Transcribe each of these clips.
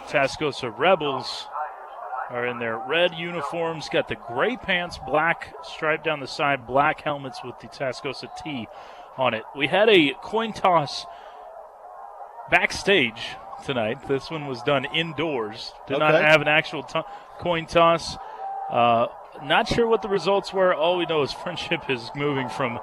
Tascosa Rebels are in their red uniforms, got the gray pants, black stripe down the side, black helmets with the Tascosa T on it. We had a coin toss backstage tonight. This one was done indoors. Did not have an actual coin toss. Not sure what the results were. All we know is Friendship is moving from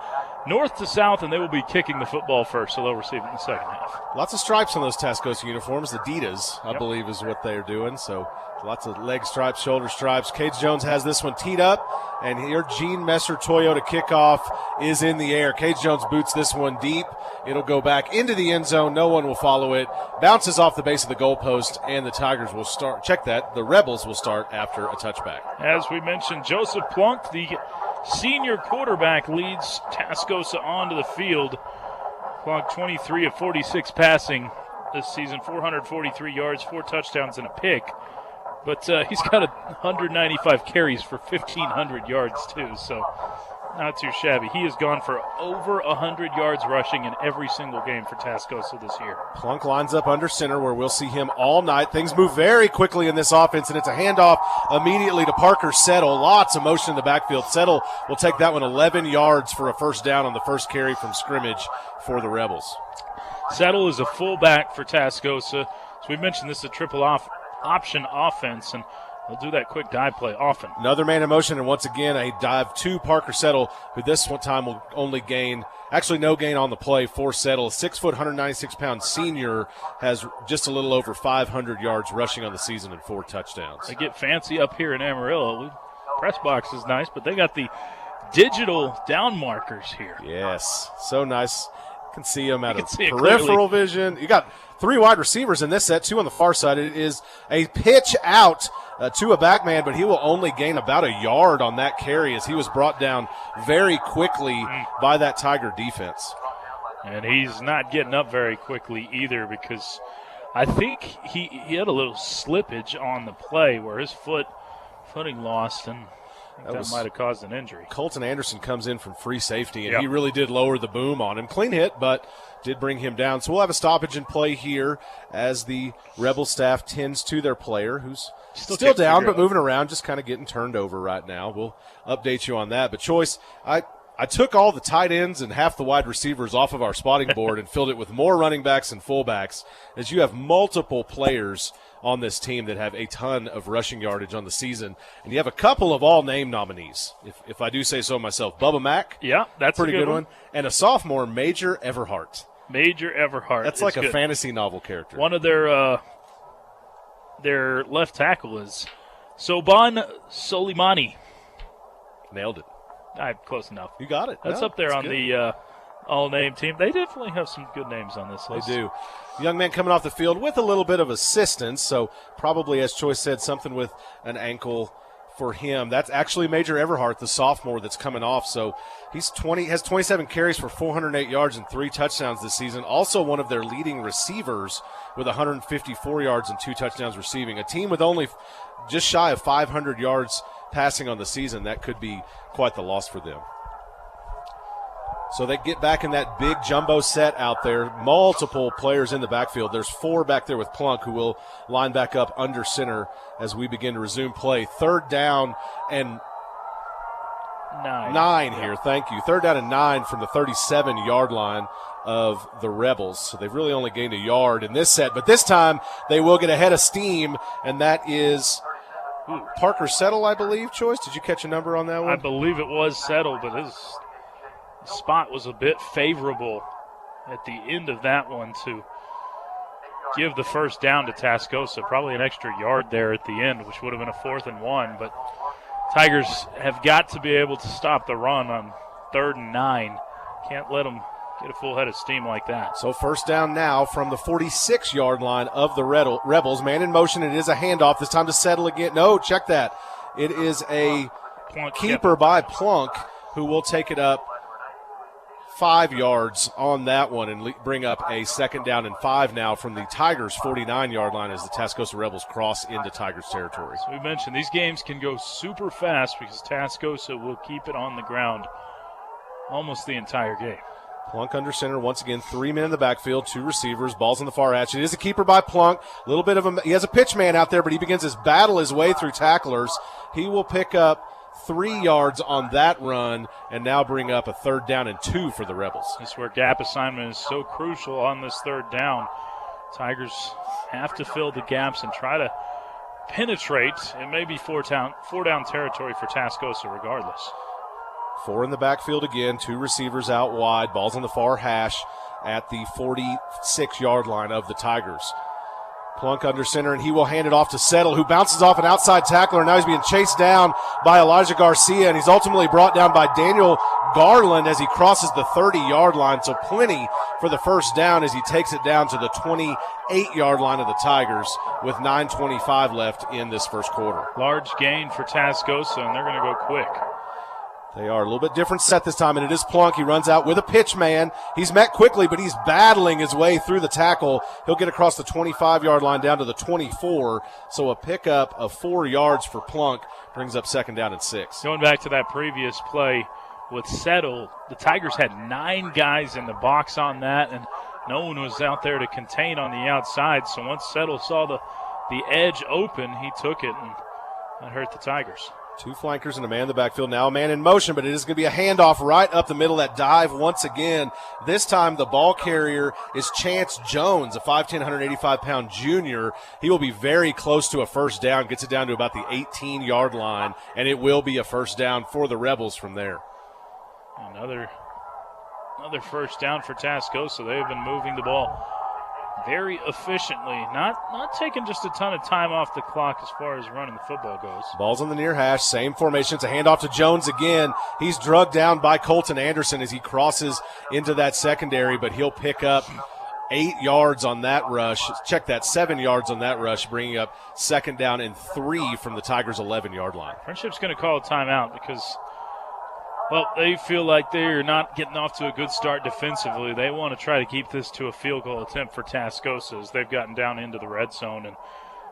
north to south, and they will be kicking the football first, so they'll receive it in the second half. Lots of stripes on those Tascosa uniforms. Adidas, I believe, is what they're doing. So lots of leg stripes, shoulder stripes. Cage Jones has this one teed up, and here Gene Messer Toyota kickoff is in the air. Cage Jones boots this one deep. It'll go back into the end zone. No one will follow it. Bounces off the base of the goalpost, and the Tigers will start. Check that. The Rebels will start after a touchback. As we mentioned, Joseph Plunk, the senior quarterback, leads Tascosa onto the field. Plunk 23 of 46 passing this season, 443 yards, 4 touchdowns, and a pick. But he's got 195 carries for 1,500 yards, too, so not too shabby. He has gone for over 100 yards rushing in every single game for Tascosa this year. Plunk lines up under center where we'll see him all night. Things move very quickly in this offense, and it's a handoff immediately to Parker Settle. Lots of motion in the backfield. Settle will take that one 11 yards for a first down on the first carry from scrimmage for the Rebels. Settle is a fullback for Tascosa. As we mentioned, this is a triple option offense, and they'll do that quick dive play often. Another man in motion, and once again a dive to Parker Settle, who this one time will only gain, actually no gain on the play for Settle. 6 foot, 196-pound senior has just a little over 500 yards rushing on the season and 4 touchdowns. They get fancy up here in Amarillo. Press box is nice, but they got the digital down markers here. Yes, so nice. You can see them out of clearly. peripheral vision. You got 3 wide receivers in this set, 2 on the far side. It is a pitch out to a back man, but he will only gain about a yard on that carry as he was brought down very quickly by that Tiger defense. And he's not getting up very quickly either, because I think he had a little slippage on the play where his footing lost, and that might have caused an injury. Colton Anderson comes in from free safety, and he really did lower the boom on him. Clean hit, but did bring him down. So we'll have a stoppage in play here as the Rebel staff tends to their player, who's still down but moving around, just kind of getting turned over right now. We'll update you on that. But, Choice, I took all the tight ends and half the wide receivers off of our spotting board and filled it with more running backs and fullbacks, as you have multiple players on this team that have a ton of rushing yardage on the season. And you have a couple of all-name nominees, if I do say so myself. Bubba Mack. Yeah, that's pretty good one. And a sophomore, Major Everhart. Major Everhart. That's like a fantasy novel character. One of their left tackle is Soban Soleimani. Nailed it. Close enough. You got it. That's up there on the all-name team. They definitely have some good names on this list. They do. Young man coming off the field with a little bit of assistance, so probably, as Choice said, something with an ankle for him. That's actually Major Everhart, the sophomore that's coming off. So has 27 carries for 408 yards and 3 touchdowns this season. Also one of their leading receivers with 154 yards and 2 touchdowns receiving. A team with only just shy of 500 yards passing on the season. That could be quite the loss for them. So they get back in that big jumbo set out there. Multiple players in the backfield. There's 4 back there with Plunk, who will line back up under center as we begin to resume play. 3rd down and 9 here. Thank you. 3rd down and 9 from the 37-yard line of the Rebels. So they've really only gained a yard in this set. But this time they will get ahead of steam, and that is Parker Settle, I believe. Choice, did you catch a number on that one? I believe it was Settle, but his spot was a bit favorable at the end of that one to give the first down to Tascosa. Probably an extra yard there at the end, which would have been a 4th and 1. But Tigers have got to be able to stop the run on 3rd and 9. Can't let them get a full head of steam like that. So first down now from the 46-yard line of the Rebels. Man in motion. It is a handoff. This time to Settle again. No, check that. It is a keeper by Plunk, who will take it up 5 yards on that one and bring up a 2nd down and 5 now from the Tigers' 49-yard line as the Tascosa Rebels cross into Tigers territory. So we mentioned these games can go super fast because Tascosa will keep it on the ground almost the entire game. Plunk under center once again. 3 men in the backfield, 2 receivers. Ball's on the far edge. It is a keeper by Plunk. A little bit of he has a pitch man out there, but he begins to battle his way through tacklers. He will pick up 3 yards on that run and now bring up a 3rd down and 2 for the Rebels. This is where gap assignment is so crucial on this 3rd down. Tigers have to fill the gaps and try to penetrate. It may be 4 down territory for Tascosa regardless. 4 in the backfield again, 2 receivers out wide. Ball's on the far hash at the 46-yard line of the Tigers. Plunk under center, and he will hand it off to Settle, who bounces off an outside tackler, and now he's being chased down by Elijah Garcia, and he's ultimately brought down by Daniel Garland as he crosses the 30-yard line. So plenty for the 1st down as he takes it down to the 28-yard line of the Tigers with 9:25 left in this 1st quarter. Large gain for Tascosa, and they're going to go quick. They are a little bit different set this time, and it is Plunk. He runs out with a pitch man. He's met quickly, but he's battling his way through the tackle. He'll get across the 25-yard line down to the 24, so a pickup of 4 yards for Plunk brings up 2nd down and 6. Going back to that previous play with Settle, the Tigers had 9 guys in the box on that, and no one was out there to contain on the outside, so once Settle saw the edge open, he took it, and that hurt the Tigers. 2 flankers and a man in the backfield. Now a man in motion, but it is going to be a handoff right up the middle. That dive once again. This time the ball carrier is Chance Jones, a 5'10", 185-pound junior. He will be very close to a 1st down, gets it down to about the 18-yard line, and it will be a 1st down for the Rebels from there. Another 1st down for Tascosa. They have been moving the ball very efficiently, not taking just a ton of time off the clock as far as running the football goes. Ball's on the near hash, same formation. It's a handoff to Jones again. He's drugged down by Colton Anderson as he crosses into that secondary, but he'll pick up 8 yards on that rush. Check that, 7 yards on that rush, bringing up 2nd down and 3 from the Tigers' 11-yard line. Friendship's going to call a timeout because, well, they feel like they're not getting off to a good start defensively. They want to try to keep this to a field goal attempt for Tascosa as they've gotten down into the red zone. And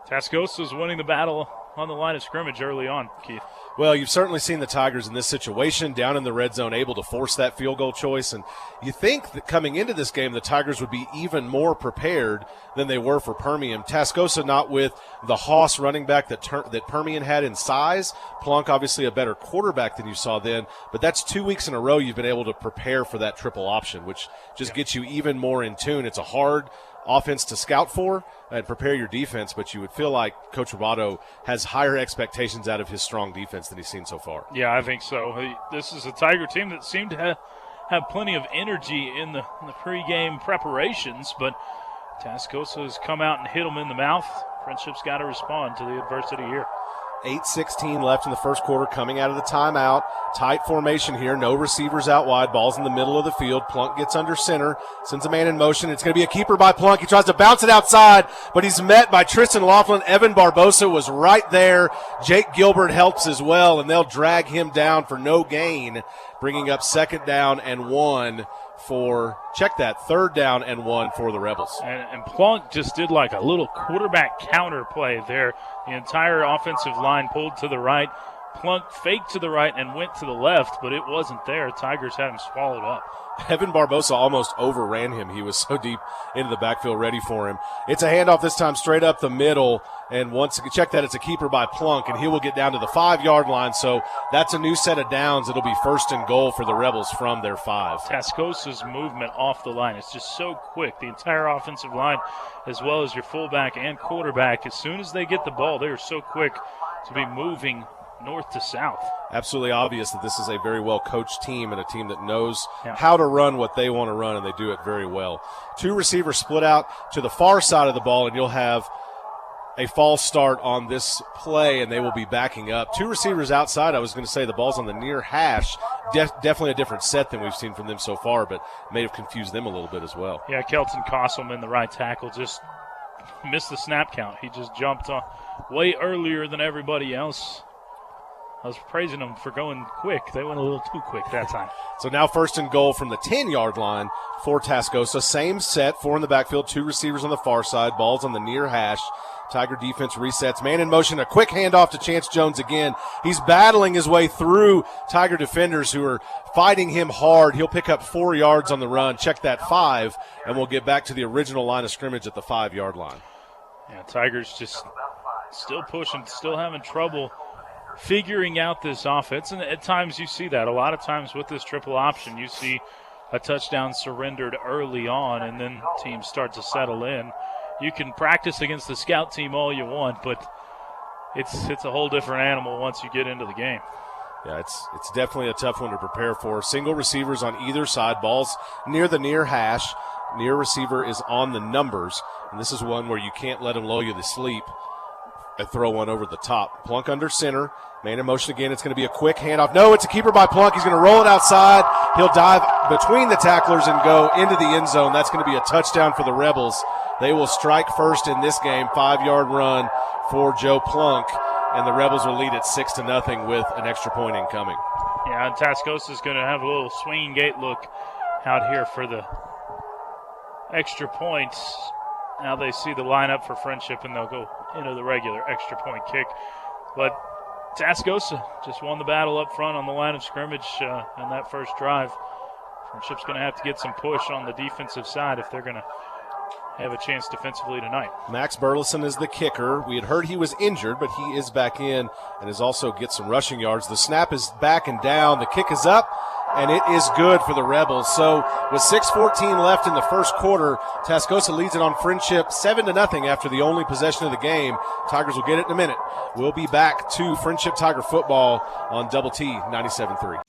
Tascosa's winning the battle on the line of scrimmage early on, Keith. Well, you've certainly seen the Tigers in this situation down in the red zone able to force that field goal choice. And you think that coming into this game, the Tigers would be even more prepared than they were for Permian. Tascosa not with the Hoss running back that Permian had in size. Plunk obviously a better quarterback than you saw then. But that's 2 weeks in a row you've been able to prepare for that triple option, which just gets you even more in tune. It's a hard offense to scout for and prepare your defense, but you would feel like Coach Roboto has higher expectations out of his strong defense than he's seen so far. Yeah, I think so. This is a Tiger team that seemed to have plenty of energy in the pregame preparations, but Tascosa has come out and hit them in the mouth. Friendship's got to respond to the adversity here. 8:16 left in the 1st quarter, coming out of the timeout. Tight formation here, no receivers out wide. Ball's in the middle of the field. Plunk gets under center, sends a man in motion. It's going to be a keeper by Plunk. He tries to bounce it outside, but he's met by Tristan Laughlin. Evan Barbosa was right there. Jake Gilbert helps as well, and they'll drag him down for no gain, bringing up 2nd down and 1 for, check that, 3rd down and 1 for the Rebels. And Plunk just did like a little quarterback counter play there. The entire offensive line pulled to the right. Plunk faked to the right and went to the left, but it wasn't there. Tigers had him swallowed up. Evan Barbosa almost overran him. He was so deep into the backfield ready for him. It's a handoff this time straight up the middle. And once again, check that, it's a keeper by Plunk, and he will get down to the 5-yard line. So that's a new set of downs. It'll be 1st and goal for the Rebels from their 5. Tascosa's movement off the line is just so quick. The entire offensive line, as well as your fullback and quarterback, as soon as they get the ball, they are so quick to be moving north to south. Absolutely obvious that this is a very well-coached team and a team that knows how to run what they want to run, and they do it very well. 2 receivers split out to the far side of the ball, and you'll have a false start on this play, and they will be backing up. 2 receivers outside. I was going to say the ball's on the near hash. Definitely a different set than we've seen from them so far, but may have confused them a little bit as well. Yeah, Kelton Cosselman, the right tackle, just missed the snap count. He just jumped way earlier than everybody else. I was praising them for going quick. They went a little too quick that time. So now 1st and goal from the 10-yard line for Tascosa. Same set, 4 in the backfield, 2 receivers on the far side. Ball's on the near hash Tiger defense resets. Man in motion, a quick handoff to Chance Jones again. He's battling his way through Tiger defenders who are fighting him hard. He'll pick up 4 yards on the run. Check that 5, and we'll get back to the original line of scrimmage at the 5-yard line. Yeah, Tigers just still pushing, still having trouble figuring out this offense. And at times you see that. A lot of times with this triple option, you see a touchdown surrendered early on, and then teams start to settle in. You can practice against the scout team all you want, but it's a whole different animal once you get into the game. Yeah, it's definitely a tough one to prepare for. Single receivers on either side, balls near the near hash. Near receiver is on the numbers, and this is one where you can't let him lull you to sleep and throw one over the top. Plunk under center. Man in motion again. It's going to be a quick handoff. No, it's a keeper by Plunk. He's going to roll it outside. He'll dive between the tacklers and go into the end zone. That's going to be a touchdown for the Rebels. They will strike first in this game. 5-yard run for Joe Plunk, and the Rebels will lead at 6-0 with an extra point incoming. Yeah, and Tascosa's going to have a little swinging gate look out here for the extra points. Now they see the lineup for Friendship, and they'll go into the regular extra point kick. But Tascosa just won the battle up front on the line of scrimmage in that first drive. Friendship's going to have to get some push on the defensive side if they're going to have a chance defensively tonight. Max Burleson is the kicker. We had heard he was injured, but he is back in and has also get some rushing yards. The snap is back and down. The kick is up, and it is good for the Rebels. So with 6:14 left in the first quarter, Tascosa leads it on Friendship 7-0 after the only possession of the game. Tigers will get it in a minute. We'll be back to Friendship Tiger football on Double T 97.3.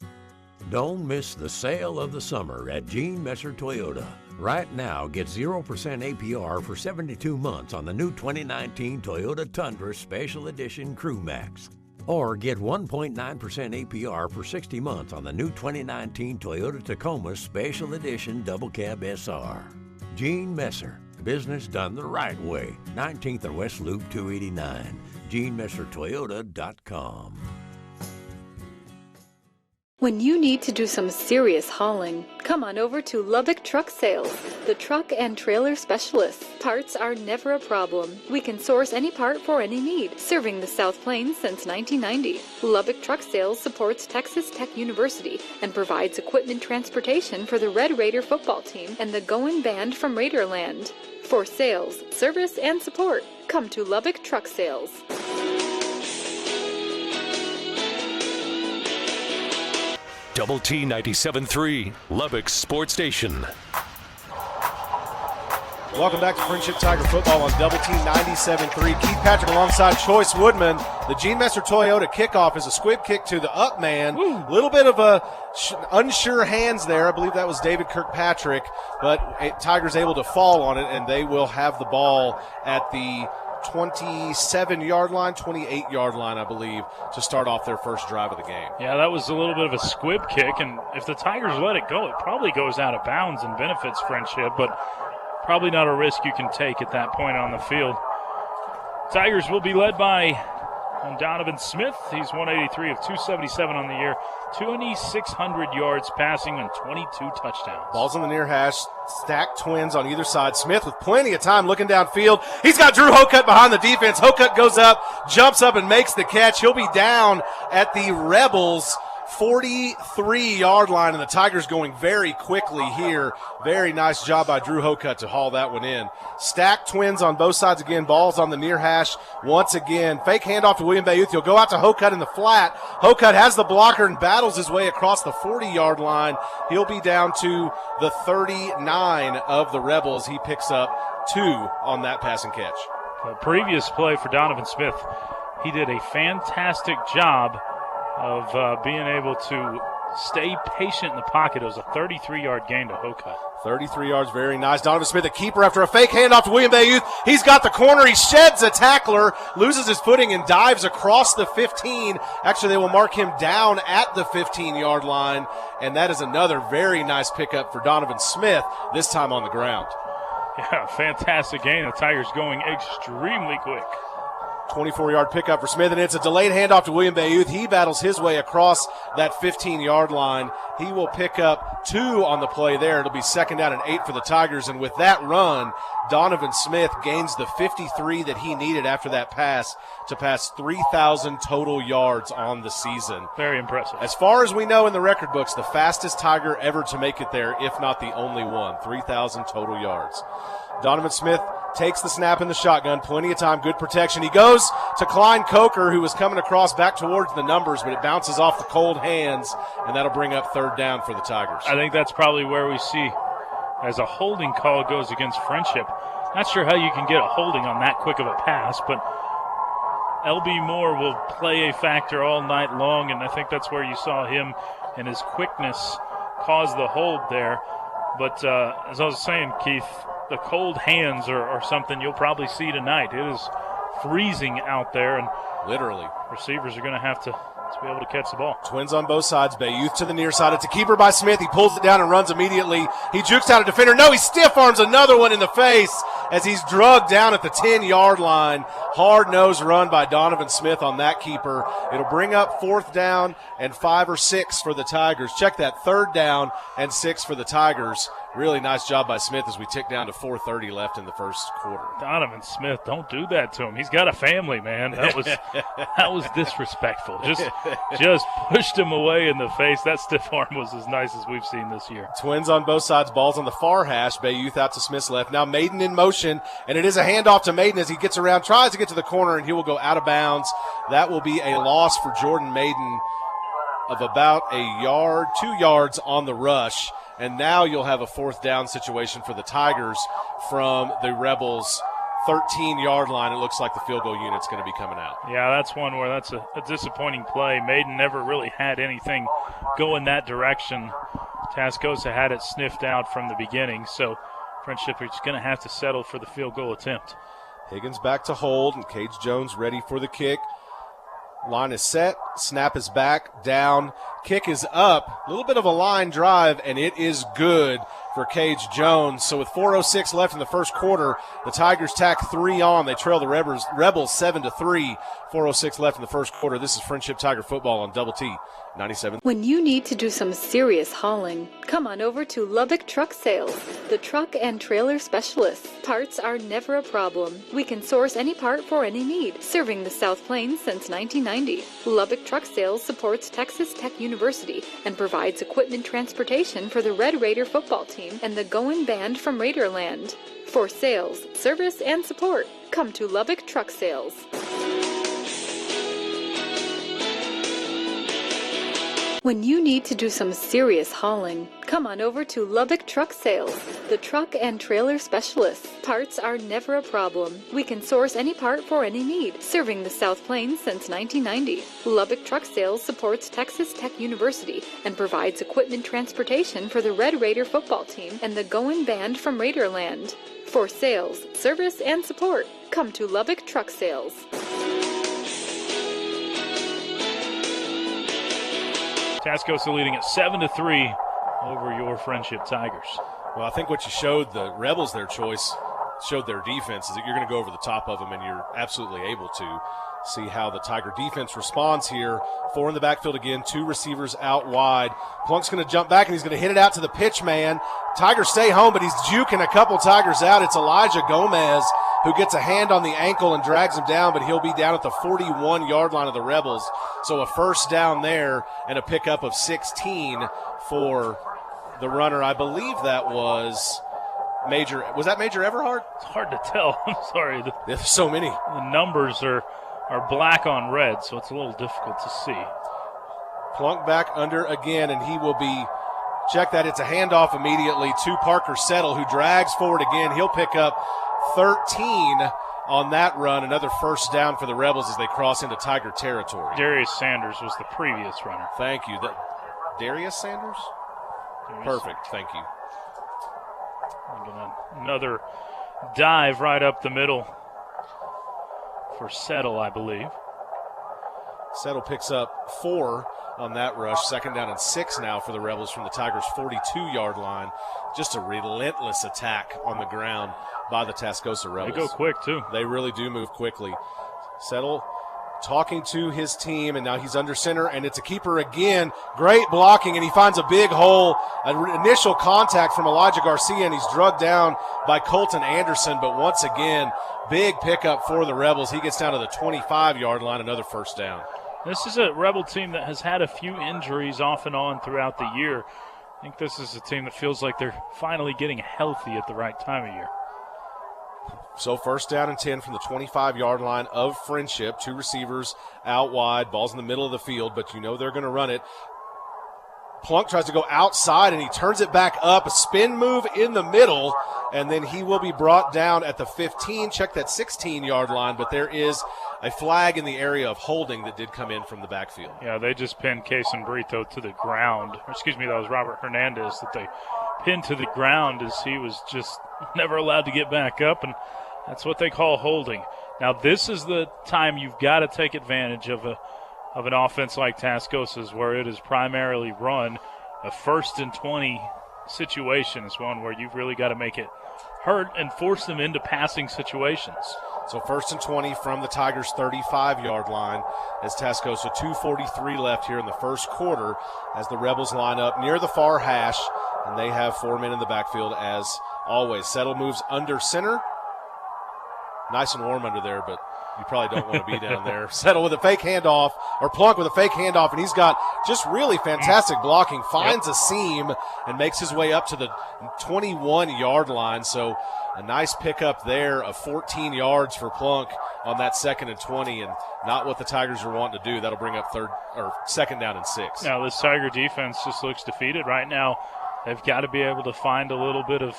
Don't miss the sale of the summer at Gene Messer Toyota. Right now, get 0% APR for 72 months on the new 2019 Toyota Tundra Special Edition Crew Max. Or get 1.9% APR for 60 months on the new 2019 Toyota Tacoma Special Edition Double Cab SR. Gene Messer, business done the right way. 19th and West Loop 289. GeneMesserToyota.com. When you need to do some serious hauling, come on over to Lubbock Truck Sales, the truck and trailer specialists. Parts are never a problem. We can source any part for any need, serving the South Plains since 1990. Lubbock Truck Sales supports Texas Tech University and provides equipment transportation for the Red Raider football team and the Goin' Band from Raiderland. For sales, service, and support, come to Lubbock Truck Sales. Double T 97.3, Lubbock Sports Station. Welcome back to Friendship Tiger football on Double T 97.3. Keith Patrick alongside Choice Woodman. The Gene Messer Toyota kickoff is a squib kick to the up man. A little bit of a unsure hands there. I believe that was David Kirkpatrick, but Tigers able to fall on it, and they will have the ball at the 27-yard line, 28-yard line, I believe, to start off their first drive of the game. Yeah, that was a little bit of a squib kick, and if the Tigers let it go, it probably goes out of bounds and benefits Friendship, but probably not a risk you can take at that point on the field. Tigers will be led by Donovan Smith. He's 183 of 277 on the year, 2,600 yards passing and 22 touchdowns. Ball's on the near hash, stacked twins on either side. Smith with plenty of time looking downfield. He's got Drew Hocutt behind the defense. Hocutt goes up, jumps up, and makes the catch. He'll be down at the Rebels' 43-yard line, and the Tigers going very quickly here. Very nice job by Drew Hocutt to haul that one in. Stacked twins on both sides again. Balls on the near hash once again. Fake handoff to William Bayouth. He'll go out to Hocutt in the flat. Hocutt has the blocker and battles his way across the 40-yard line. He'll be down to the 39 of the Rebels. He picks up 2 on that passing catch. The previous play for Donovan Smith, he did a fantastic job of being able to stay patient in the pocket. It was a 33-yard gain to Hocutt. 33 yards, very nice. Donovan Smith, the keeper, after a fake handoff to William Bayouth. He's got the corner. He sheds a tackler, loses his footing, and dives across the 15. Actually, they will mark him down at the 15-yard line, and that is another very nice pickup for Donovan Smith, this time on the ground. Yeah, fantastic gain. The Tigers going extremely quick. 24-yard pickup for Smith, and it's a delayed handoff to William Bayouth. He battles his way across that 15-yard line. He will pick up 2 on the play there. It'll be 2nd down and 8 for the Tigers, and with that run, Donovan Smith gains the 53 that he needed after that pass to pass 3,000 total yards on the season. Very impressive. As far as we know in the record books, the fastest Tiger ever to make it there, if not the only one, 3,000 total yards. Donovan Smith takes the snap in the shotgun, plenty of time, good protection. He goes to Klein Coker, who was coming across back towards the numbers, but it bounces off the cold hands, and that'll bring up 3rd down for the Tigers. I think that's probably where we see as a holding call goes against Friendship. Not sure how you can get a holding on that quick of a pass, but L.B. Moore will play a factor all night long, and I think that's where you saw him and his quickness cause the hold there. But as I was saying, Keith, the cold hands are something you'll probably see tonight. It is freezing out there, and literally receivers are going to have to be able to catch the ball. Twins on both sides. Bayouth to the near side. It's a keeper by Smith. He pulls it down and runs immediately. He jukes out a defender. No, he stiff arms another one in the face as he's drugged down at the 10-yard line. Hard-nosed run by Donovan Smith on that keeper. It'll bring up 4th down and 5 or 6 for the Tigers. Check that, 3rd down and 6 for the Tigers. Really nice job by Smith as we tick down to 4:30 left in the first quarter. Donovan Smith, don't do that to him. He's got a family, man. That was disrespectful. Just pushed him away in the face. That stiff arm was as nice as we've seen this year. Twins on both sides. Ball's on the far hash. Bayouth out to Smith's left. Now Maiden in motion, and it is a handoff to Maiden as he gets around, tries to get to the corner, and he will go out of bounds. That will be a loss for Jordan Maiden of about a yard, 2 yards on the rush. And now you'll have a 4th down situation for the Tigers from the Rebels' 13-yard line. It looks like the field goal unit's going to be coming out. Yeah, that's one where that's a disappointing play. Maiden never really had anything go in that direction. Tascosa had it sniffed out from the beginning, so Friendship is going to have to settle for the field goal attempt. Higgins back to hold, and Cage Jones ready for the kick. Line is set, snap is back, down, kick is up. A little bit of a line drive, and it is good for Cage Jones. So with 4:06 left in the first quarter, the Tigers tack 3 on. They trail the Rebels 7-3. 4:06 left in the first quarter. This is Friendship Tiger Football on Double T 97. When you need to do some serious hauling, come on over to Lubbock Truck Sales, the truck and trailer specialists. Parts are never a problem. We can source any part for any need, serving the South Plains since 1990. Lubbock Truck Sales supports Texas Tech University and provides equipment transportation for the Red Raider football team and the Goin' Band from Raiderland. For sales, service, and support, come to Lubbock Truck Sales. When you need to do some serious hauling, come on over to Lubbock Truck Sales, the truck and trailer specialists. Parts are never a problem. We can source any part for any need, serving the South Plains since 1990. Lubbock Truck Sales supports Texas Tech University and provides equipment transportation for the Red Raider football team and the Goin' Band from Raiderland. For sales, service, and support, come to Lubbock Truck Sales. Tascosa leading at 7-3 over your Friendship Tigers. Well, I think what you showed the Rebels their choice, showed their defense, is that you're going to go over the top of them, and you're absolutely able to see how the Tiger defense responds here. 4 in the backfield again, 2 receivers out wide. Plunk's going to jump back, and he's going to hit it out to the pitch man. Tigers stay home, but he's juking a couple Tigers out. It's Elijah Gomez who gets a hand on the ankle and drags him down, but he'll be down at the 41-yard line of the Rebels. So a first down there and a pickup of 16 for the runner. I believe that was that Major Everhart? It's hard to tell. I'm sorry. There's so many. The numbers are black on red, so it's a little difficult to see. Plunk back under again, and he will be, check that, it's a handoff immediately to Parker Settle, who drags forward again. He'll pick up 13 on that run. Another first down for the Rebels as they cross into Tiger territory. Darius Sanders was the previous runner. Thank you. Darius Sanders? Perfect. Thank you. Another dive right up the middle for Settle, I believe. Settle picks up 4 on that rush. 2nd down and 6 now for the Rebels from the Tigers' 42-yard line. Just a relentless attack on the ground by the Tascosa Rebels. They go quick, too. They really do move quickly. Settle talking to his team, and now he's under center, and it's a keeper again. Great blocking, and he finds a big hole. An initial contact from Elijah Garcia, and he's drugged down by Colton Anderson. But once again, big pickup for the Rebels. He gets down to the 25-yard line, another first down. This is a Rebel team that has had a few injuries off and on throughout the year. I think this is a team that feels like they're finally getting healthy at the right time of year. So first down and 10 from the 25-yard line of Friendship. Two receivers out wide. Ball's in the middle of the field, but you know they're going to run it. Plunk tries to go outside, and he turns it back up. A spin move in the middle, and then he will be brought down at the 15. Check that 16-yard line, but there is a flag in the area of holding that did come in from the backfield. Yeah, they just pinned Cason Brito to the ground. Excuse me, that was Robert Hernandez that they pinned to the ground as he was just never allowed to get back up, and that's what they call holding. Now, this is the time you've got to take advantage of an offense like Tascosa's, where it is primarily run. A 1st and 20 situation is one where you've really got to make it hurt and force them into passing situations. So 1st and 20 from the Tigers' 35-yard line as Tascosa 2:43 left here in the first quarter as the Rebels line up near the far hash, and they have 4 men in the backfield as always. Settle moves under center. Nice and warm under there, but you probably don't want to be down there. Settle with a fake handoff, or Plunk with a fake handoff, and he's got just really fantastic blocking. Finds a seam and makes his way up to the 21-yard line. So a nice pickup there of 14 yards for Plunk on that 2nd and 20, and not what the Tigers are wanting to do. That'll bring up 2nd down and 6. Now this Tiger defense just looks defeated right now. They've got to be able to find a little bit of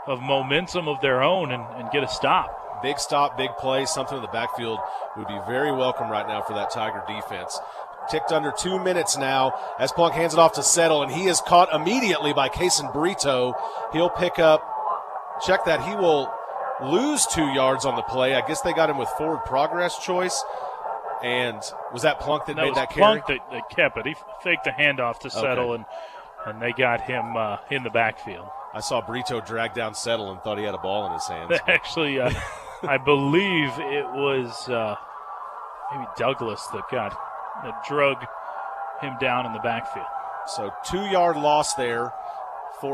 momentum of their own and get a stop. Big stop, big play, something in the backfield would be very welcome right now for that Tiger defense. Ticked under 2 minutes now as Plunk hands it off to Settle, and he is caught immediately by Cason Brito. He'll pick up, check that, he will lose 2 yards on the play. I guess they got him with forward progress choice. And was that Plunk that made that carry? Plunk that kept it. He faked the handoff to Settle, and they got him in the backfield. I saw Brito drag down Settle and thought he had a ball in his hands. Actually, I believe it was maybe Douglas that drug him down in the backfield. So 2-yard loss there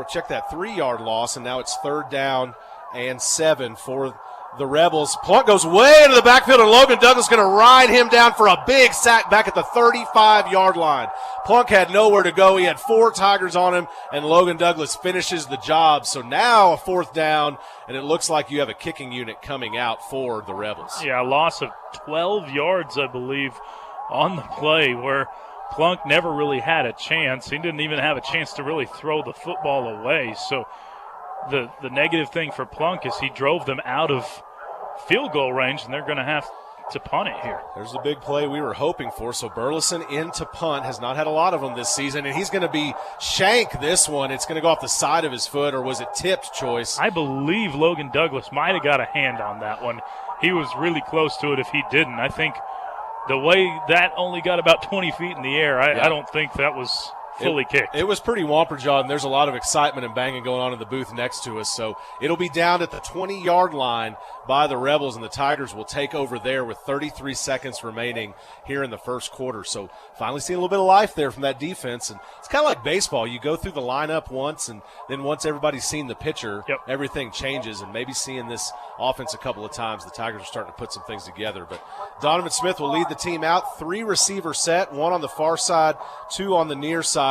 check that 3-yard loss, and now it's 3rd down and 7 for the Rebels. Plunk goes way into the backfield, and Logan Douglas going to ride him down for a big sack back at the 35-yard line. Plunk had nowhere to go. He had 4 Tigers on him, and Logan Douglas finishes the job. So now a 4th down, and it looks like you have a kicking unit coming out for the Rebels. Yeah, a loss of 12 yards, I believe, on the play where Plunk never really had a chance. He didn't even have a chance to really throw the football away. So the negative thing for Plunk is he drove them out of field goal range, and they're going to have to punt it here. There's the big play we were hoping for. So Burleson into punt, has not had a lot of them this season, and he's going to be shank this one. It's going to go off the side of his foot, or was it tipped, Choice? I believe Logan Douglas might have got a hand on that one. He was really close to it if he didn't. I think the way that only got about 20 feet in the air, I don't think that was fully kicked. It was pretty whomper-jawed, and there's a lot of excitement and banging going on in the booth next to us. So it'll be down at the 20-yard line by the Rebels, and the Tigers will take over there with 33 seconds remaining here in the first quarter. So finally seeing a little bit of life there from that defense. And it's kind of like baseball. You go through the lineup once, and then once everybody's seen the pitcher, everything changes. And maybe seeing this offense a couple of times, the Tigers are starting to put some things together. But Donovan Smith will lead the team out. 3 receiver set, 1 on the far side, 2 on the near side.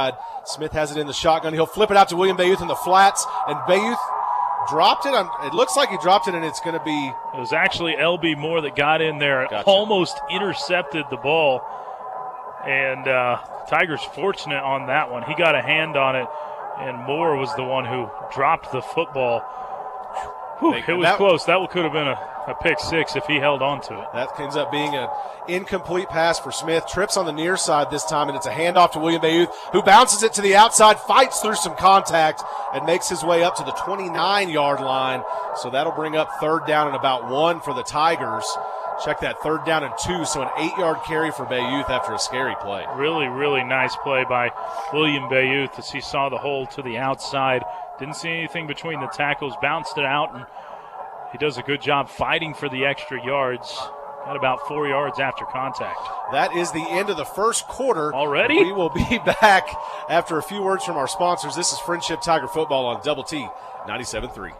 Smith has it in the shotgun. He'll flip it out to William Bayouth in the flats, and Bayouth dropped it. It looks like he dropped it, and it's going to be. It was actually L.B. Moore that got in there, almost intercepted the ball, and Tigers fortunate on that one. He got a hand on it, and Moore was the one who dropped the football. Whew, it was close. That could have been a pick 6 if he held on to it. That ends up being an incomplete pass for Smith. Trips on the near side this time, and it's a handoff to William Bayouth, who bounces it to the outside, fights through some contact, and makes his way up to the 29-yard line. So that'll bring up 3rd down and about 1 for the Tigers. Check that, 3rd down and 2, so an 8-yard carry for Bayouth after a scary play. Really, really nice play by William Bayouth as he saw the hole to the outside. Didn't see anything between the tackles, bounced it out, and he does a good job fighting for the extra yards. Got about 4 yards after contact. That is the end of the first quarter. Already? We will be back after a few words from our sponsors. This is Friendship Tiger Football on Double T 97.3.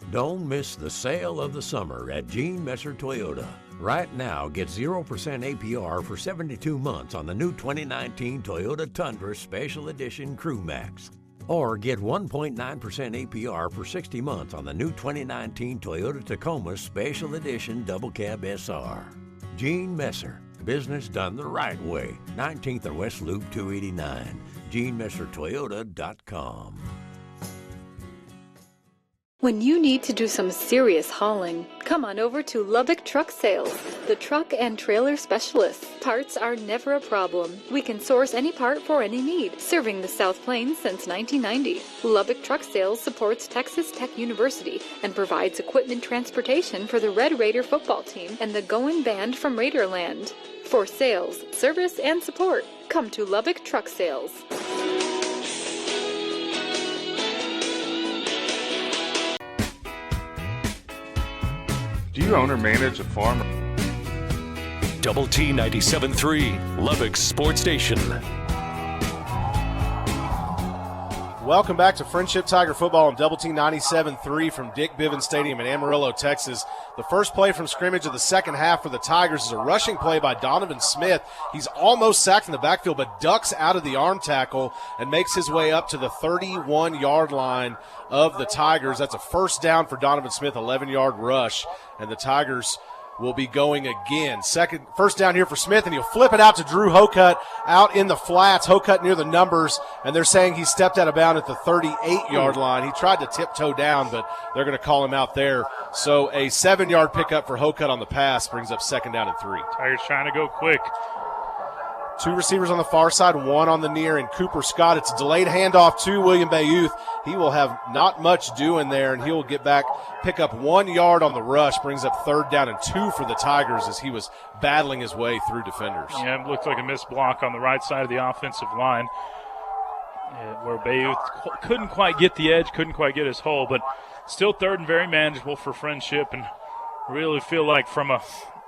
Don't miss the sale of the summer at Gene Messer Toyota. Right now, get 0% APR for 72 months on the new 2019 Toyota Tundra Special Edition Crew Max. Or get 1.9% APR for 60 months on the new 2019 Toyota Tacoma Special Edition Double Cab SR. Gene Messer, business done the right way. 19th and West Loop 289. GeneMesserToyota.com. When you need to do some serious hauling, come on over to Lubbock Truck Sales, the truck and trailer specialists. Parts are never a problem. We can source any part for any need, serving the South Plains since 1990. Lubbock Truck Sales supports Texas Tech University and provides equipment transportation for the Red Raider football team and the Goin' Band from Raiderland. For sales, service, and support, come to Lubbock Truck Sales. Do you own or manage a farm? Double T 97.3, Lubbock Sports Station. Welcome back to Friendship Tiger Football on Double T 97.3 from Dick Bivens Stadium in Amarillo, Texas. The first play from scrimmage of the second half for the Tigers is a rushing play by Donovan Smith. He's almost sacked in the backfield, but ducks out of the arm tackle and makes his way up to the 31-yard line of the Tigers. That's a first down for Donovan Smith, 11-yard rush, and the Tigers will be going again. First down here for Smith, and he'll flip it out to Drew Hocutt out in the flats. Hocutt near the numbers, and they're saying he stepped out of bounds at the 38-yard line. He tried to tiptoe down, but they're going to call him out there. So a 7-yard pickup for Hocutt on the pass brings up second down and 3. Tigers trying to go quick. 2 receivers on the far side, 1 on the near, and Cooper Scott. It's a delayed handoff to William Bayouth. He will have not much doing there, and he will get back, pick up 1 yard on the rush, brings up third down and 2 for the Tigers as he was battling his way through defenders. Yeah, it looked like a missed block on the right side of the offensive line where Bayouth couldn't quite get the edge, couldn't quite get his hole, but still third and very manageable for Friendship, and really feel like from a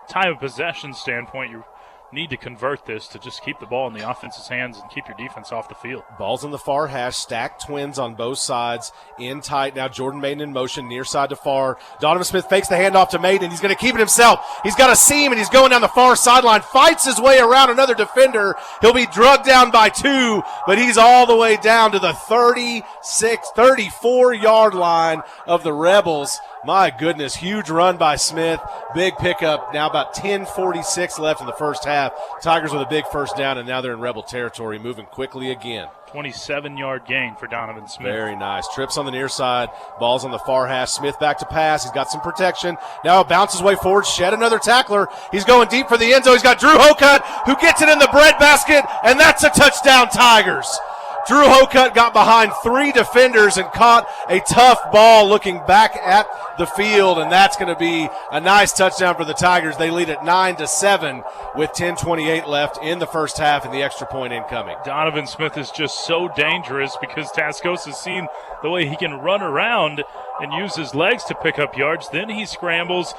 time of possession standpoint, you need to convert this to just keep the ball in the offense's hands and keep your defense off the field. Ball's on the far hash, stacked twins on both sides, in tight. Now Jordan Maiden in motion, near side to far. Donovan Smith fakes the handoff to Maiden. He's going to keep it himself. He's got a seam, and he's going down the far sideline, fights his way around another defender. He'll be drugged down by 2, but he's all the way down to the 34-yard line of the Rebels. My goodness, huge run by Smith. Big pickup. Now about 10:46 left in the first half. Tigers with a big first down, and now they're in Rebel territory, moving quickly again. 27-yard gain for Donovan Smith. Very nice. Trips on the near side. Ball's on the far hash. Smith back to pass. He's got some protection. Now bounces way forward. Shed another tackler. He's going deep for the end zone. He's got Drew Hocutt, who gets it in the breadbasket, and that's a touchdown, Tigers. Drew Hocutt got behind 3 defenders and caught a tough ball looking back at the field, and that's going to be a nice touchdown for the Tigers. They lead at 9-7 with 10:28 left in the first half and the extra point incoming. Donovan Smith is just so dangerous because Tascosa's seen the way he can run around and use his legs to pick up yards. Then he scrambles,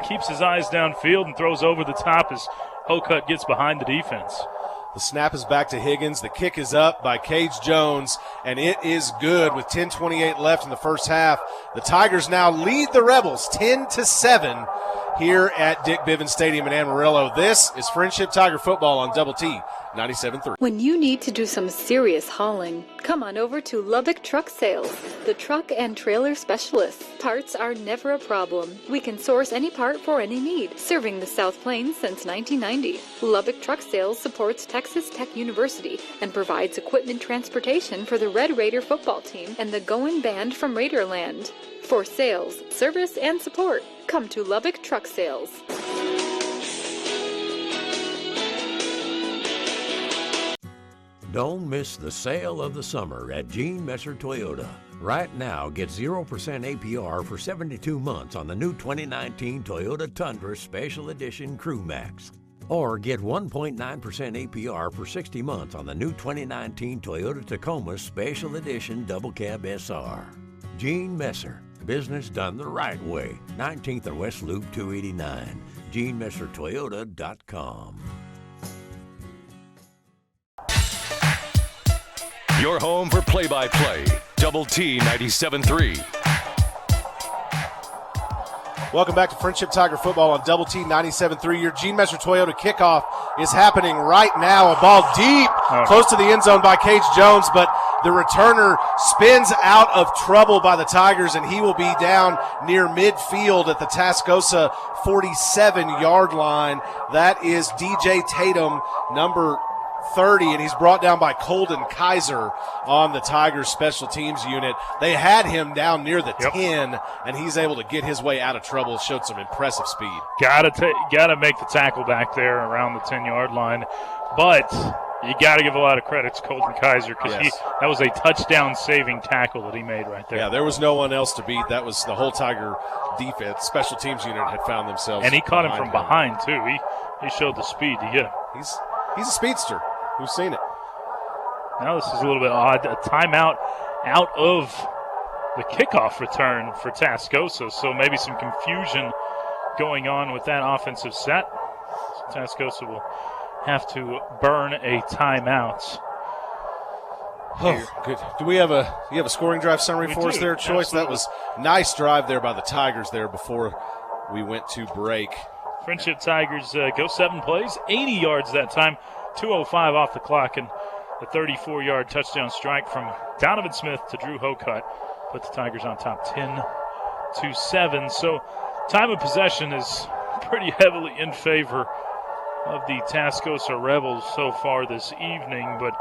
keeps his eyes downfield, and throws over the top as Hocutt gets behind the defense. The snap is back to Higgins. The kick is up by Cage Jones, and it is good with 10:28 left in the first half. The Tigers now lead the Rebels 10-7 here at Dick Bivens Stadium in Amarillo. This is Friendship Tiger Football on Double T 97.3. When you need to do some serious hauling, come on over to Lubbock Truck Sales, the truck and trailer specialists. Parts are never a problem. We can source any part for any need, serving the South Plains since 1990. Lubbock Truck Sales supports Texas Tech University and provides equipment transportation for the Red Raider football team and the Goin' Band from Raiderland. For sales, service, and support, come to Lubbock Truck Sales. Don't miss the sale of the summer at Gene Messer Toyota. Right now, get 0% APR for 72 months on the new 2019 Toyota Tundra Special Edition Crew Max. Or get 1.9% APR for 60 months on the new 2019 Toyota Tacoma Special Edition Double Cab SR. Gene Messer, business done the right way. 19th and West Loop 289. GeneMesserToyota.com. Your home for play-by-play. Double T 97.3. Welcome back to Friendship Tiger Football on Double T 97.3. Your Gene Messer Toyota kickoff is happening right now. A ball deep, close to the end zone by Cage Jones, but the returner spins out of trouble by the Tigers, and he will be down near midfield at the Tacosa 47-yard line. That is DJ Tatum, number 30, and he's brought down by Colden Kaiser on the Tigers special teams unit. They had him down near the 10, and he's able to get his way out of trouble. Showed some impressive speed. Gotta make the tackle back there around the 10-yard line, but you got to give a lot of credit to Colton Kaiser because that was a touchdown-saving tackle that he made right there. Yeah, there was no one else to beat. That was the whole Tiger defense. Special teams unit had found themselves. And he caught him from behind, too. He showed the speed to get him. He's a speedster. Who's seen it? Now this is a little bit odd. A timeout out of the kickoff return for Tascosa, so maybe some confusion going on with that offensive set. So Tascosa will have to burn a timeout. Oh, good. Do you have a scoring drive summary for us there, Choice? Absolutely. That was nice drive there by the Tigers there before we went to break. Friendship Tigers go 7 plays, 80 yards that time, 2:05 off the clock, and the 34-yard touchdown strike from Donovan Smith to Drew Hocutt put the Tigers on top 10-7. So time of possession is pretty heavily in favor of the Tascosa Rebels so far this evening, but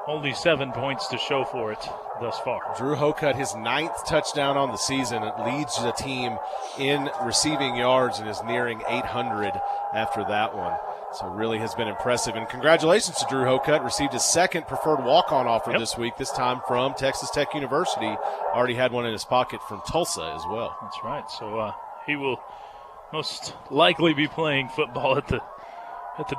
only 7 points to show for it thus far. Drew Hocutt, his 9th touchdown on the season. It leads the team in receiving yards and is nearing 800 after that one. So really has been impressive. And congratulations to Drew Hocutt. Received his second preferred walk-on offer this week, this time from Texas Tech University. Already had one in his pocket from Tulsa as well. That's right. So he will most likely be playing football at the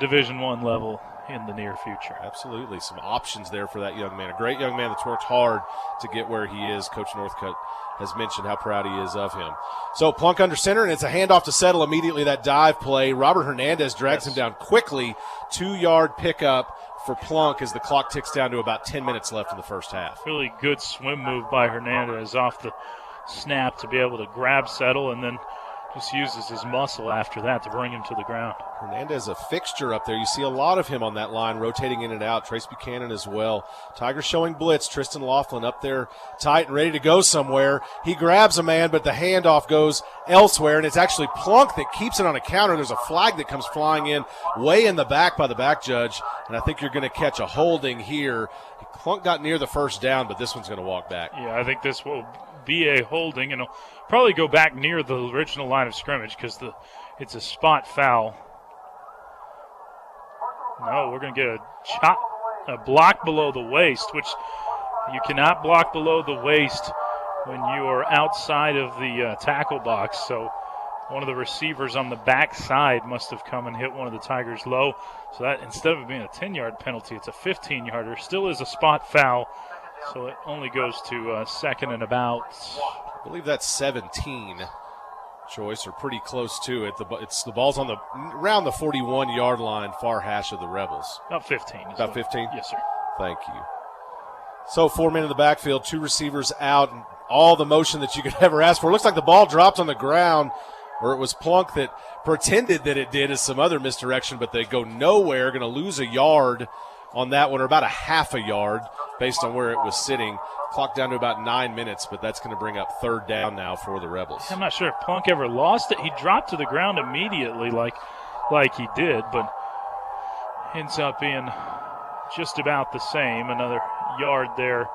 Division I level in the near future. Absolutely. Some options there for that young man. A great young man that's worked hard to get where he is. Coach Northcutt has mentioned how proud he is of him. So Plunk under center, and it's a handoff to Settle immediately. That dive play. Robert Hernandez drags him down quickly. 2-yard pickup for Plunk as the clock ticks down to about 10 minutes left in the first half. Really good swim move by Hernandez off the snap to be able to grab Settle and then just uses his muscle after that to bring him to the ground. Hernandez a fixture up there. You see a lot of him on that line, rotating in and out. Trace Buchanan as well. Tigers showing blitz. Tristan Laughlin up there tight and ready to go somewhere. He grabs a man, but the handoff goes elsewhere, and it's actually Plunk that keeps it on a counter. There's a flag that comes flying in way in the back by the back judge, and I think you're going to catch a holding here. Plunk got near the first down, but this one's going to walk back. Yeah, I think this will be a holding, and it'll probably go back near the original line of scrimmage because it's a spot foul. No, we're going to get a block below the waist, which you cannot block below the waist when you are outside of the tackle box. So one of the receivers on the backside must have come and hit one of the Tigers low. So that instead of it being a 10-yard penalty, it's a 15-yarder. Still is a spot foul, so it only goes to second and about. I believe that's 17. Choice, or pretty close to it. The ball's on around the 41-yard line, far hash of the Rebels. About 15. About 15? Yes, sir. Thank you. So 4 men in the backfield, 2 receivers out, and all the motion that you could ever ask for. It looks like the ball dropped on the ground, or it was Plunk that pretended that it did as some other misdirection, but they go nowhere. Going to lose a yard on that one, or about a half a yard based on where it was sitting. Clock down to about 9 minutes, but that's going to bring up third down now for the Rebels. I'm not sure if Plunk ever lost it. He dropped to the ground immediately like he did, but ends up being just about the same. Another yard there.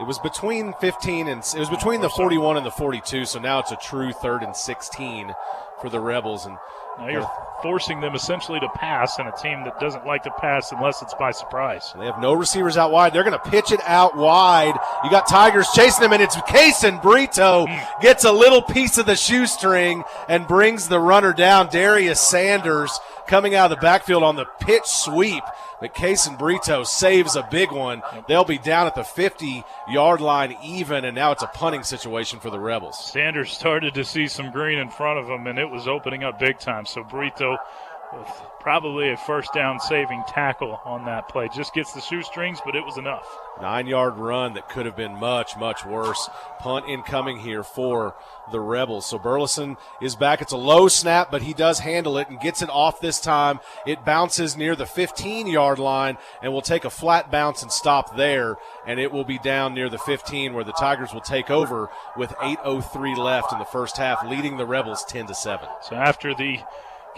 It was between 15 and it was between the 41 and the 42, so now it's a true 3rd and 16 for the Rebels. And now you're forcing them essentially to pass in a team that doesn't like to pass unless it's by surprise. They have no receivers out wide. They're going to pitch it out wide. You got Tigers chasing them, and it's Kaysen Brito gets a little piece of the shoestring and brings the runner down. Darius Sanders coming out of the backfield on the pitch sweep but Cason Brito saves a big one. They'll be down at the 50-yard line even, and now it's a punting situation for the Rebels. Sanders started to see some green in front of him, and it was opening up big time. So Brito with probably a first down saving tackle on that play. Just gets the shoestrings, but it was enough. 9-yard run that could have been much, much worse. Punt incoming here for the Rebels. So Burleson is back. It's a low snap, but he does handle it and gets it off this time. It bounces near the 15-yard line and will take a flat bounce and stop there, and it will be down near the 15 where the Tigers will take over with 8:03 left in the first half, leading the Rebels 10-7. So after the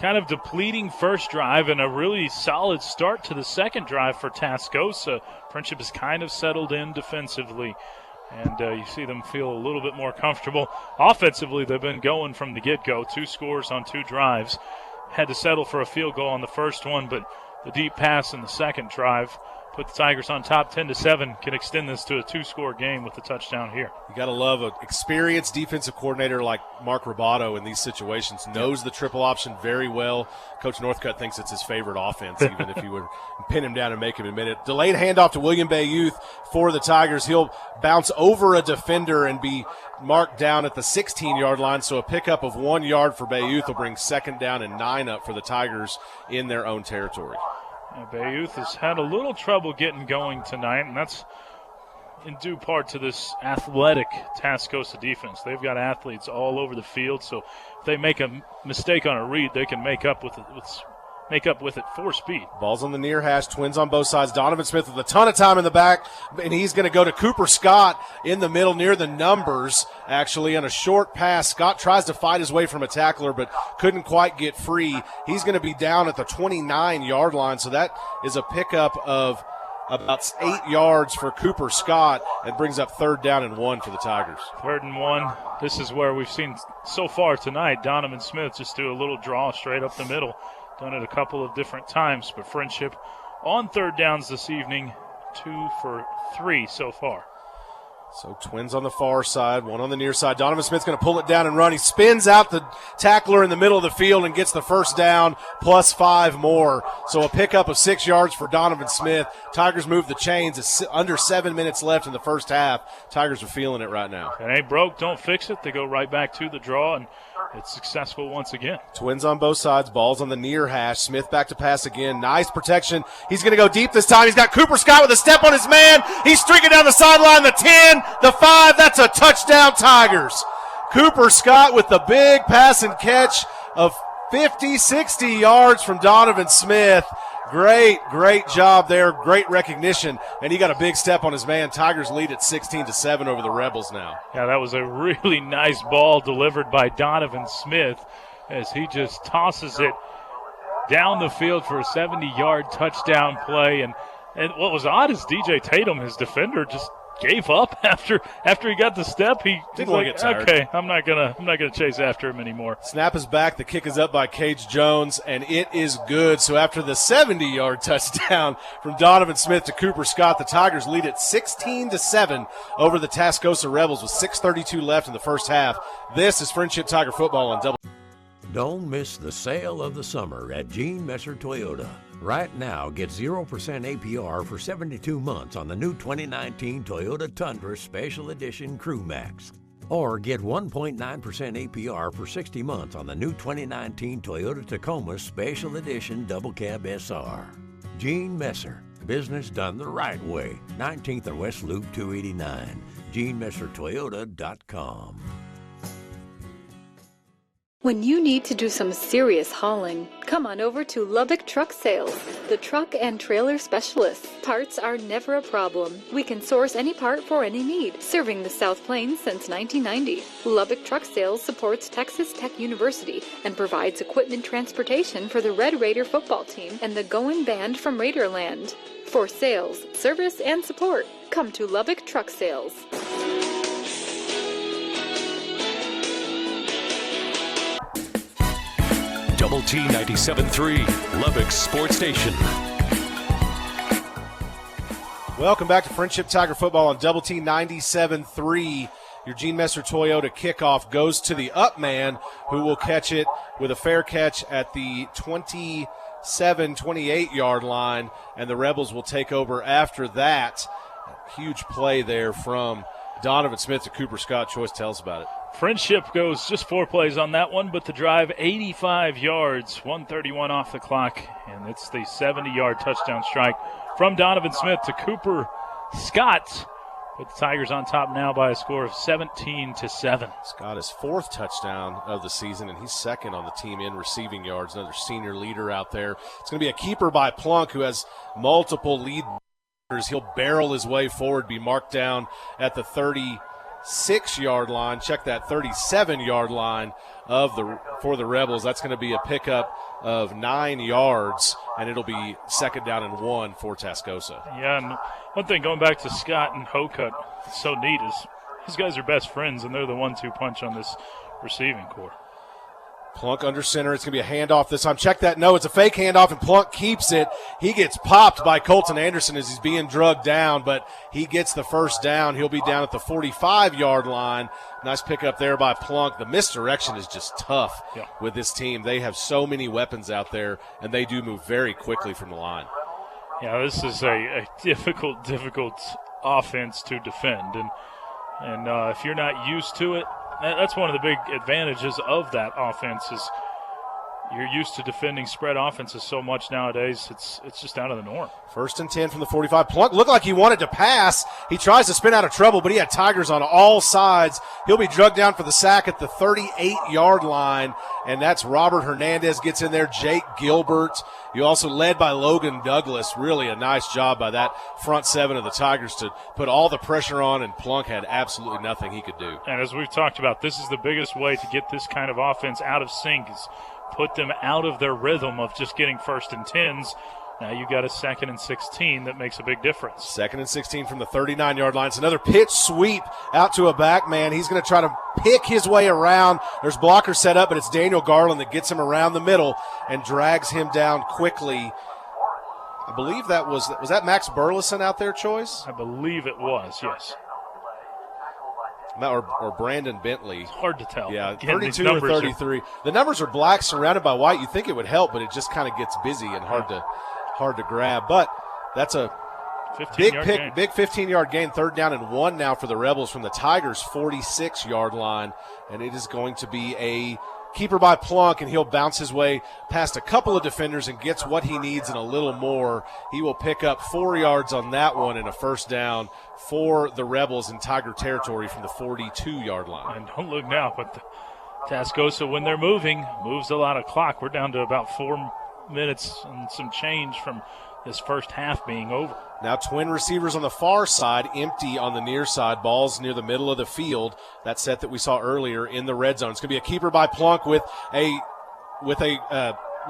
kind of depleting first drive and a really solid start to the second drive for Tascosa, Friendship has kind of settled in defensively, and you see them feel a little bit more comfortable. Offensively, they've been going from the get-go, 2 scores on 2 drives. Had to settle for a field goal on the first one, but the deep pass in the second drive put the Tigers on top 10-7, can extend this to a 2-score game with the touchdown here. You got to love an experienced defensive coordinator like Mark Roboto in these situations, knows the triple option very well. Coach Northcutt thinks it's his favorite offense, even if you would pin him down and make him admit it. Delayed handoff to William Bayouth for the Tigers. He'll bounce over a defender and be marked down at the 16-yard line, so a pickup of 1 yard for Bayouth will bring second down and 9 up for the Tigers in their own territory. Bayouth has had a little trouble getting going tonight, and that's in due part to this athletic Tascosa defense. They've got athletes all over the field, so if they make a mistake on a read, they can make up with it for speed. Ball's on the near hash, Twins on both sides. Donovan Smith with a ton of time in the back, and he's going to go to Cooper Scott in the middle near the numbers, actually, on a short pass. Scott tries to fight his way from a tackler, but couldn't quite get free. He's going to be down at the 29-yard line, so that is a pickup of about 8 yards for Cooper Scott and brings up 3rd down and 1 for the Tigers. 3rd and 1. This is where we've seen so far tonight Donovan Smith just do a little draw straight up the middle. Done it a couple of different times, but Friendship on 3rd downs this evening, 2 for 3 so far. So Twins on the far side, 1 on the near side. Donovan Smith's going to pull it down and run. He spins out the tackler in the middle of the field and gets the first down plus 5 more. So a pickup of 6 yards for Donovan Smith. Tigers move the chains. It's under 7 minutes left in the first half. Tigers are feeling it right now. It ain't broke, don't fix it. They go right back to the draw, and it's successful once again. Twins on both sides. Ball's on the near hash. Smith back to pass again. Nice protection. He's going to go deep this time. He's got Cooper Scott with a step on his man. He's streaking down the sideline. The 10, the 5. That's a touchdown, Tigers. Cooper Scott with the big pass and catch of 50, 60 yards from Donovan Smith. Great job there. Great recognition. And he got a big step on his man. Tigers lead at 16-7 over the Rebels now. Yeah, that was a really nice ball delivered by Donovan Smith as he just tosses it down the field for a 70-yard touchdown play. And what was odd is DJ Tatum, his defender, just gave up after he got the step. He didn't want to get tired. Okay, I'm not gonna chase after him anymore. Snap is back. The kick is up by Cage Jones, and it is good. So after the 70-yard touchdown from Donovan Smith to Cooper Scott, the Tigers lead at 16-7 over the Tascosa Rebels with 6:32 left in the first half. This is Friendship Tiger Football on Double. Don't miss the sale of the summer at Gene Messer Toyota. Right now, get 0% APR for 72 months on the new 2019 Toyota Tundra Special Edition Crew Max. Or get 1.9% APR for 60 months on the new 2019 Toyota Tacoma Special Edition Double Cab SR. Gene Messer, business done the right way. 19th and West Loop 289. GeneMesserToyota.com. When you need to do some serious hauling, come on over to Lubbock Truck Sales, the truck and trailer specialists. Parts are never a problem. We can source any part for any need, serving the South Plains since 1990. Lubbock Truck Sales supports Texas Tech University and provides equipment transportation for the Red Raider football team and the Goin' Band from Raiderland. For sales, service, and support, come to Lubbock Truck Sales. Double T 97.3, Lubbock's sports station. Welcome back to Friendship Tiger Football on Double T 97.3. Your Gene Messer Toyota kickoff goes to the up man, who will catch it with a fair catch at the 27 28-yard line, and the Rebels will take over after that. Huge play there from Donovan Smith to Cooper Scott. Choice, tell us about it. Friendship goes just 4 plays on that one, but the drive 85 yards, 1:31 off the clock, and it's the 70-yard touchdown strike from Donovan Smith to Cooper Scott. With the Tigers on top now by a score of 17-7. Scott his 4th touchdown of the season, and he's 2nd on the team in receiving yards. Another senior leader out there. It's going to be a keeper by Plunk, who has multiple lead. He'll barrel his way forward, be marked down at the 36-yard line. Check that, 37-yard line for the Rebels. That's going to be a pickup of 9 yards, and it'll be 2nd down and 1 for Tascosa. Yeah, and one thing going back to Scott and Hokut, it's so neat is these guys are best friends, and they're the 1-2 punch on this receiving corps. Plunk under center. It's going to be a handoff this time. Check that. No, it's a fake handoff, and Plunk keeps it. He gets popped by Colton Anderson as he's being drugged down, but he gets the first down. He'll be down at the 45-yard line. Nice pickup there by Plunk. The misdirection is just tough with this team. They have so many weapons out there, and they do move very quickly from the line. Yeah, this is a difficult offense to defend, and if you're not used to it, that's one of the big advantages of that offense is you're used to defending spread offenses so much nowadays. It's just out of the norm. 1st and 10 from the 45. Plunk looked like he wanted to pass. He tries to spin out of trouble, but he had Tigers on all sides. He'll be drugged down for the sack at the 38-yard line, and that's Robert Hernandez gets in there. Jake Gilbert. You also led by Logan Douglas. Really a nice job by that front 7 of the Tigers to put all the pressure on, and Plunk had absolutely nothing he could do. And as we've talked about, this is the biggest way to get this kind of offense out of sync is put them out of their rhythm of just getting 1st and 10s. Now you got a 2nd and 16 that makes a big difference. 2nd and 16 from the 39-yard line. It's another pitch sweep out to a back man. He's going to try to pick his way around. There's blockers set up, but it's Daniel Garland that gets him around the middle and drags him down quickly. I believe that was that Max Burleson out there, Choice? I believe it was, yes. Or Brandon Bentley. It's hard to tell. Yeah, Again, 32 or 33. The numbers are black surrounded by white. You'd think it would help, but it just kind of gets busy and hard to grab. But that's a big 15-yard gain. 3rd down and 1 now for the Rebels from the Tigers' 46-yard line. And it is going to be a keeper by Plunk, and he'll bounce his way past a couple of defenders and gets what he needs and a little more. He will pick up 4 yards on that one and a 1st down for the Rebels in Tiger territory from the 42-yard line. And don't look now, but Tascosa, when they're moving, moves a lot of clock. We're down to about 4 minutes and some change from this first half being over. Now twin receivers on the far side, empty on the near side. Ball's near the middle of the field. That set that we saw earlier in the red zone. It's going to be a keeper by Plunk with a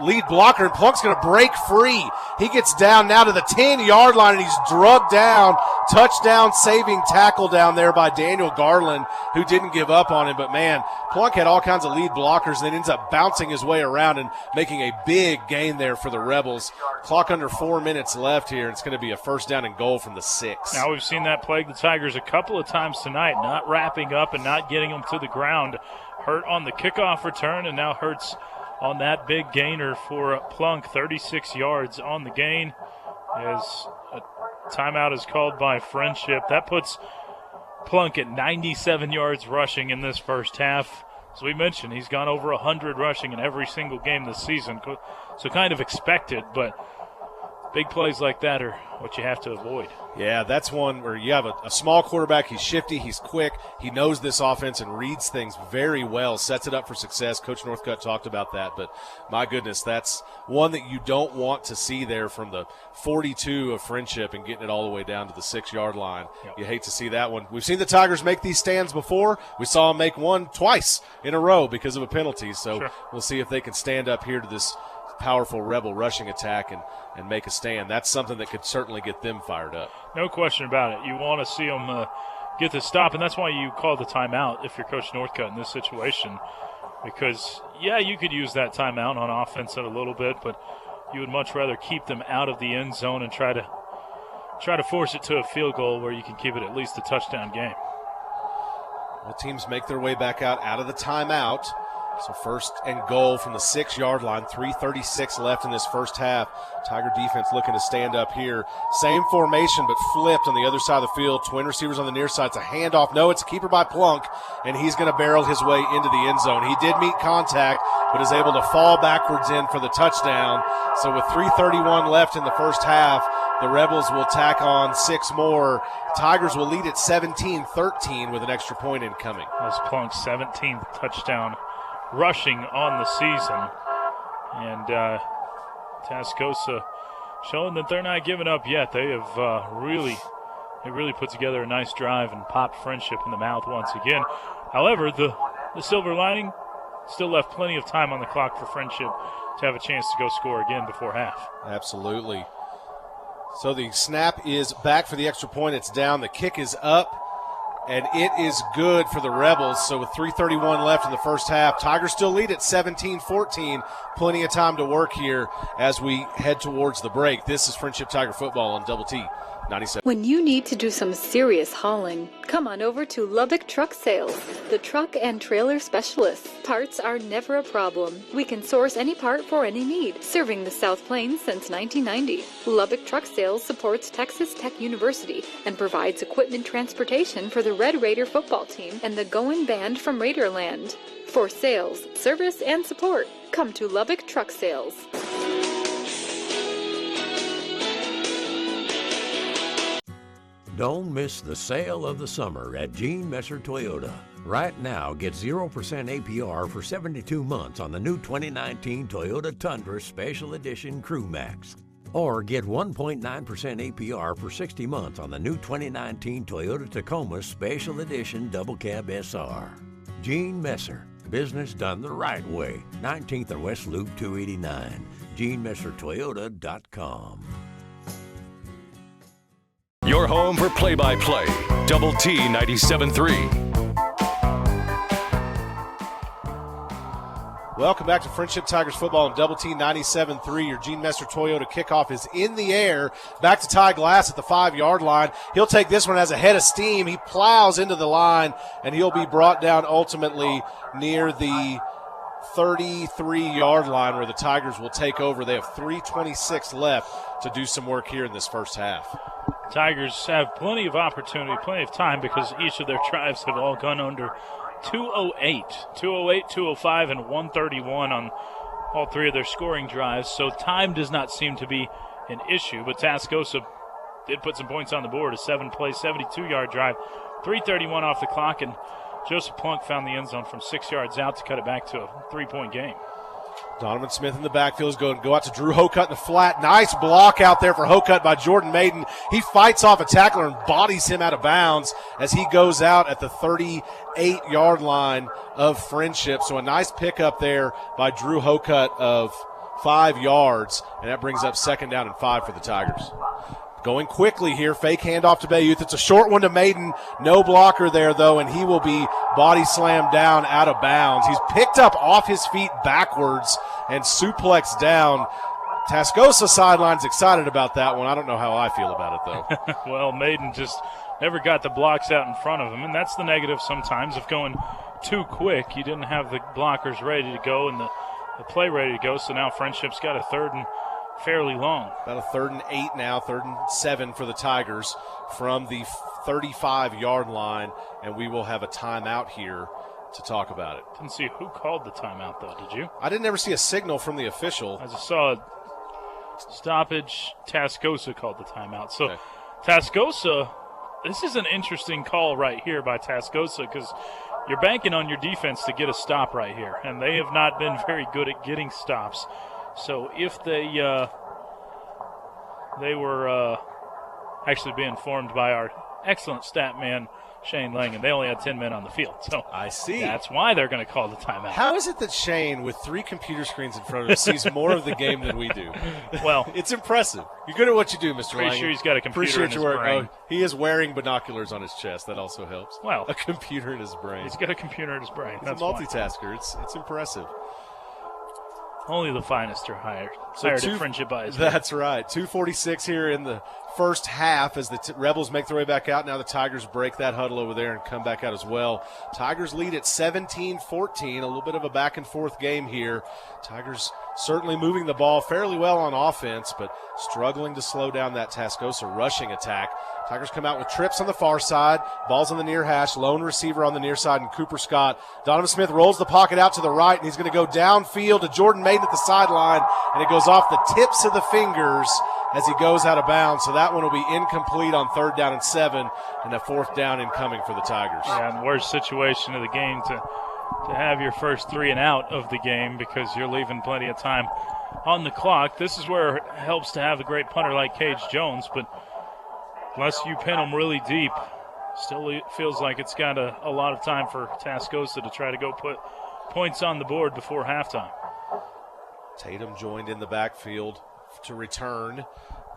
lead blocker, and Plunk's going to break free. He gets down now to the 10-yard line, and he's drugged down. Touchdown saving tackle down there by Daniel Garland, who didn't give up on him. But, man, Plunk had all kinds of lead blockers and then ends up bouncing his way around and making a big gain there for the Rebels. Clock under 4 minutes left here. It's going to be a 1st down and goal from the 6. Now we've seen that plague the Tigers a couple of times tonight, not wrapping up and not getting them to the ground. Hurt on the kickoff return and now hurts on that big gainer for Plunk, 36 yards on the gain as a timeout is called by Friendship. That puts Plunk at 97 yards rushing in this first half. As we mentioned, he's gone over 100 rushing in every single game this season, so kind of expected, but big plays like that are what you have to avoid. Yeah, that's one where you have a small quarterback. He's shifty, he's quick, he knows this offense and reads things very well, sets it up for success. Coach Northcutt talked about that, but my goodness, that's one that you don't want to see there from the 42 of Friendship and getting it all the way down to the 6-yard line. Yep. You hate to see that one. We've seen the Tigers make these stands before. We saw them make one twice in a row because of a penalty, so sure. We'll see if they can stand up here to this powerful Rebel rushing attack and make a stand. That's something that could certainly get them fired up. No question about it. You want to see them get the stop, and that's why you call the timeout if you're Coach Northcutt in this situation, because, yeah, you could use that timeout on offense a little bit, but you would much rather keep them out of the end zone and try to force it to a field goal where you can keep it at least a touchdown game. Well, teams make their way back out of the timeout. So first and goal from the 6-yard line, 3:36 left in this first half. Tiger defense looking to stand up here. Same formation, but flipped on the other side of the field. Twin receivers on the near side. It's a handoff. No, it's a keeper by Plunk, and he's going to barrel his way into the end zone. He did meet contact, but is able to fall backwards in for the touchdown. So with 3:31 left in the first half, the Rebels will tack on 6 more. Tigers will lead at 17-13 with an extra point incoming. That's Plunk's 17th touchdown rushing on the season. And Tascosa showing that they're not giving up yet. They have really put together a nice drive and popped Friendship in the mouth once again. However, the silver lining still left plenty of time on the clock for Friendship to have a chance to go score again before half. Absolutely. So the snap is back for the extra point. It's down. The kick is up, and it is good for the Rebels. So with 3:31 left in the first half, Tigers still lead at 17-14. Plenty of time to work here as we head towards the break. This is Friendship Tiger Football on Double T 97. When you need to do some serious hauling, come on over to Lubbock Truck Sales, the truck and trailer specialists. Parts are never a problem. We can source any part for any need, serving the South Plains since 1990. Lubbock Truck Sales supports Texas Tech University and provides equipment transportation for the Red Raider football team and the Goin' Band from Raiderland. For sales, service, and support, come to Lubbock Truck Sales. Don't miss the sale of the summer at Gene Messer Toyota. Right now, get 0% APR for 72 months on the new 2019 Toyota Tundra Special Edition Crew Max. Or get 1.9% APR for 60 months on the new 2019 Toyota Tacoma Special Edition Double Cab SR. Gene Messer, business done the right way. 19th and West Loop 289. GeneMesserToyota.com. Your home for play-by-play. Double T 97.3. Welcome back to Friendship Tigers Football on Double T 97.3. Your Gene Messer Toyota kickoff is in the air. Back to Ty Glass at the 5-yard line. He'll take this one as a head of steam. He plows into the line, and he'll be brought down ultimately near the 33-yard line where the Tigers will take over. They have 3:26 left to do some work here in this first half. Tigers have plenty of opportunity, plenty of time, because each of their drives have all gone under 2:08, 2:05, and 1:31 on all three of their scoring drives. So time does not seem to be an issue, but Tascosa did put some points on the board. A 7-play, 72-yard drive, 3:31 off the clock, and Joseph Plunk found the end zone from 6 yards out to cut it back to a 3-point game. Donovan Smith in the backfield is going to go out to Drew Hokut in the flat. Nice block out there for Hokut by Jordan Maiden. He fights off a tackler and bodies him out of bounds as he goes out at the 38-yard line of Friendship. So a nice pickup there by Drew Hokut of 5 yards, and that brings up 2nd down and 5 for the Tigers. Going quickly here, fake handoff to Bayouth. It's a short one to Maiden. No blocker there, though, and he will be body slammed down out of bounds. He's picked up off his feet backwards and suplexed down. Tascosa sideline's excited about that one. I don't know how I feel about it, though. Well, Maiden just never got the blocks out in front of him, and that's the negative sometimes of going too quick. You didn't have the blockers ready to go and the play ready to go, so now Friendship's got a 3rd and fairly long. About a 3rd and 8 now, 3rd and 7 for the Tigers from the 35-yard line, and we will have a timeout here to talk about it. Didn't see who called the timeout, though, did you? I didn't ever see a signal from the official. I just saw a stoppage. Tascosa called the timeout. So okay. Tascosa, this is an interesting call right here by Tascosa, because you're banking on your defense to get a stop right here, and they have not been very good at getting stops. So if they were actually being informed by our excellent stat man, Shane Lang, and they only had 10 men on the field. So I see. That's why they're going to call the timeout. How is it that Shane, with 3 computer screens in front of him, sees more of the game than we do? Well, it's impressive. You're good at what you do, Mr. Lang. Pretty sure he's got a computer in his brain. Oh, he is wearing binoculars on his chest. That also helps. Well, a computer in his brain. He's got a computer in his brain. He's a multitasker. It's impressive. Only the finest are hired at Friendship Eyes. That's right. 2:46 here in the first half as the Rebels make their way back out. Now the Tigers break that huddle over there and come back out as well. Tigers lead at 17-14. A little bit of a back-and-forth game here. Tigers certainly moving the ball fairly well on offense, but struggling to slow down that Tascosa rushing attack. Tigers come out with trips on the far side, balls on the near hash, lone receiver on the near side, and Cooper Scott. Donovan Smith rolls the pocket out to the right, and he's going to go downfield to Jordan Maiden at the sideline, and it goes off the tips of the fingers as he goes out of bounds. So that one will be incomplete on 3rd down and 7, and a 4th down incoming for the Tigers. Yeah, and worst situation of the game to have your first 3 and out of the game because you're leaving plenty of time on the clock. This is where it helps to have a great punter like Cage Jones, but unless you pin them really deep, still feels like it's got a lot of time for Tascosa to try to go put points on the board before halftime. Tatum joined in the backfield to return.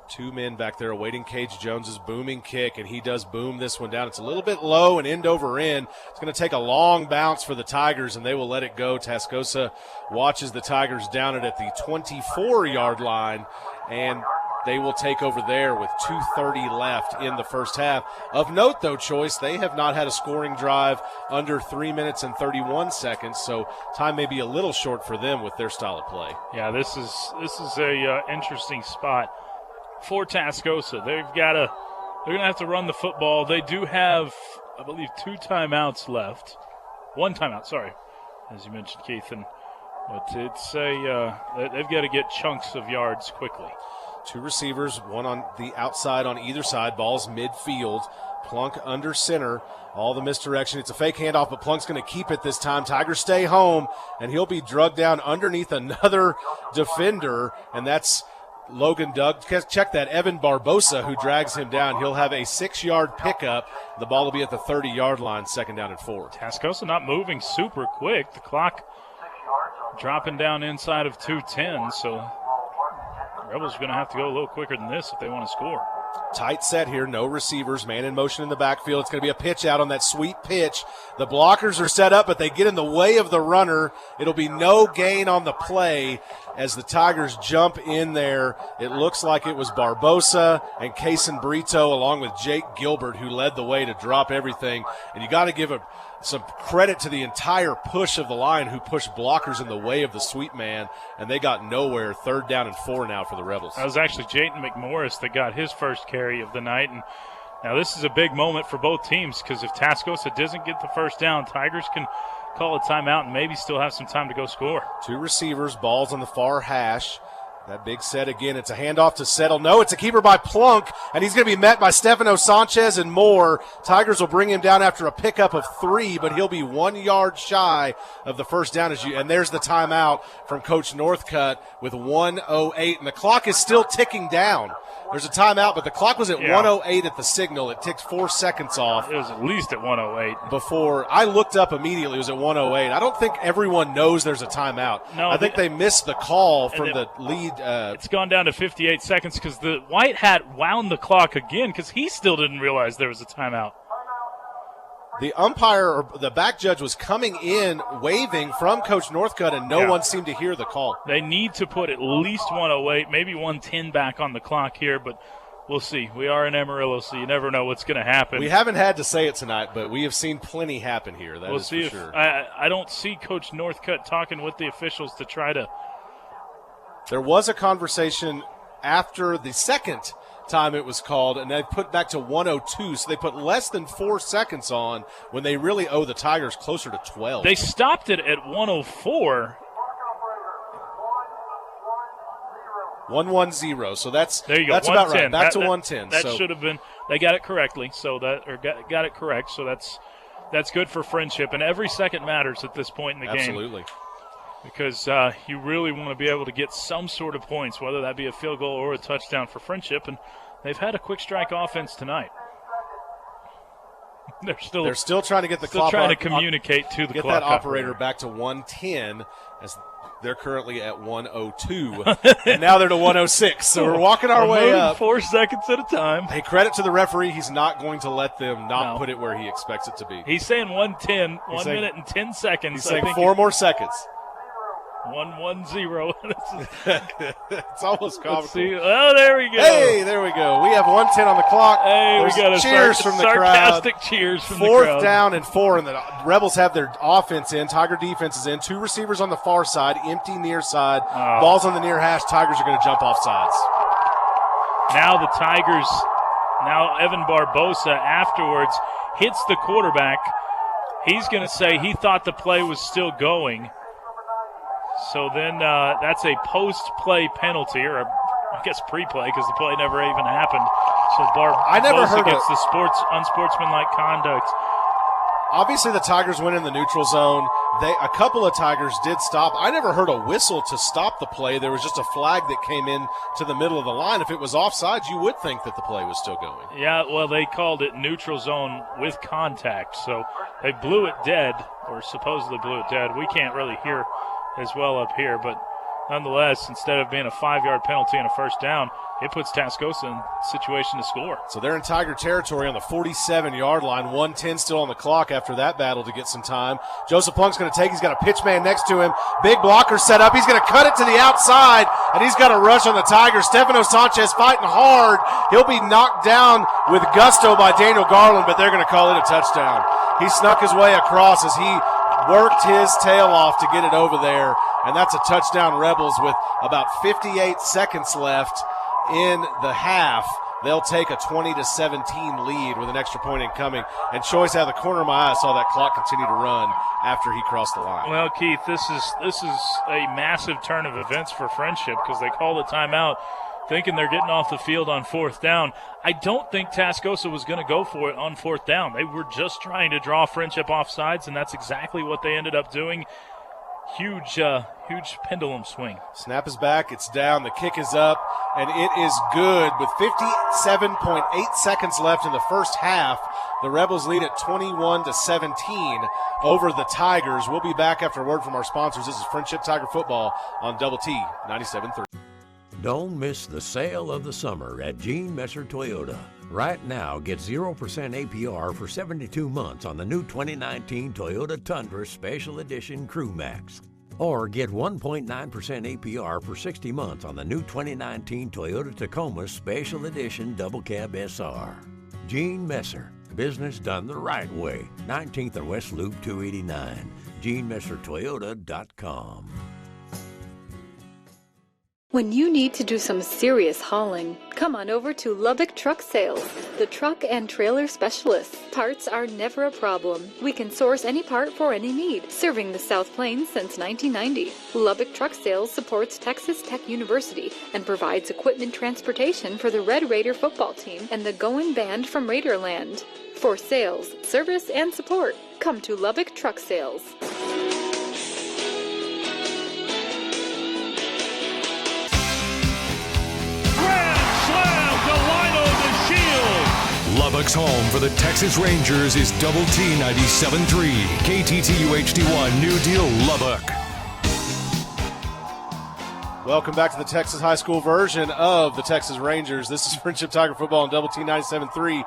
2 men back there awaiting Cage Jones's booming kick, and he does boom this one down. It's a little bit low and end over end. It's going to take a long bounce for the Tigers, and they will let it go. Tascosa watches the Tigers down it at the 24-yard line, and they will take over there with 2:30 left in the first half. Of note, though, Choice, they have not had a scoring drive under 3 minutes and 31 seconds, so time may be a little short for them with their style of play. Yeah, this is a interesting spot for Tascosa. They're going to have to run the football. They do have, I believe, 2 timeouts left. 1 timeout, sorry, as you mentioned, Keith. But it's they've got to get chunks of yards quickly. 2 receivers, one on the outside on either side. Ball's midfield. Plunk under center. All the misdirection. It's a fake handoff, but Plunk's going to keep it this time. Tigers stay home, and he'll be drugged down underneath another defender, and that's Logan Doug. Check that. Evan Barbosa, who drags him down. He'll have a 6-yard pickup. The ball will be at the 30-yard line, 2nd down and 4. Tascosa not moving super quick. The clock dropping down inside of 2:10, so Rebels are going to have to go a little quicker than this if they want to score. Tight set here, no receivers, man in motion in the backfield. It's going to be a pitch out on that sweet pitch. The blockers are set up, but they get in the way of the runner. It'll be no gain on the play as the Tigers jump in there. It looks like it was Barbosa and Kaysen Brito along with Jake Gilbert who led the way to drop everything. And you got to give some credit to the entire push of the line who pushed blockers in the way of the sweep man, and they got nowhere. 3rd down and 4 now for the Rebels. That was actually Jayton McMorris that got his first carry of the night. And now this is a big moment for both teams because if Tascosa doesn't get the first down, Tigers can call a timeout and maybe still have some time to go score. 2 receivers, balls on the far hash. That big set again. It's a handoff to Settle. No, it's a keeper by Plunk, and he's going to be met by Stefano Sanchez and more. Tigers will bring him down after a pickup of 3, but he'll be 1 yard shy of the first down. And there's the timeout from Coach Northcutt with 1:08, and the clock is still ticking down. There's a timeout, but the clock was at 1:08 at the signal. It ticked 4 seconds off. It was at least at 1:08. Before I looked up immediately, it was at 1:08. I don't think everyone knows there's a timeout. No, I think they missed the call from the lead. It's gone down to 58 seconds because the white hat wound the clock again because he still didn't realize there was a timeout. The umpire or the back judge was coming in waving from Coach Northcutt, and no one seemed to hear the call. They need to put at least 1:08, maybe 1:10 back on the clock here, but we'll see. We are in Amarillo, so you never know what's going to happen. We haven't had to say it tonight, but we have seen plenty happen here. That we'll is see for sure. I don't see Coach Northcutt talking with the officials to try to. There was a conversation after the second time it was called, and they put back to 1:02, so they put less than 4 seconds on when they really owe the Tigers closer to 12. They stopped it at 1:04. 1-1-0. So that's there you go. That's about right. Back to 110. That should have been. They got it correctly. So got it correct. So that's good for Friendship, and every second matters at this point in the game. Absolutely. Because you really want to be able to get some sort of points, whether that be a field goal or a touchdown for Friendship, and they've had a quick strike offense tonight. They're still trying to get the still clock trying to communicate to the get clock that operator back to 110 as they're currently at 1:02, and now they're to 1:06. So we're walking our way up 4 seconds at a time. Hey, credit to the referee. He's not going to let them put it where he expects it to be. He's saying 1:10, 1 minute and 10 seconds. He's saying 4 more seconds. 1-1-0. It's almost comical. See. Oh, there we go. Hey, there we go. We have 1:10 on the clock. Hey, There's we got a cheers from the crowd. sarcastic cheers from the crowd. 4th down and 4, and the Rebels have their offense in. Tiger defense is in. 2 receivers on the far side, empty near side. Balls on the near hash. Tigers are going to jump off sides. Now the Tigers, Evan Barbosa afterwards hits the quarterback. He's going to say he thought the play was still going. So then that's a post-play penalty, or I guess pre-play because the play never even happened. So Barbosa gets the unsportsmanlike conduct. Obviously, the Tigers went in the neutral zone. A couple of Tigers did stop. I never heard a whistle to stop the play. There was just a flag that came in to the middle of the line. If it was offsides, you would think that the play was still going. Yeah, well, they called it neutral zone with contact. So they blew it dead, or supposedly blew it dead. We can't really hear as well up here, but nonetheless, instead of being a 5-yard penalty and a first down, it puts Tascosa in situation to score. So they're in Tiger territory on the 47-yard line. 1:10 still on the clock after that battle to get some time. Joseph Plunk's going to take. He's got a pitch man next to him. Big blocker set up. He's going to cut it to the outside, and he's got a rush on the Tigers. Stefano Sanchez fighting hard. He'll be knocked down with gusto by Daniel Garland, but they're going to call it a touchdown. He snuck his way across as he worked his tail off to get it over there, and that's a touchdown Rebels with about 58 seconds left in the half. They'll take a 20-17 lead with an extra point incoming. And Choice, out of the corner of my eye, saw that clock continue to run after he crossed the line. Well, Keith, this is a massive turn of events for Friendship because they call the timeout thinking they're getting off the field on 4th down. I don't think Tascosa was going to go for it on 4th down. They were just trying to draw Friendship off sides, and that's exactly what they ended up doing. Huge pendulum swing. Snap is back. It's down. The kick is up, and it is good. With 57.8 seconds left in the first half, the Rebels lead at 21-17 over the Tigers. We'll be back after a word from our sponsors. This is Friendship Tiger Football on Double T 97.3. Don't miss the sale of the summer at Gene Messer Toyota. Right now, get 0% APR for 72 months on the new 2019 Toyota Tundra Special Edition Crew Max. Or get 1.9% APR for 60 months on the new 2019 Toyota Tacoma Special Edition Double Cab SR. Gene Messer, business done the right way. 19th and West Loop 289. GeneMesserToyota.com. When you need to do some serious hauling, come on over to Lubbock Truck Sales, the truck and trailer specialists. Parts are never a problem. We can source any part for any need, serving the South Plains since 1990. Lubbock Truck Sales supports Texas Tech University and provides equipment transportation for the Red Raider football team and the Goin' Band from Raiderland. For sales, service, and support, come to Lubbock Truck Sales. Lubbock's home for the Texas Rangers is Double T 97.3, KTTU HD1, New Deal, Lubbock. Welcome back to the Texas High School version of the Texas Rangers. This is Friendship Tiger Football on Double T 97.3.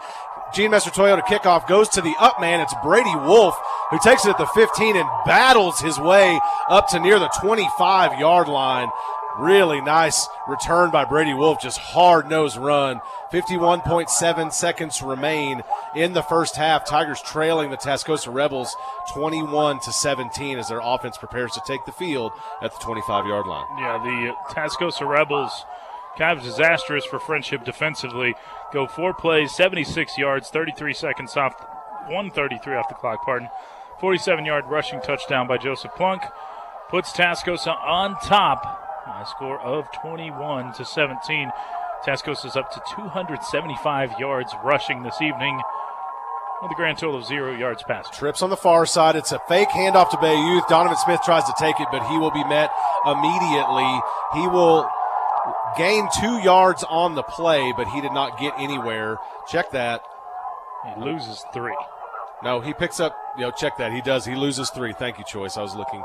Gene Messer Toyota kickoff goes to the up man. It's Brady Wolf who takes it at the 15 and battles his way up to near the 25-yard line. Really nice return by Brady Wolf, just hard-nosed run. 51.7 seconds remain in the first half. Tigers trailing the Tascosa Rebels 21-17 as their offense prepares to take the field at the 25-yard line. Yeah, the Tascosa Rebels, kind of disastrous for Friendship defensively, go 4 plays, 76 yards, 33 seconds off, 1:33 off the clock, 47-yard rushing touchdown by Joseph Plunk. Puts Tascosa on top. A score of 21-17. Tascosa's up to 275 yards rushing this evening with a grand total of 0 yards passing. Trips on the far side. It's a fake handoff to Bay Youth. Donovan Smith tries to take it, but he will be met immediately. He will gain 2 yards on the play, but he did not get anywhere. Check that. He loses 3. No, he picks up, check that. He does. He loses 3. Thank you, Choice. I was looking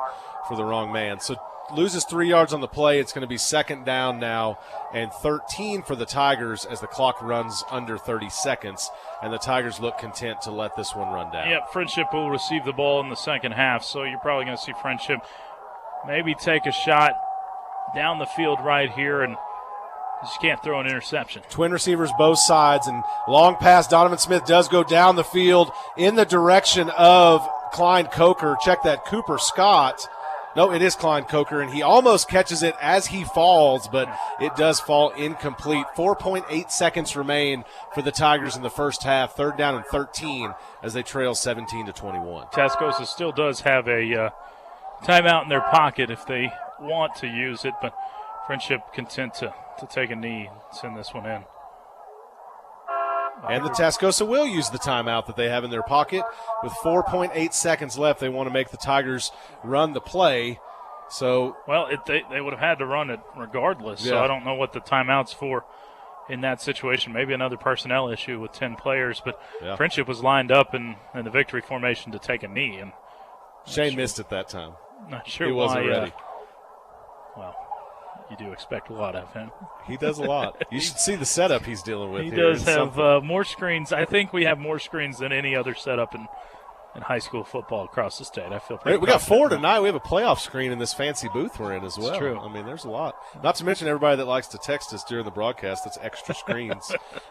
for the wrong man. So loses 3 yards on the play. It's going to be second down now and 13 for the Tigers as the clock runs under 30 seconds, and the Tigers look content to let this one run down. Yep, Friendship will receive the ball in the second half, so you're probably going to see Friendship maybe take a shot down the field right here, and just can't throw an interception. Twin receivers both sides, and long pass. Donovan Smith does go down the field in the direction of Klein Coker. Check that, Cooper Scott. No, it is Klein Coker, and he almost catches it as he falls, but it does fall incomplete. 4.8 seconds remain for the Tigers in the first half. 3rd down and 13 as they trail 17-21. Tascosa still does have a timeout in their pocket if they want to use it, but Friendship content to take a knee and send this one in. And the Tascosa will use the timeout that they have in their pocket. With 4.8 seconds left, they want to make the Tigers run the play. So, well, they would have had to run it regardless, so I don't know what the timeout's for in that situation. Maybe another personnel issue with 10 players, but Friendship was lined up in the victory formation to take a knee. And Shane missed it that time. Not sure he why. wasn't ready. Well, you do expect a lot of him. He does a lot. You should see the setup he's dealing with. He here. does have more screens. I think we have more screens than any other setup in high school football across the state. I feel pretty We got 4 tonight. We have a playoff screen in this fancy booth we're in as well. It's true. I mean, there's a lot. Not to mention everybody that likes to text us during the broadcast. That's extra screens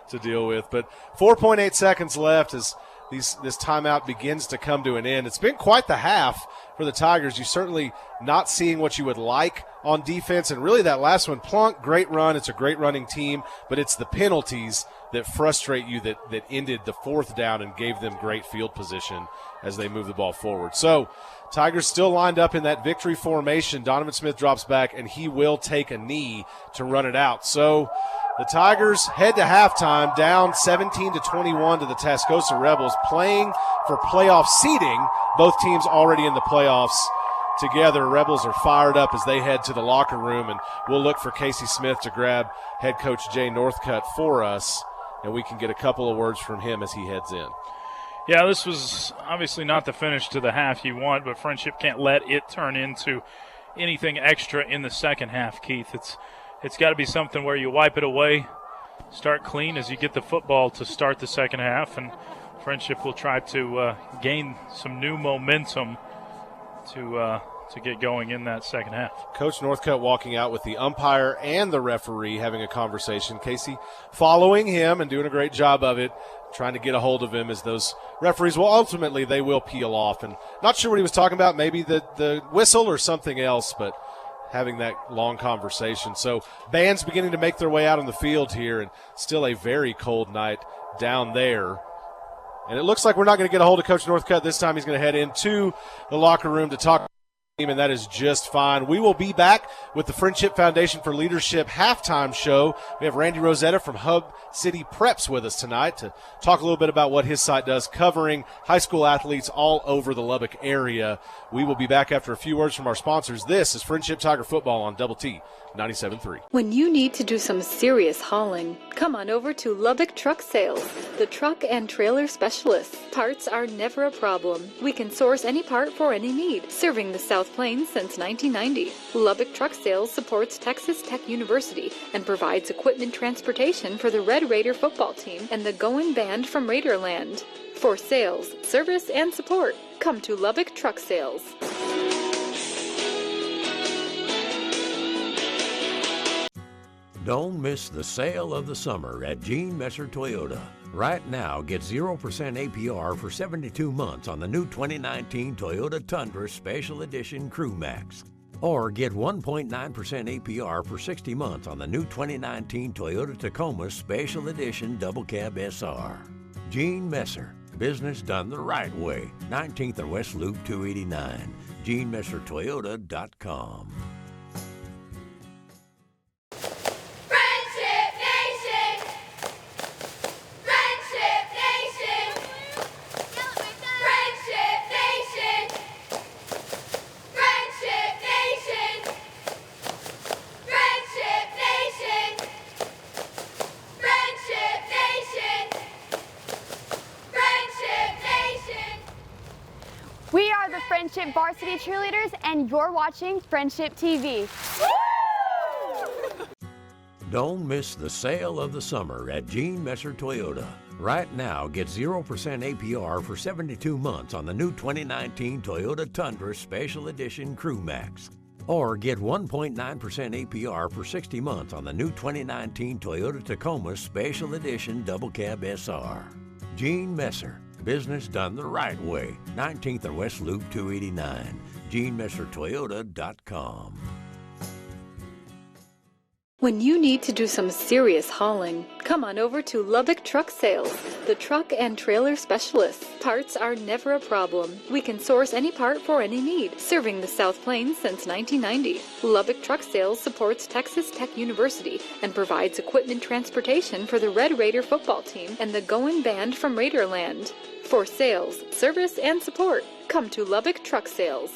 to deal with. But 4.8 seconds left as this timeout begins to come to an end. It's been quite the half for the Tigers. You're certainly not seeing what you would like on defense. And really that last one, Plunk, great run. It's a great running team, but it's the penalties that frustrate you that ended the 4th down and gave them great field position as they move the ball forward. So Tigers still lined up in that victory formation. Donovan Smith drops back, and he will take a knee to run it out. So the Tigers head to halftime down 17-21 to the Tascosa Rebels, playing for playoff seeding. Both teams already in the playoffs together. Rebels are fired up as they head to the locker room, and we'll look for Casey Smith to grab head coach Jay Northcutt for us, and we can get a couple of words from him as he heads in. Yeah, this was obviously not the finish to the half you want, but Friendship can't let it turn into anything extra in the second half, Keith. It's got to be something where you wipe it away, start clean as you get the football to start the second half, and Friendship will try to gain some new momentum to get going in that second half. Coach Northcutt walking out with the umpire and the referee having a conversation. Casey following him and doing a great job of it, trying to get a hold of him as those referees, well, ultimately they will peel off. And not sure what he was talking about, maybe the whistle or something else, but having that long conversation. So bands beginning to make their way out on the field here, and still a very cold night down there. And it looks like we're not going to get a hold of Coach Northcutt this time. He's going to head into the locker room to talk, and that is just fine. We will be back with the Friendship Foundation for Leadership halftime show. We have Randy Rosetta from Hub City Preps with us tonight to talk a little bit about what his site does, covering high school athletes all over the Lubbock area. We will be back after a few words from our sponsors. This is Friendship Tiger Football on Double T 97.3. When you need to do some serious hauling, come on over to Lubbock Truck Sales, the truck and trailer specialists. Parts are never a problem. We can source any part for any need, serving the South Plains since 1990. Lubbock Truck Sales supports Texas Tech University and provides equipment transportation for the Red Raider football team and the Goin' Band from Raiderland. For sales, service, and support, come to Lubbock Truck Sales. Don't miss the sale of the summer at Gene Messer Toyota. Right now, get 0% APR for 72 months on the new 2019 Toyota Tundra Special Edition Crew Max. Or get 1.9% APR for 60 months on the new 2019 Toyota Tacoma Special Edition Double Cab SR. Gene Messer, business done the right way. 19th and West Loop 289. GeneMesserToyota.com. We are the Friendship Varsity Cheerleaders, and you're watching Friendship TV. Don't miss the sale of the summer at Gene Messer Toyota. Right now, get 0% APR for 72 months on the new 2019 Toyota Tundra Special Edition Crew Max. Or get 1.9% APR for 60 months on the new 2019 Toyota Tacoma Special Edition Double Cab SR. Gene Messer, business done the right way. 19th and West Loop 289. GeneMesserToyota.com. When you need to do some serious hauling, come on over to Lubbock Truck Sales, the truck and trailer specialists. Parts are never a problem. We can source any part for any need, serving the South Plains since 1990. Lubbock Truck Sales supports Texas Tech University and provides equipment transportation for the Red Raider football team and the Going Band from Raiderland. For sales, service, and support, come to Lubbock Truck Sales.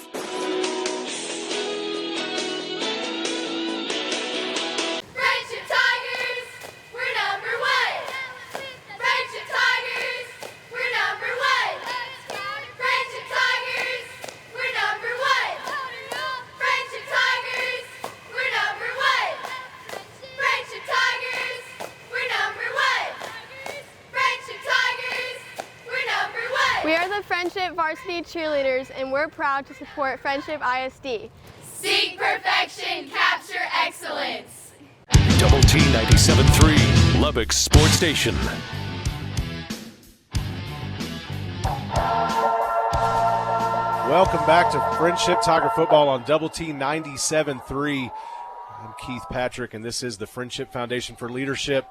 We are the Friendship Varsity Cheerleaders, and we're proud to support Friendship ISD. Seek perfection, capture excellence. Double T 97.3, Lubbock's Sports Station. Welcome back to Friendship Tiger Football on Double T 97.3. I'm Keith Patrick, and this is the Friendship Foundation for Leadership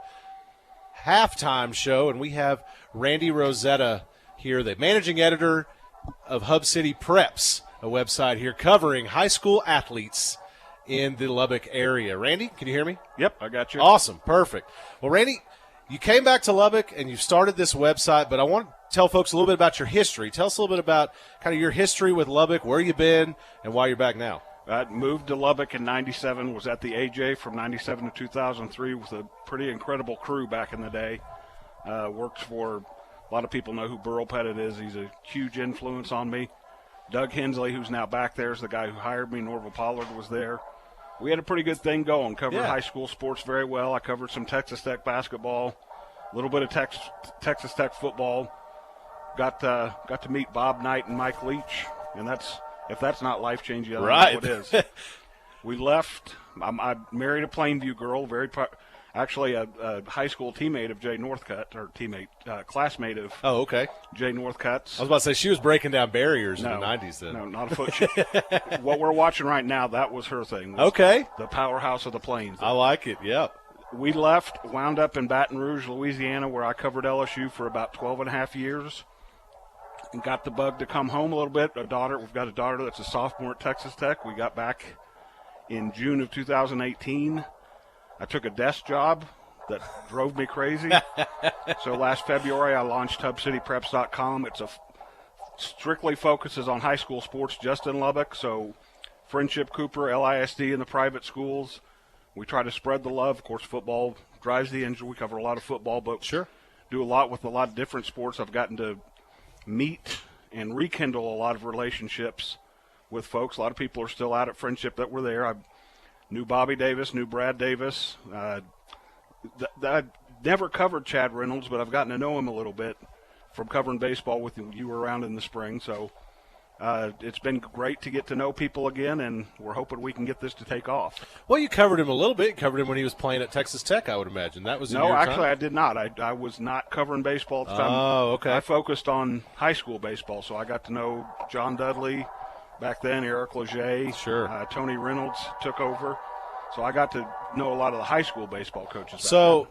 halftime show, and we have Randy Rosetta here, the managing editor of Hub City Preps, a website here covering high school athletes in the Lubbock area. Randy, can you hear me? Yep, I got you. Awesome, perfect. Well, Randy, you came back to Lubbock and you started this website, but I want to tell folks a little bit about your history. Tell us a little bit about kind of your history with Lubbock, where you've been, and why you're back now. I moved to Lubbock in 97, was at the AJ from 97 to 2003 with a pretty incredible crew back in the day. Worked for, a lot of people know who Burl Pettit is. He's a huge influence on me. Doug Hensley, who's now back there, is the guy who hired me. Norval Pollard was there. We had a pretty good thing going. Covered high school sports very well. I covered some Texas Tech basketball, a little bit of Texas Tech football. Got to meet Bob Knight and Mike Leach, and if that's not life-changing, I don't know what is. We left. I married a Plainview girl, actually a high school teammate of Jay Northcutt, or classmate of Jay Northcutt's. I was about to say, she was breaking down barriers in the 90s then. No, not a foot. What we're watching right now, that was her thing. Okay. The powerhouse of the Plains. I like it, yeah. We left, wound up in Baton Rouge, Louisiana, where I covered LSU for about 12 and a half years. And got the bug to come home a little bit. We've got a daughter that's a sophomore at Texas Tech. We got back in June of 2018. I took a desk job that drove me crazy. So last February, I launched HubCityPreps.com. It's strictly focuses on high school sports just in Lubbock. So Friendship, Cooper, LISD, and the private schools. We try to spread the love. Of course, football drives the engine. We cover a lot of football, but do a lot with a lot of different sports. I've gotten to meet and rekindle a lot of relationships with folks. A lot of people are still out at Friendship that were there. I knew Bobby Davis, knew Brad Davis. I never covered Chad Reynolds, but I've gotten to know him a little bit from covering baseball with you. You were around in the spring, so it's been great to get to know people again, and we're hoping we can get this to take off. Well, you covered him a little bit. You covered him when he was playing at Texas Tech, I would imagine. That was in your time? I did not. I was not covering baseball at the time. Oh, okay. I focused on high school baseball, so I got to know John Dudley back then, Eric Leger. Sure. Tony Reynolds took over. So I got to know a lot of the high school baseball coaches. So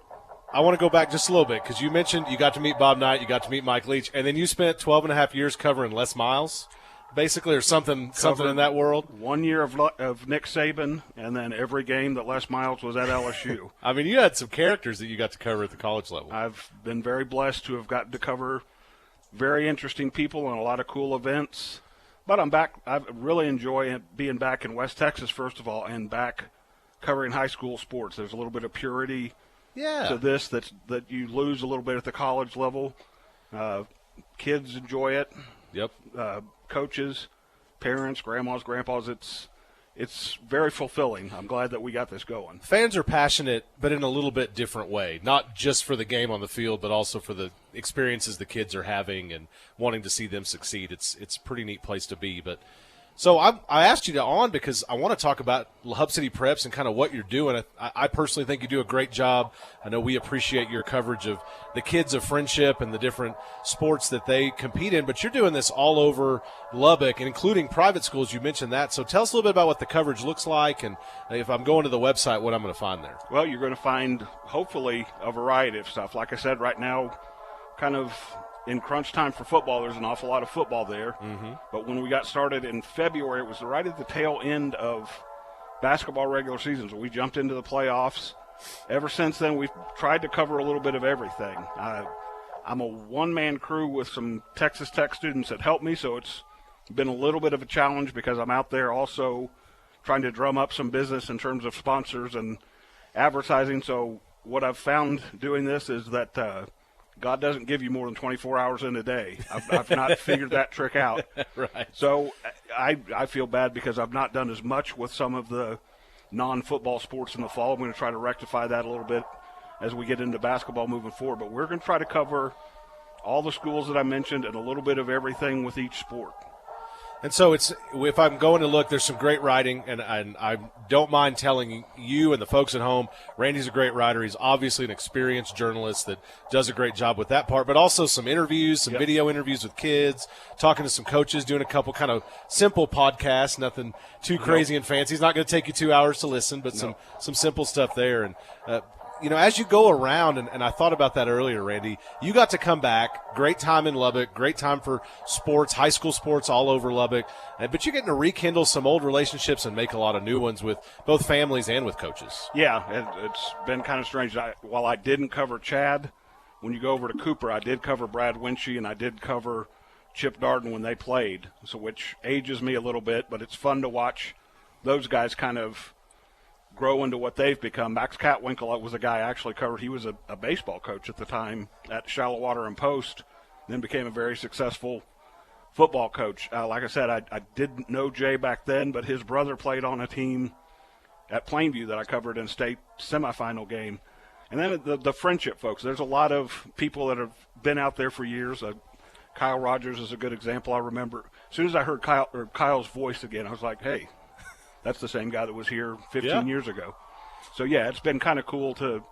I want to go back just a little bit because you mentioned you got to meet Bob Knight, you got to meet Mike Leach, and then you spent 12 and a half years covering Les Miles, basically, or something in that world. 1 year of Nick Saban, and then every game that Les Miles was at LSU. I mean, you had some characters that you got to cover at the college level. I've been very blessed to have gotten to cover very interesting people and a lot of cool events. But I'm back. I really enjoy being back in West Texas, first of all, and back covering high school sports. There's a little bit of purity to this that you lose a little bit at the college level. Kids enjoy it. Yep. Coaches, parents, grandmas, grandpas, it's very fulfilling. I'm glad that we got this going. Fans are passionate, but in a little bit different way, not just for the game on the field, but also for the experiences the kids are having and wanting to see them succeed. It's a pretty neat place to be. But So I asked you on because I want to talk about Hub City Preps and kind of what you're doing. I personally think you do a great job. I know we appreciate your coverage of the kids of Friendship and the different sports that they compete in, but you're doing this all over Lubbock, and including private schools. You mentioned that. So tell us a little bit about what the coverage looks like, and if I'm going to the website, what I'm going to find there. Well, you're going to find, hopefully, a variety of stuff. Like I said, right now, kind of in crunch time for football, there's an awful lot of football there. Mm-hmm. But when we got started in February, it was right at the tail end of basketball regular season. So we jumped into the playoffs. Ever since then, we've tried to cover a little bit of everything. I'm a one-man crew with some Texas Tech students that help me, so it's been a little bit of a challenge because I'm out there also trying to drum up some business in terms of sponsors and advertising. So what I've found doing this is that God doesn't give you more than 24 hours in a day. I've not figured that trick out. Right. So I feel bad because I've not done as much with some of the non-football sports in the fall. I'm going to try to rectify that a little bit as we get into basketball moving forward. But we're going to try to cover all the schools that I mentioned and a little bit of everything with each sport. And so if I'm going to look, there's some great writing, and I don't mind telling you and the folks at home, Randy's a great writer. He's obviously an experienced journalist that does a great job with that part, but also some interviews, some video interviews with kids, talking to some coaches, doing a couple kind of simple podcasts, nothing too crazy and fancy. He's not going to take you 2 hours to listen, but some simple stuff there. And as you go around, and I thought about that earlier, Randy, you got to come back. Great time in Lubbock, great time for sports, high school sports all over Lubbock. But you're getting to rekindle some old relationships and make a lot of new ones with both families and with coaches. Yeah, it's been kind of strange. While I didn't cover Chad, when you go over to Cooper, I did cover Brad Winchie, and I did cover Chip Darden when they played, so which ages me a little bit, but it's fun to watch those guys kind of grow into what they've become. Max Catwinkle was a guy I actually covered. He was a baseball coach at the time at Shallow Water and Post, then became a very successful football coach. Like I said, I didn't know Jay back then, but his brother played on a team at Plainview that I covered in state semifinal game. And then the Friendship folks, there's a lot of people that have been out there for years. Kyle Rogers is a good example. I remember as soon as I heard Kyle's voice again, I was like, hey, that's the same guy that was here 15 years ago. So, yeah, it's been kind of cool to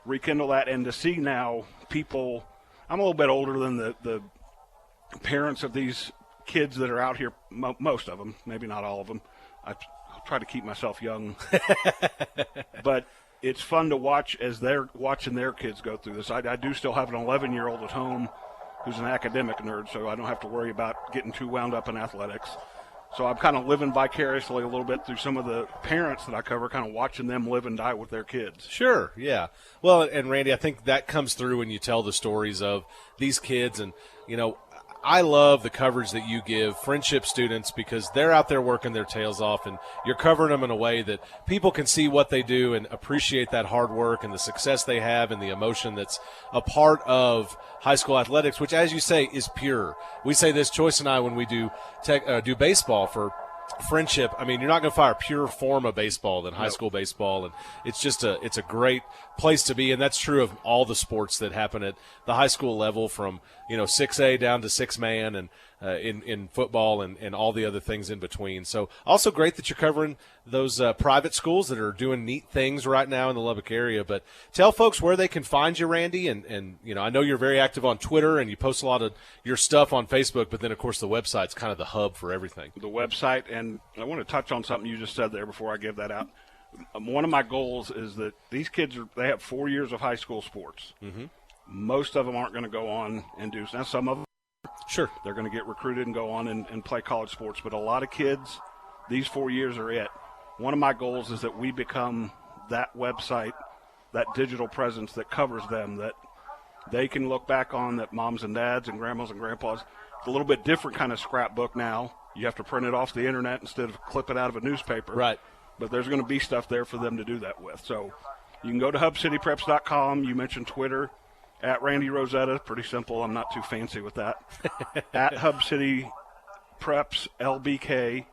rekindle that and to see now people – I'm a little bit older than the parents of these kids that are out here, most of them, maybe not all of them. I try to keep myself young. But it's fun to watch as they're watching their kids go through this. I do still have an 11-year-old at home who's an academic nerd, so I don't have to worry about getting too wound up in athletics. So I'm kind of living vicariously a little bit through some of the parents that I cover, kind of watching them live and die with their kids. Sure, yeah. Well, and Randy, I think that comes through when you tell the stories of these kids. And, I love the coverage that you give Friendship students because they're out there working their tails off, and you're covering them in a way that people can see what they do and appreciate that hard work and the success they have and the emotion that's a part of high school athletics, which, as you say, is pure. We say this, Choice and I, when we do baseball for Friendship. I mean, you're not going to find a pure form of baseball than high school baseball, and it's a great place to be, and that's true of all the sports that happen at the high school level, from 6A down to 6-man, and in football and all the other things in between. So also great that you're covering those private schools that are doing neat things right now in the Lubbock area. But tell folks where they can find you, Randy, and I know you're very active on Twitter and you post a lot of your stuff on Facebook, but then of course the website's kind of the hub for everything. The website, and I want to touch on something you just said there before I give that out. One of my goals is that these kids they have 4 years of high school sports. Mm-hmm. Most of them aren't going to go on and do – now some of them, sure, they're going to get recruited and go on and play college sports. But a lot of kids, these 4 years are it. One of my goals is that we become that website, that digital presence that covers them, that they can look back on, that moms and dads and grandmas and grandpas. It's a little bit different kind of scrapbook now. You have to print it off the internet instead of clip it out of a newspaper. Right. But there's going to be stuff there for them to do that with. So you can go to hubcitypreps.com. You mentioned Twitter. At Randy Rosetta, pretty simple. I'm not too fancy with that. At Hub City Preps LBK,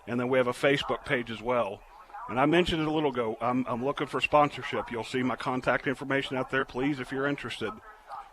and then we have a Facebook page as well. And I mentioned it a little ago. I'm looking for sponsorship. You'll see my contact information out there. Please, if you're interested,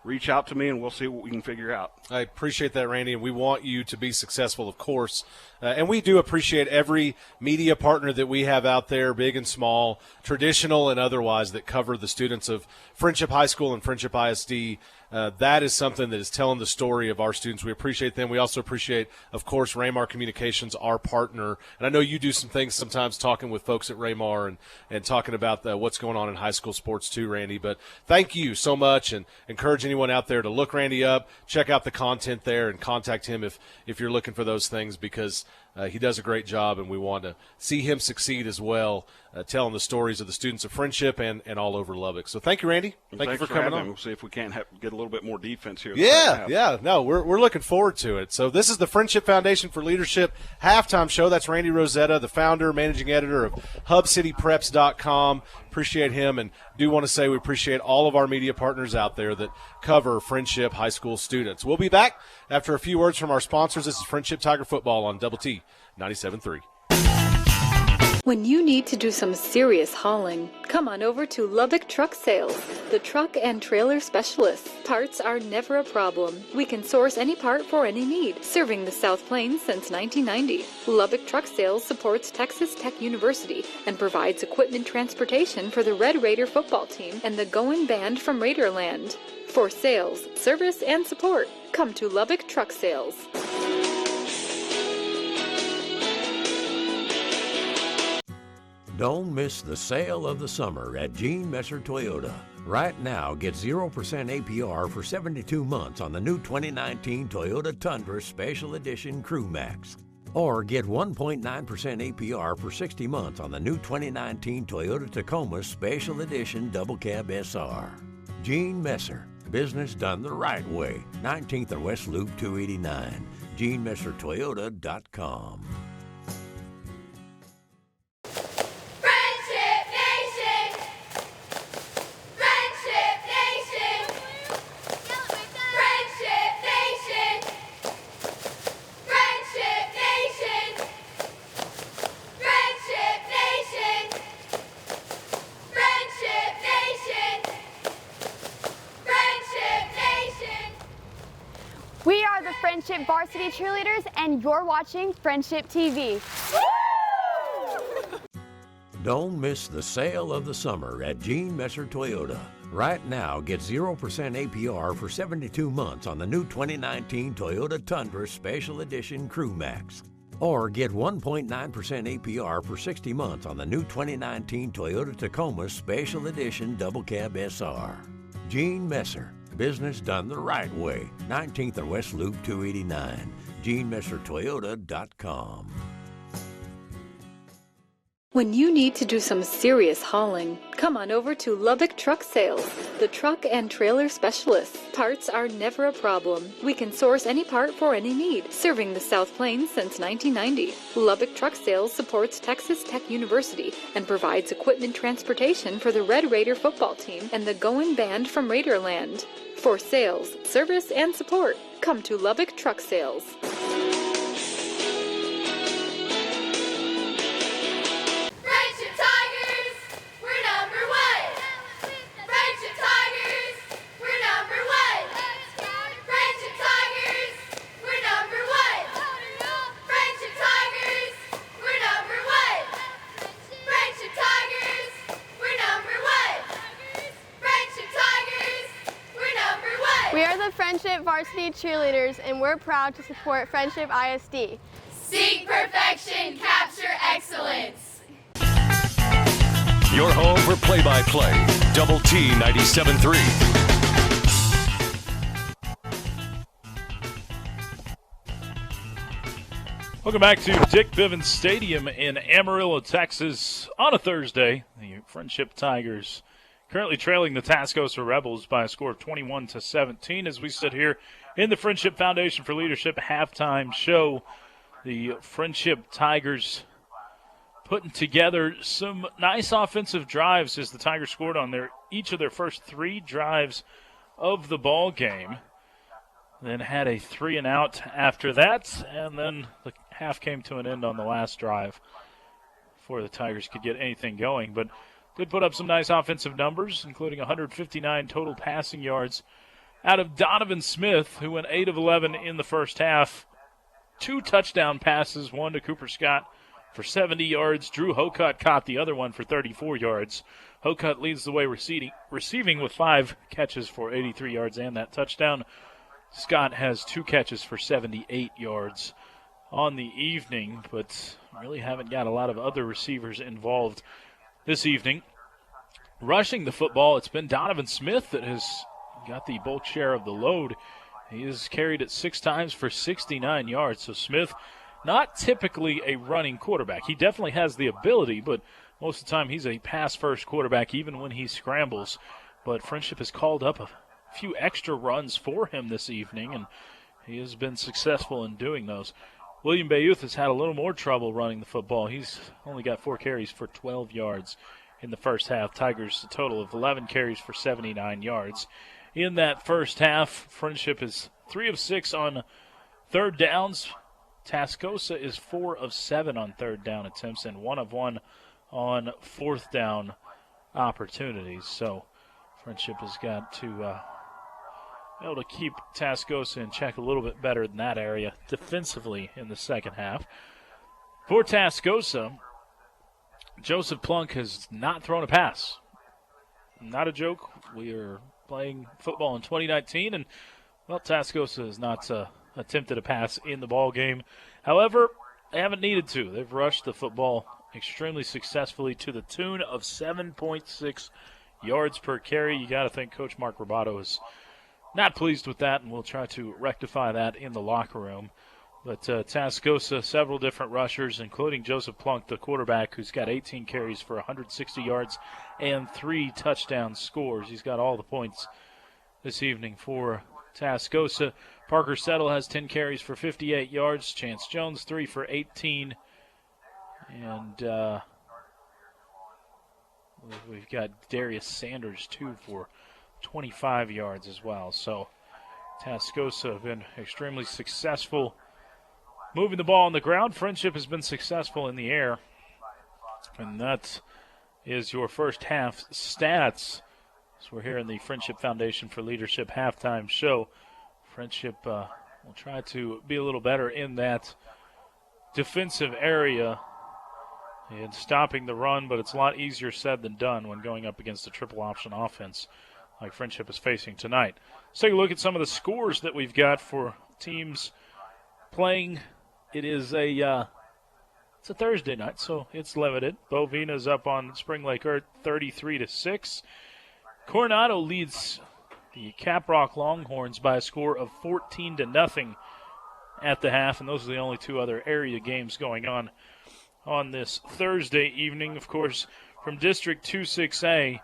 reach out to me, and we'll see what we can figure out. I appreciate that, Randy, and we want you to be successful, of course. And we do appreciate every media partner that we have out there, big and small, traditional and otherwise, that cover the students of Friendship High School and Friendship ISD. That is something that is telling the story of our students. We appreciate them. We also appreciate, of course, Raymar Communications, our partner. And I know you do some things sometimes talking with folks at Raymar and talking about what's going on in high school sports too, Randy. But thank you so much, and encourage anyone out there to look Randy up, check out the content there, and contact him if you're looking for those things, because he does a great job, and we want to see him succeed as well, telling the stories of the students of Friendship and all over Lubbock. So thank you, Randy. Thank you for coming on. We'll see if we can't get a little bit more defense here. Yeah. No, we're looking forward to it. So this is the Friendship Foundation for Leadership halftime show. That's Randy Rosetta, the founder, managing editor of HubCityPreps.com. Appreciate him, and do want to say we appreciate all of our media partners out there that cover Friendship High School students. We'll be back after a few words from our sponsors. This is Friendship Tiger Football on Double T 97.3. When you need to do some serious hauling, come on over to Lubbock Truck Sales, the truck and trailer specialists. Parts are never a problem. We can source any part for any need, serving the South Plains since 1990. Lubbock Truck Sales supports Texas Tech University and provides equipment transportation for the Red Raider football team and the Going Band from Raiderland. For sales, service, and support, come to Lubbock Truck Sales. Don't miss the sale of the summer at Gene Messer Toyota. Right now, get 0% APR for 72 months on the new 2019 Toyota Tundra Special Edition Crew Max. Or get 1.9% APR for 60 months on the new 2019 Toyota Tacoma Special Edition Double Cab SR. Gene Messer, business done the right way. 19th and West Loop 289. GeneMesserToyota.com. We are the Friendship Varsity Cheerleaders, and you're watching Friendship TV. Don't miss the sale of the summer at Gene Messer Toyota. Right now, get 0% APR for 72 months on the new 2019 Toyota Tundra Special Edition Crew Max. Or get 1.9% APR for 60 months on the new 2019 Toyota Tacoma Special Edition Double Cab SR. Gene Messer, business done the right way. 19th and West Loop 289. GeneMesserToyota.com. When you need to do some serious hauling, come on over to Lubbock Truck Sales, the truck and trailer specialists. Parts are never a problem. We can source any part for any need, serving the South Plains since 1990. Lubbock Truck Sales supports Texas Tech University and provides equipment transportation for the Red Raider football team and the Going Band from Raiderland. For sales, service, and support, come to Lubbock Truck Sales. We are the Friendship Varsity Cheerleaders, and we're proud to support Friendship ISD. Seek perfection, capture excellence. Your home for play-by-play. Double T 97.3. Welcome back to Dick Bivens Stadium in Amarillo, Texas on a Thursday. The Friendship Tigers currently trailing the Tascosa Rebels by a score of 21-17 as we sit here in the Friendship Foundation for Leadership halftime show. The Friendship Tigers putting together some nice offensive drives as the Tigers scored on each of their first three drives of the ball game. Then had a 3-and-out after that, and then the half came to an end on the last drive before the Tigers could get anything going. But did put up some nice offensive numbers, including 159 total passing yards out of Donovan Smith, who went 8 of 11 in the first half. 2 touchdown passes, one to Cooper Scott for 70 yards. Drew Hokut caught the other one for 34 yards. Hokut leads the way receiving with 5 catches for 83 yards and that touchdown. Scott has 2 catches for 78 yards on the evening, but really haven't got a lot of other receivers involved this evening. Rushing the football, it's been Donovan Smith that has got the bulk share of the load. He has carried it 6 times for 69 yards. So Smith, not typically a running quarterback. He definitely has the ability, but most of the time he's a pass-first quarterback even when he scrambles. But Friendship has called up a few extra runs for him this evening, and he has been successful in doing those. William Bayouth has had a little more trouble running the football. He's only got 4 carries for 12 yards in the first half. Tigers a total of 11 carries for 79 yards. In that first half, Friendship is 3 of 6 on third downs. Tascosa is 4 of 7 on third down attempts and 1 of 1 on fourth down opportunities. So Friendship has got to be able to keep Tascosa in check a little bit better than that area defensively in the second half. For Tascosa, Joseph Plunk has not thrown a pass. Not a joke. We are playing football in 2019, and, well, Tascosa has not attempted a pass in the ball game. However, they haven't needed to. They've rushed the football extremely successfully to the tune of 7.6 yards per carry. You got to think Coach Mark Roboto is not pleased with that, and we'll try to rectify that in the locker room. But Tascosa, several different rushers, including Joseph Plunk, the quarterback, who's got 18 carries for 160 yards and 3 touchdown scores. He's got all the points this evening for Tascosa. Parker Settle has 10 carries for 58 yards. Chance Jones, 3 for 18. And we've got Darius Sanders, 2 for 25 yards as well. So Tascosa have been extremely successful moving the ball on the ground. Friendship has been successful in the air. And that is your first half stats. So we're here in the Friendship Foundation for Leadership halftime show. Friendship will try to be a little better in that defensive area and stopping the run, but it's a lot easier said than done when going up against a triple option offense like Friendship is facing tonight. Let's take a look at some of the scores that we've got for teams playing. It is it's a Thursday night, so it's limited. Bovina's up on Spring Lake Earth 33-6. Coronado leads the Caprock Longhorns by a score of 14-0 at the half, and those are the only 2 other area games going on this Thursday evening. Of course, from District 2-6A,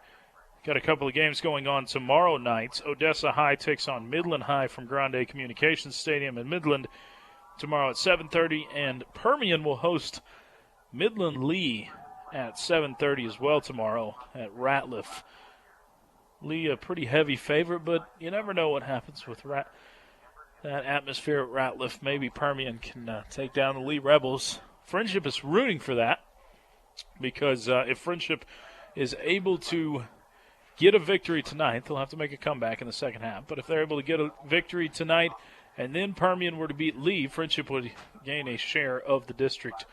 got a couple of games going on tomorrow night. Odessa High takes on Midland High from Grande Communications Stadium in Midland tomorrow at 7:30, and Permian will host Midland Lee at 7:30 as well tomorrow at Ratliff. Lee, a pretty heavy favorite, but you never know what happens with that atmosphere at Ratliff. Maybe Permian can take down the Lee Rebels. Friendship is rooting for that because if Friendship is able to get a victory tonight, they'll have to make a comeback in the second half. But if they're able to get a victory tonight and then Permian were to beat Lee, Friendship would gain a share of the District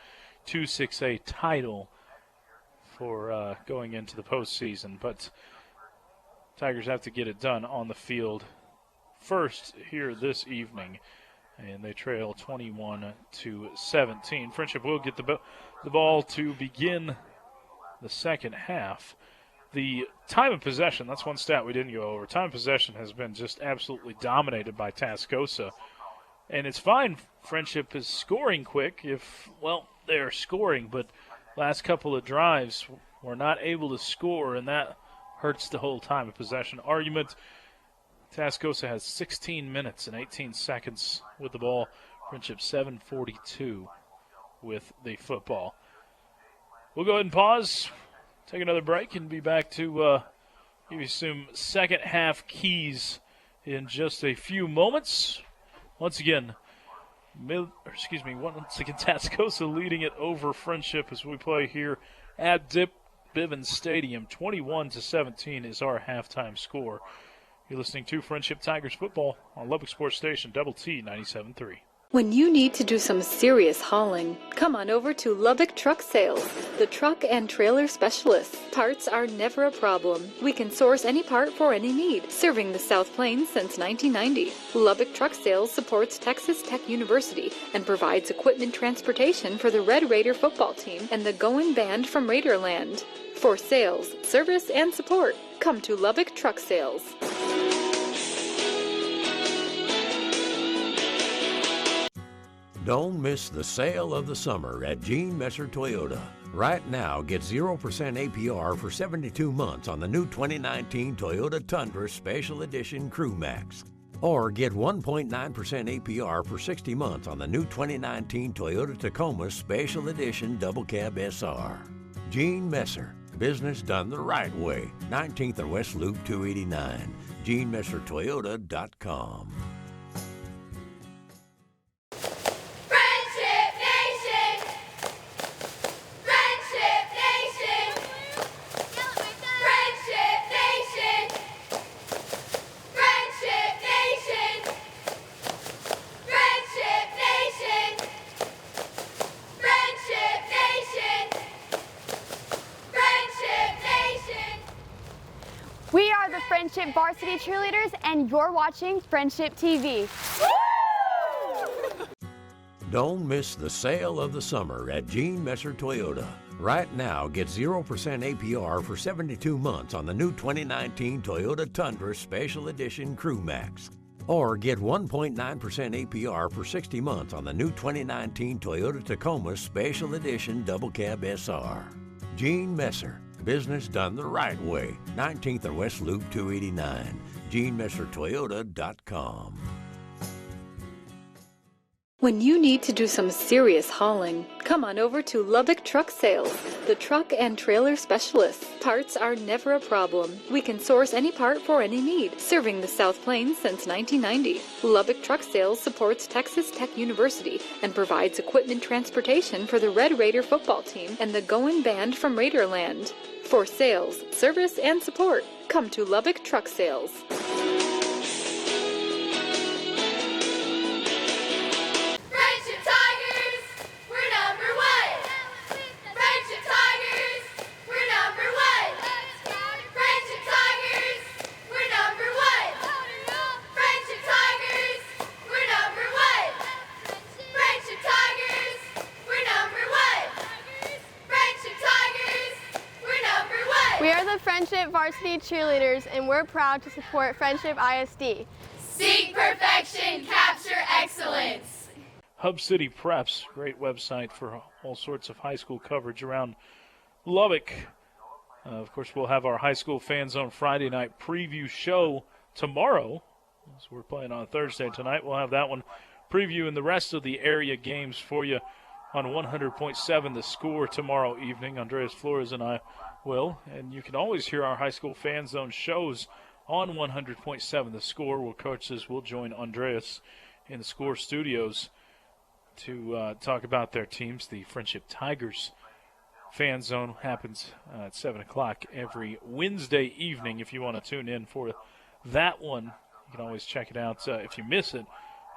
2-6A title for going into the postseason. But Tigers have to get it done on the field first here this evening, and they trail 21-17. Friendship will get the ball to begin the second half. The time of possession, that's one stat we didn't go over. Time of possession has been just absolutely dominated by Tascosa. And it's fine. Friendship is scoring quick they're scoring, but last couple of drives were not able to score, and that hurts the whole time of possession argument. Tascosa has 16 minutes and 18 seconds with the ball. Friendship 7:42 with the football. We'll go ahead and pause, take another break, and be back to give you some second half keys in just a few moments. Once again, Tascosa leading it over Friendship as we play here at Bivens Stadium. 21-17 is our halftime score You're listening to Friendship Tigers football on Lubbock Sports Station, Double T 97.3. When you need to do some serious hauling, come on over to Lubbock Truck Sales, the truck and trailer specialists. Parts are never a problem. We can source any part for any need, serving the South Plains since 1990. Lubbock Truck Sales supports Texas Tech University and provides equipment transportation for the Red Raider football team and the Going Band from Raiderland. For sales, service, and support, come to Lubbock Truck Sales. Don't miss the sale of the summer at Gene Messer Toyota. Right now, get 0% APR for 72 months on the new 2019 Toyota Tundra Special Edition Crew Max. Or get 1.9% APR for 60 months on the new 2019 Toyota Tacoma Special Edition Double Cab SR. Gene Messer, business done the right way. 19th and West Loop 289. GeneMesserToyota.com. We are the Friendship Varsity Cheerleaders, and you're watching Friendship TV. Don't miss the sale of the summer at Gene Messer Toyota. Right now, get 0% APR for 72 months on the new 2019 Toyota Tundra Special Edition Crew Max. Or get 1.9% APR for 60 months on the new 2019 Toyota Tacoma Special Edition Double Cab SR. Gene Messer, business done the right way. 19th and West Loop 289. GeneMesserToyota.com. When you need to do some serious hauling, come on over to Lubbock Truck Sales, the truck and trailer specialists. Parts are never a problem. We can source any part for any need, serving the South Plains since 1990. Lubbock Truck Sales supports Texas Tech University and provides equipment transportation for the Red Raider football team and the Going Band from Raiderland. For sales, service, and support, come to Lubbock Truck Sales. We are the Friendship Varsity Cheerleaders, and we're proud to support Friendship ISD. Seek perfection, capture excellence. Hub City Preps, great website for all sorts of high school coverage around Lubbock. Of course, we'll have our High School Fan Zone Friday night preview show tomorrow. So we're playing on Thursday tonight. We'll have that one previewing the rest of the area games for you on 100.7 The Score tomorrow evening. Andreas Flores and I will. And you can always hear our High School Fan Zone shows on 100.7 The Score, where coaches will join Andreas in the Score studios to talk about their teams. The Friendship Tigers Fan Zone happens at 7 o'clock every Wednesday evening. If you want to tune in for that one, you can always check it out if you miss it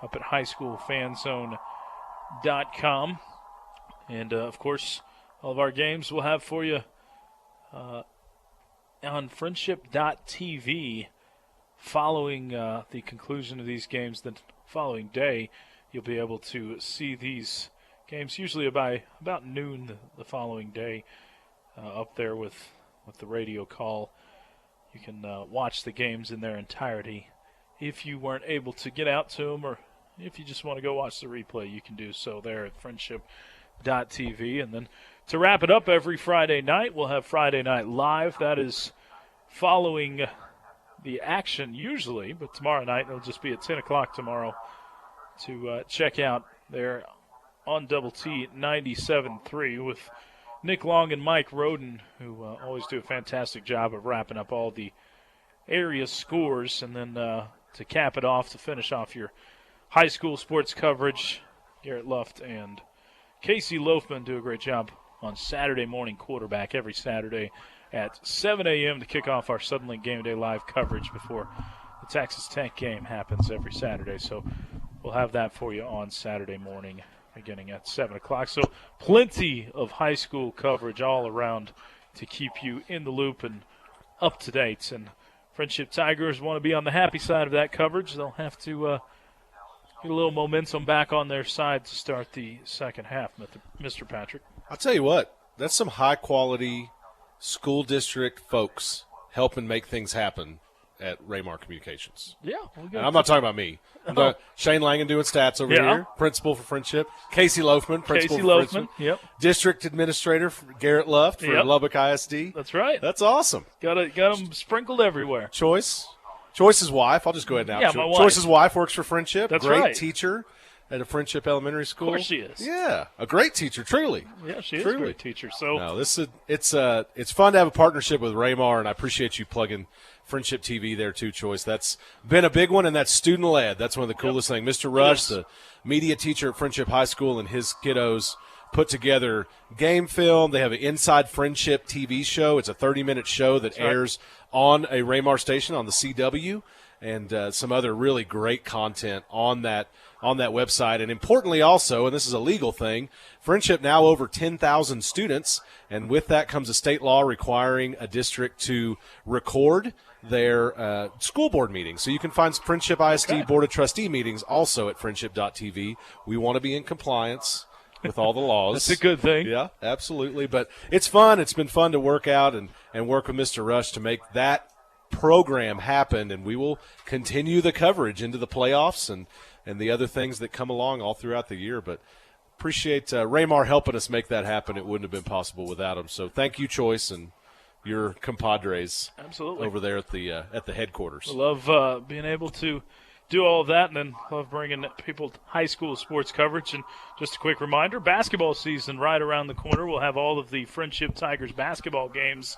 up at highschoolfanzone.com. And, of course, all of our games we'll have for you on friendship.tv following the conclusion of these games. The following day, you'll be able to see these games usually by about noon the following day up there with the radio call. You can watch the games in their entirety. If you weren't able to get out to them, or if you just want to go watch the replay, you can do so there at friendship.tv. And then to wrap it up, every Friday night, we'll have Friday Night Live. That is following the action usually, but tomorrow night it'll just be at 10 o'clock tomorrow to check out there on Double T 97.3 with Nick Long and Mike Roden, who always do a fantastic job of wrapping up all the area scores. And then to cap it off, to finish off your high school sports coverage, Garrett Luft and Casey Loafman do a great job on Saturday morning quarterback every Saturday at 7 a.m. to kick off our Suddenlink Game Day Live coverage before the Texas Tech game happens every Saturday. So we'll have that for you on Saturday morning beginning at 7 o'clock. So plenty of high school coverage all around to keep you in the loop and up to date. And Friendship Tigers want to be on the happy side of that coverage. They'll have to get a little momentum back on their side to start the second half, Mr. Patrick. I'll tell you what, that's some high-quality school district folks helping make things happen at Raymar Communications. Yeah. And I'm not talking about me. I'm talking Shane Langen doing stats over here, principal for Friendship. Casey Loafman, principal for Friendship. Yep. District administrator for Garrett Luft for Lubbock ISD. That's right. That's awesome. Got them sprinkled everywhere. Choice's wife, I'll just go ahead now. Yeah, my wife. Choice's wife works for Friendship. That's great right. teacher at a Friendship Elementary School. Of course she is. Yeah, a great teacher, truly. Yeah, she is truly. a great teacher. So no, it's fun to have a partnership with Raymar, and I appreciate you plugging Friendship TV there too, Choice. That's been a big one, and that's student-led. That's one of the coolest things. Mr. Rush, the media teacher at Friendship High School, and his kiddos put together game film. They have an Inside Friendship TV show. It's a 30-minute show that airs on a Raymar station on the CW, and some other really great content on that website. And importantly also, and this is a legal thing, Friendship now over 10,000 students, and with that comes a state law requiring a district to record their school board meetings. So you can find Friendship ISD Board of Trustee meetings also at friendship.tv. We want to be in compliance with all the laws. That's a good thing. Yeah, absolutely. But it's fun. It's been fun to work out and work with Mr. Rush to make that program happen, and we will continue the coverage into the playoffs and the other things that come along all throughout the year. But appreciate Raymar helping us make that happen. It wouldn't have been possible without him. So thank you, Choice, and your compadres over there at the headquarters. I love being able to do all of that, and then love bringing people high school sports coverage. And just a quick reminder, basketball season right around the corner. We'll have all of the Friendship Tigers basketball games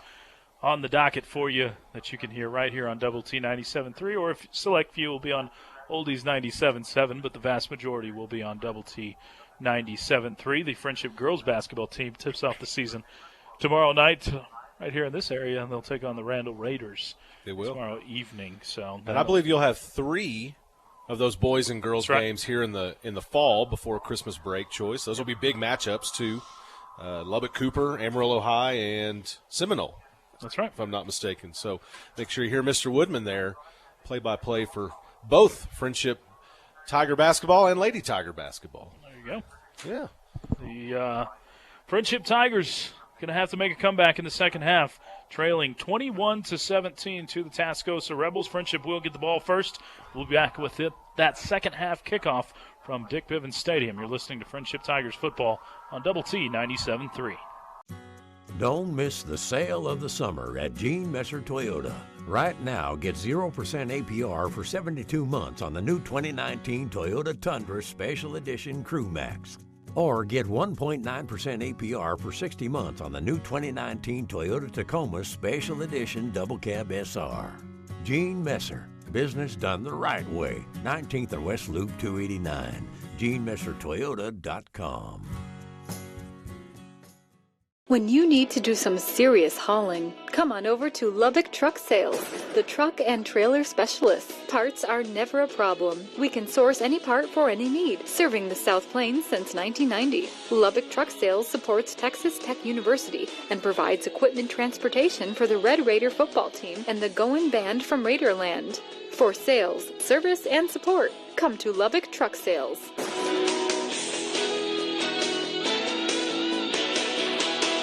on the docket for you that you can hear right here on Double T 97.3, or if select few will be on Oldies 97.7, but the vast majority will be on Double T 97.3. The Friendship girls basketball team tips off the season tomorrow night right here in this area, and they'll take on the Randall Raiders tomorrow evening. So, and I believe you'll have 3 of those boys and girls games here in the fall before Christmas break, Choice. Those will be big matchups too. Lubbock Cooper, Amarillo High, and Seminole. That's right. If I'm not mistaken. So make sure you hear Mr. Woodman there, play-by-play for both Friendship Tiger basketball and Lady Tiger basketball. There you go. Yeah. The Friendship Tigers going to have to make a comeback in the second half, trailing 21-17 to the Tascosa Rebels. Friendship will get the ball first. We'll be back with that second half kickoff from Dick Bivens Stadium. You're listening to Friendship Tigers football on Double T 97.3. Don't miss the sale of the summer at Gene Messer Toyota. Right now, get 0% APR for 72 months on the new 2019 Toyota Tundra Special Edition Crew Max. Or get 1.9% APR for 60 months on the new 2019 Toyota Tacoma Special Edition Double Cab SR. Gene Messer. Business done the right way. 19th and West Loop 289. GeneMesserToyota.com. When you need to do some serious hauling, come on over to Lubbock Truck Sales, the truck and trailer specialists. Parts are never a problem. We can source any part for any need, serving the South Plains since 1990. Lubbock Truck Sales supports Texas Tech University and provides equipment transportation for the Red Raider football team and the Goin' Band from Raiderland. For sales, service, and support, come to Lubbock Truck Sales.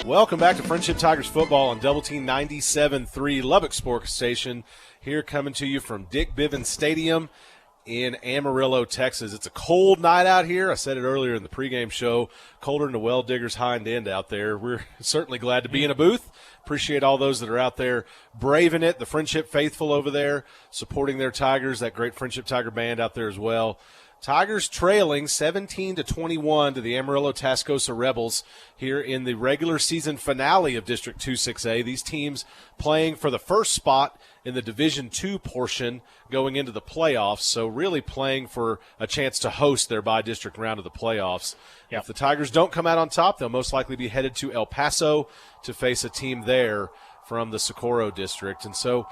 Welcome back to Friendship Tigers football on Double T 97.3 Lubbock Sports Station. Here coming to you from Dick Bivens Stadium in Amarillo, Texas. It's a cold night out here. I said it earlier in the pregame show. Colder than the well digger's hind end out there. We're certainly glad to be in a booth. Appreciate all those that are out there braving it. The Friendship faithful over there supporting their Tigers. That great Friendship Tiger band out there as well. Tigers trailing 17-21 to the Amarillo Tascosa Rebels here in the regular season finale of District 2-6A. These teams playing for the first spot in the Division II portion going into the playoffs, so really playing for a chance to host their by-district round of the playoffs. Yep. If the Tigers don't come out on top, they'll most likely be headed to El Paso to face a team there from the Socorro District. And so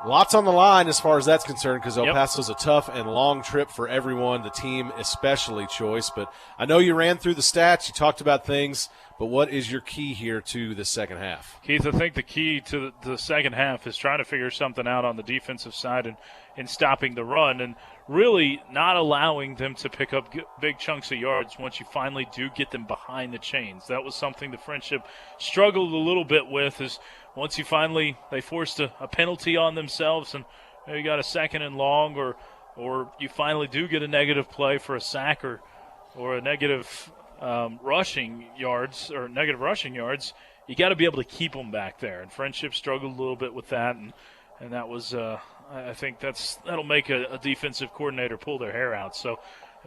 Lots on the line as far as that's concerned because El Paso's a tough and long trip for everyone, the team especially, Choice. But I know you ran through the stats, you talked about things, but what is your key here to the second half? Keith, I think the key to the second half is trying to figure something out on the defensive side and stopping the run and really not allowing them to pick up big chunks of yards once you finally do get them behind the chains. That was something the Friendship struggled a little bit with is once they forced a penalty on themselves and you got a 2nd and long or you finally do get a negative play for a sack or a negative rushing yards, you got to be able to keep them back there. And Friendship struggled a little bit with that, and that was I think that'll make a defensive coordinator pull their hair out. So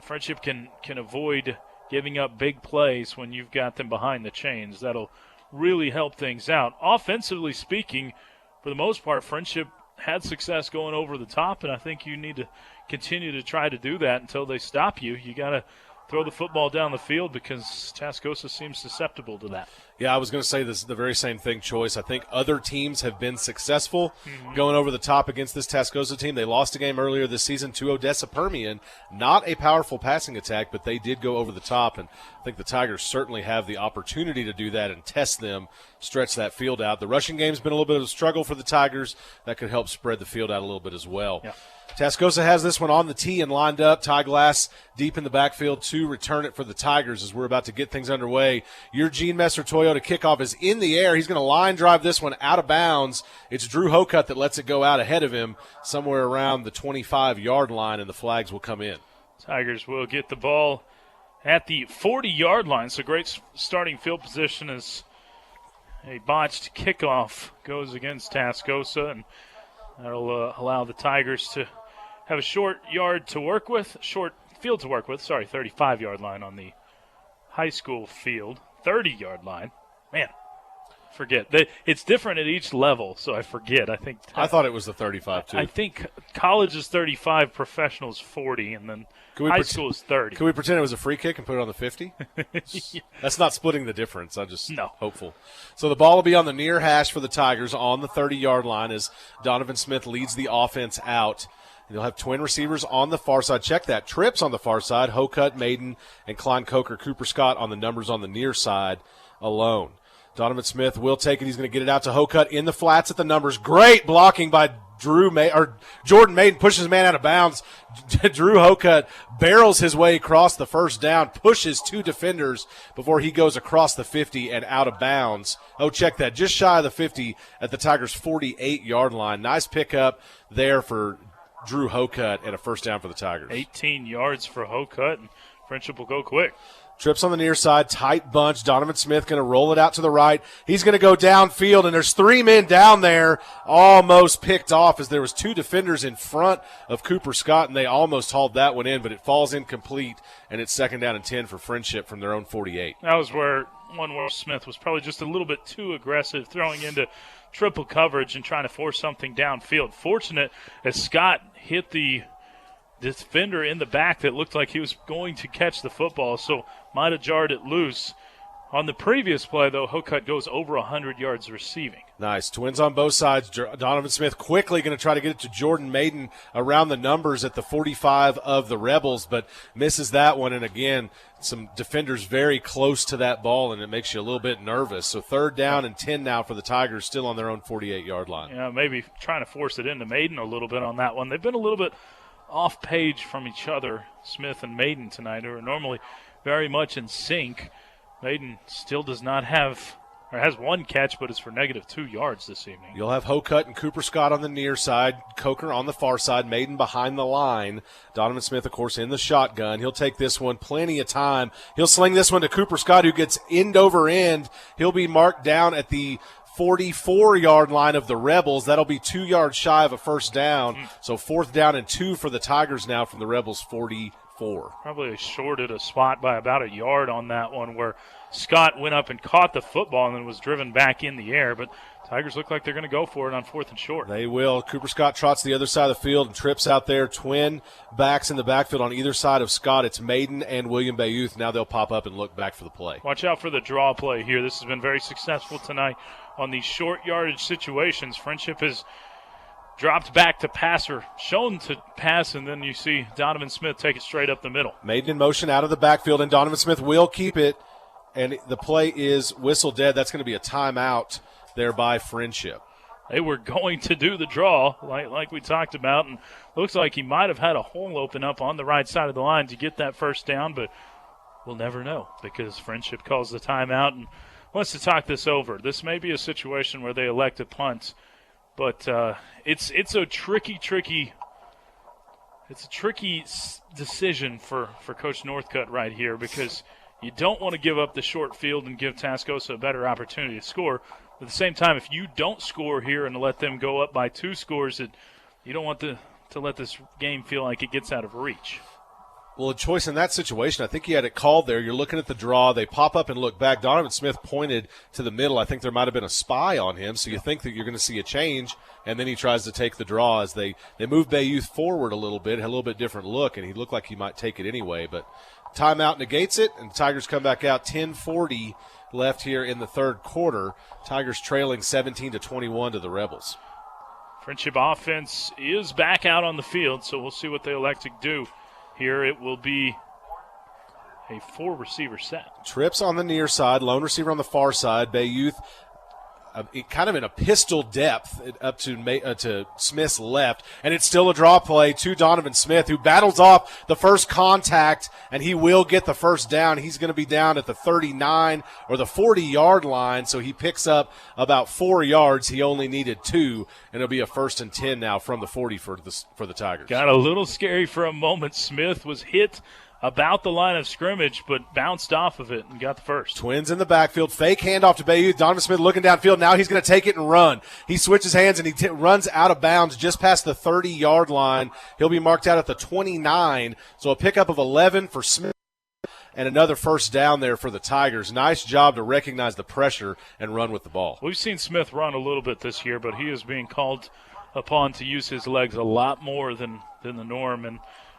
Friendship can avoid giving up big plays when you've got them behind the chains. That'll really help things out. Offensively speaking, for the most part, Friendship had success going over the top, and I think you need to continue to try to do that until they stop you. You got to throw the football down the field because Tascosa seems susceptible to that. Yeah, I was going to say the very same thing, Choice. I think other teams have been successful going over the top against this Tascosa team. They lost a game earlier this season to Odessa Permian. Not a powerful passing attack, but they did go over the top, and I think the Tigers certainly have the opportunity to do that and test them, stretch that field out. The rushing game's been a little bit of a struggle for the Tigers. That could help spread the field out a little bit as well. Yeah. Tascosa has this one on the tee and lined up. Ty Glass deep in the backfield to return it for the Tigers as we're about to get things underway. Your Gene Messer Toyota kickoff is in the air. He's going to line drive this one out of bounds. It's Drew Hocutt that lets it go out ahead of him somewhere around the 25-yard line, and the flags will come in. Tigers will get the ball at the 40-yard line. So great starting field position as a botched kickoff goes against Tascosa, and that'll allow the Tigers to have a short field to work with, 35-yard line on the high school field, 30-yard line. Man, forget. It's different at each level, so I forget. I thought it was the 35, too. I think college is 35, professional is 40, and then high school is 30. Can we pretend it was a free kick and put it on the 50? That's not splitting the difference. I'm just hopeful. So the ball will be on the near hash for the Tigers on the 30-yard line as Donovan Smith leads the offense out. They'll have twin receivers on the far side. Check that. Trips on the far side. Hocutt, Maiden, and Klein Coker, Cooper Scott on the numbers on the near side alone. Donovan Smith will take it. He's going to get it out to Hocutt in the flats at the numbers. Great blocking by Jordan Maiden pushes his man out of bounds. Drew Hocutt barrels his way across the first down, pushes two defenders before he goes across the 50 and out of bounds. Oh, check that. Just shy of the 50 at the Tigers' 48-yard line. Nice pickup there for Drew Hocutt and a first down for the Tigers. 18 yards for Hocutt, and Friendship will go quick. Trips on the near side, tight bunch. Donovan Smith going to roll it out to the right. He's going to go downfield, and there's three men down there almost picked off as there was two defenders in front of Cooper Scott, and they almost hauled that one in, but it falls incomplete, and it's 2nd down and 10 for Friendship from their own 48. That was where Smith was probably just a little bit too aggressive, throwing into triple coverage and trying to force something downfield. Fortunate as Scott hit the defender in the back that looked like he was going to catch the football, so might have jarred it loose. On the previous play, though, Hocutt goes over 100 yards receiving. Nice. Twins on both sides. Donovan Smith quickly going to try to get it to Jordan Maiden around the numbers at the 45 of the Rebels, but misses that one. And, again, some defenders very close to that ball, and it makes you a little bit nervous. So 3rd down and 10 now for the Tigers, still on their own 48-yard line. Yeah, maybe trying to force it into Maiden a little bit on that one. They've been a little bit off page from each other, Smith and Maiden tonight, who are normally very much in sync. Maiden still does not have, or has one catch, but it's for -2 yards this evening. You'll have Hocutt and Cooper Scott on the near side, Coker on the far side, Maiden behind the line. Donovan Smith, of course, in the shotgun. He'll take this one, plenty of time. He'll sling this one to Cooper Scott, who gets end over end. He'll be marked down at the 44-yard line of the Rebels. That'll be 2 yards shy of a first down. So 4th down and 2 for the Tigers now from the Rebels' 44. Probably shorted a spot by about a yard on that one where Scott went up and caught the football and then was driven back in the air. But Tigers look like they're going to go for it on 4th and short. They will. Cooper Scott trots the other side of the field and trips out there. Twin backs in the backfield on either side of Scott. It's Maiden and William Bayouth. Now they'll pop up and look back for the play. Watch out for the draw play here. This has been very successful tonight on these short yardage situations. Friendship has dropped back to passer, shown to pass, and then you see Donovan Smith take it straight up the middle. Maiden in motion out of the backfield, and Donovan Smith will keep it, and the play is whistle dead. That's going to be a timeout there by Friendship. They were going to do the draw, like we talked about, and looks like he might have had a hole open up on the right side of the line to get that first down, but we'll never know because Friendship calls the timeout and wants to talk this over. This may be a situation where they elect a punt, but it's a tricky decision for Coach Northcutt right here because you don't want to give up the short field and give Tascosa a better opportunity to score. At the same time, if you don't score here and let them go up by 2 scores, you don't want to let this game feel like it gets out of reach. Well, a choice in that situation, I think he had it called there. You're looking at the draw. They pop up and look back. Donovan Smith pointed to the middle. I think there might have been a spy on him, so you think that you're going to see a change, and then he tries to take the draw as they move Bayouth forward a little bit, had a little bit different look, and he looked like he might take it anyway. But timeout negates it, and the Tigers come back out. 10:40 left here in the third quarter. Tigers trailing 17-21 to the Rebels. Friendship offense is back out on the field, so we'll see what they elect to do. Here it will be a 4-receiver set. Trips on the near side, lone receiver on the far side. Bayouth kind of in a pistol depth up to Smith's left, and it's still a draw play to Donovan Smith, who battles off the first contact, and he will get the first down. He's going to be down at the 39 or the 40-yard line, so he picks up about 4 yards. He only needed 2, and it'll be a 1st and 10 now from the 40 for the Tigers. Got a little scary for a moment. Smith was hit about the line of scrimmage, but bounced off of it and got the first. Twins in the backfield. Fake handoff to Bayouth. Donovan Smith looking downfield. Now he's going to take it and run. He switches hands and he runs out of bounds just past the 30-yard line. He'll be marked out at the 29. So a pickup of 11 for Smith and another first down there for the Tigers. Nice job to recognize the pressure and run with the ball. We've seen Smith run a little bit this year, but he is being called upon to use his legs a lot more than the norm, and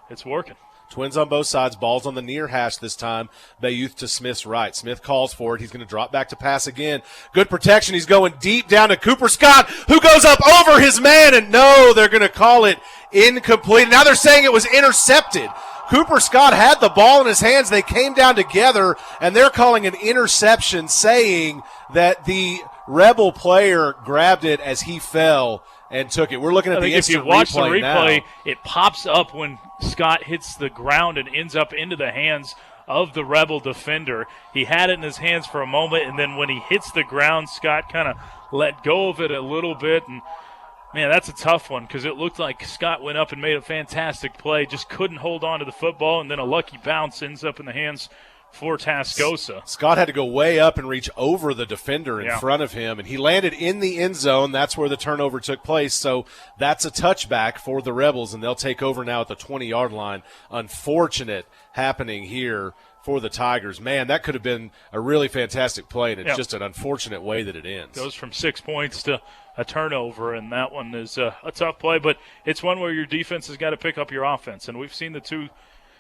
it's working. Twins on both sides. Ball's on the near hash this time. Bayouth to Smith's right. Smith calls for it. He's going to drop back to pass again. Good protection. He's going deep down to Cooper Scott, who goes up over his man. And no, they're going to call it incomplete. Now they're saying it was intercepted. Cooper Scott had the ball in his hands. They came down together, and they're calling an interception, saying that the Rebel player grabbed it as he fell and took it. We're looking at the instant replay. If you watch the replay, now, it pops up when Scott hits the ground and ends up into the hands of the Rebel defender. He had it in his hands for a moment, and then when he hits the ground, Scott kind of let go of it a little bit. And, man, that's a tough one because it looked like Scott went up and made a fantastic play, just couldn't hold on to the football, and then a lucky bounce ends up in the hands for Tascosa. Scott had to go way up and reach over the defender in front of him, and he landed in the end zone. That's where the turnover took place, so that's a touchback for the Rebels, and they'll take over now at the 20-yard line. Unfortunate happening here for the Tigers. Man, that could have been a really fantastic play, and it's just an unfortunate way that it ends. Goes from 6 points to a turnover, and that one is a tough play, but it's one where your defense has got to pick up your offense, and we've seen the two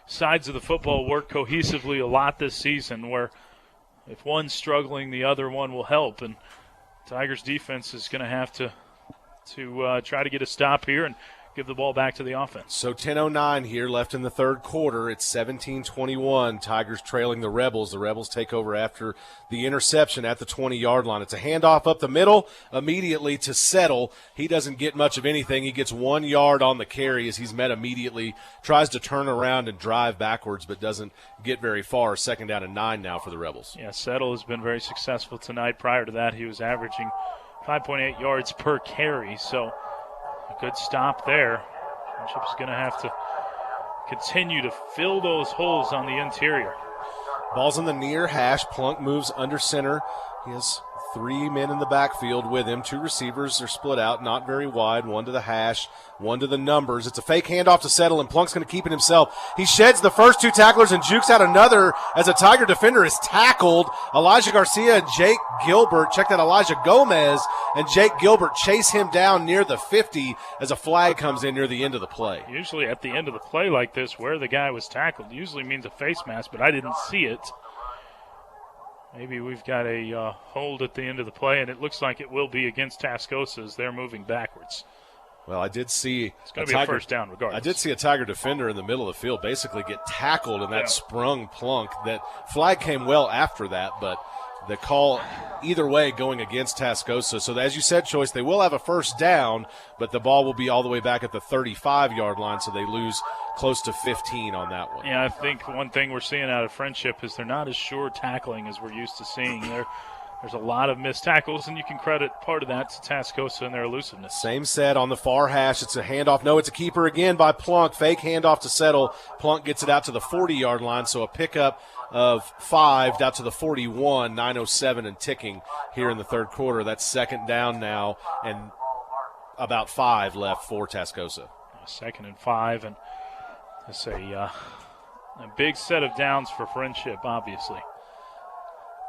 sides of the football work cohesively a lot this season, where if one's struggling, the other one will help. And Tigers defense is going to have to try to get a stop here and give the ball back to the offense. So 10:09 here left in the third quarter. It's 17-21. Tigers trailing the Rebels. The Rebels take over after the interception at the 20-yard line. It's a handoff up the middle immediately to Settle. He doesn't get much of anything. He gets 1 yard on the carry as he's met immediately. Tries to turn around and drive backwards but doesn't get very far. 2nd down and 9 now for the Rebels. Yeah, Settle has been very successful tonight. Prior to that, he was averaging 5.8 yards per carry. So a good stop there. Friendship's going to have to continue to fill those holes on the interior. Ball's in the near hash. Plunk moves under center. He has 3 men in the backfield with him. 2 receivers are split out, not very wide. 1 to the hash, 1 to the numbers. It's a fake handoff to Settle, and Plunk's going to keep it himself. He sheds the first 2 tacklers and jukes out another as a Tiger defender is tackled. Elijah Garcia and Jake Gilbert, check that, Elijah Gomez and Jake Gilbert chase him down near the 50 as a flag comes in near the end of the play. Usually at the end of the play like this, where the guy was tackled usually means a face mask, but I didn't see it. Maybe we've got a hold at the end of the play, and it looks like it will be against Tascosa as they're moving backwards. Well, I did see it's going to be a first down regardless. I did see a Tiger defender in the middle of the field basically get tackled in that sprung plunk. That flag came well after that, but the call either way going against Tascosa. So as you said, Choice, they will have a first down, but the ball will be all the way back at the 35-yard line, so they lose close to 15 on that one. Yeah, I think one thing we're seeing out of Friendship is they're not as sure tackling as we're used to seeing. There's a lot of missed tackles, and you can credit part of that to Tascosa and their elusiveness. Same set on the far hash. It's a handoff. No, it's a keeper again by Plunk. Fake handoff to Settle. Plunk gets it out to the 40-yard line, so a pickup of 5 out to the 41, 9:07 and ticking here in the third quarter. That's second down now, and about 5 left for Tascosa. 2nd and 5, and it's a big set of downs for Friendship, obviously.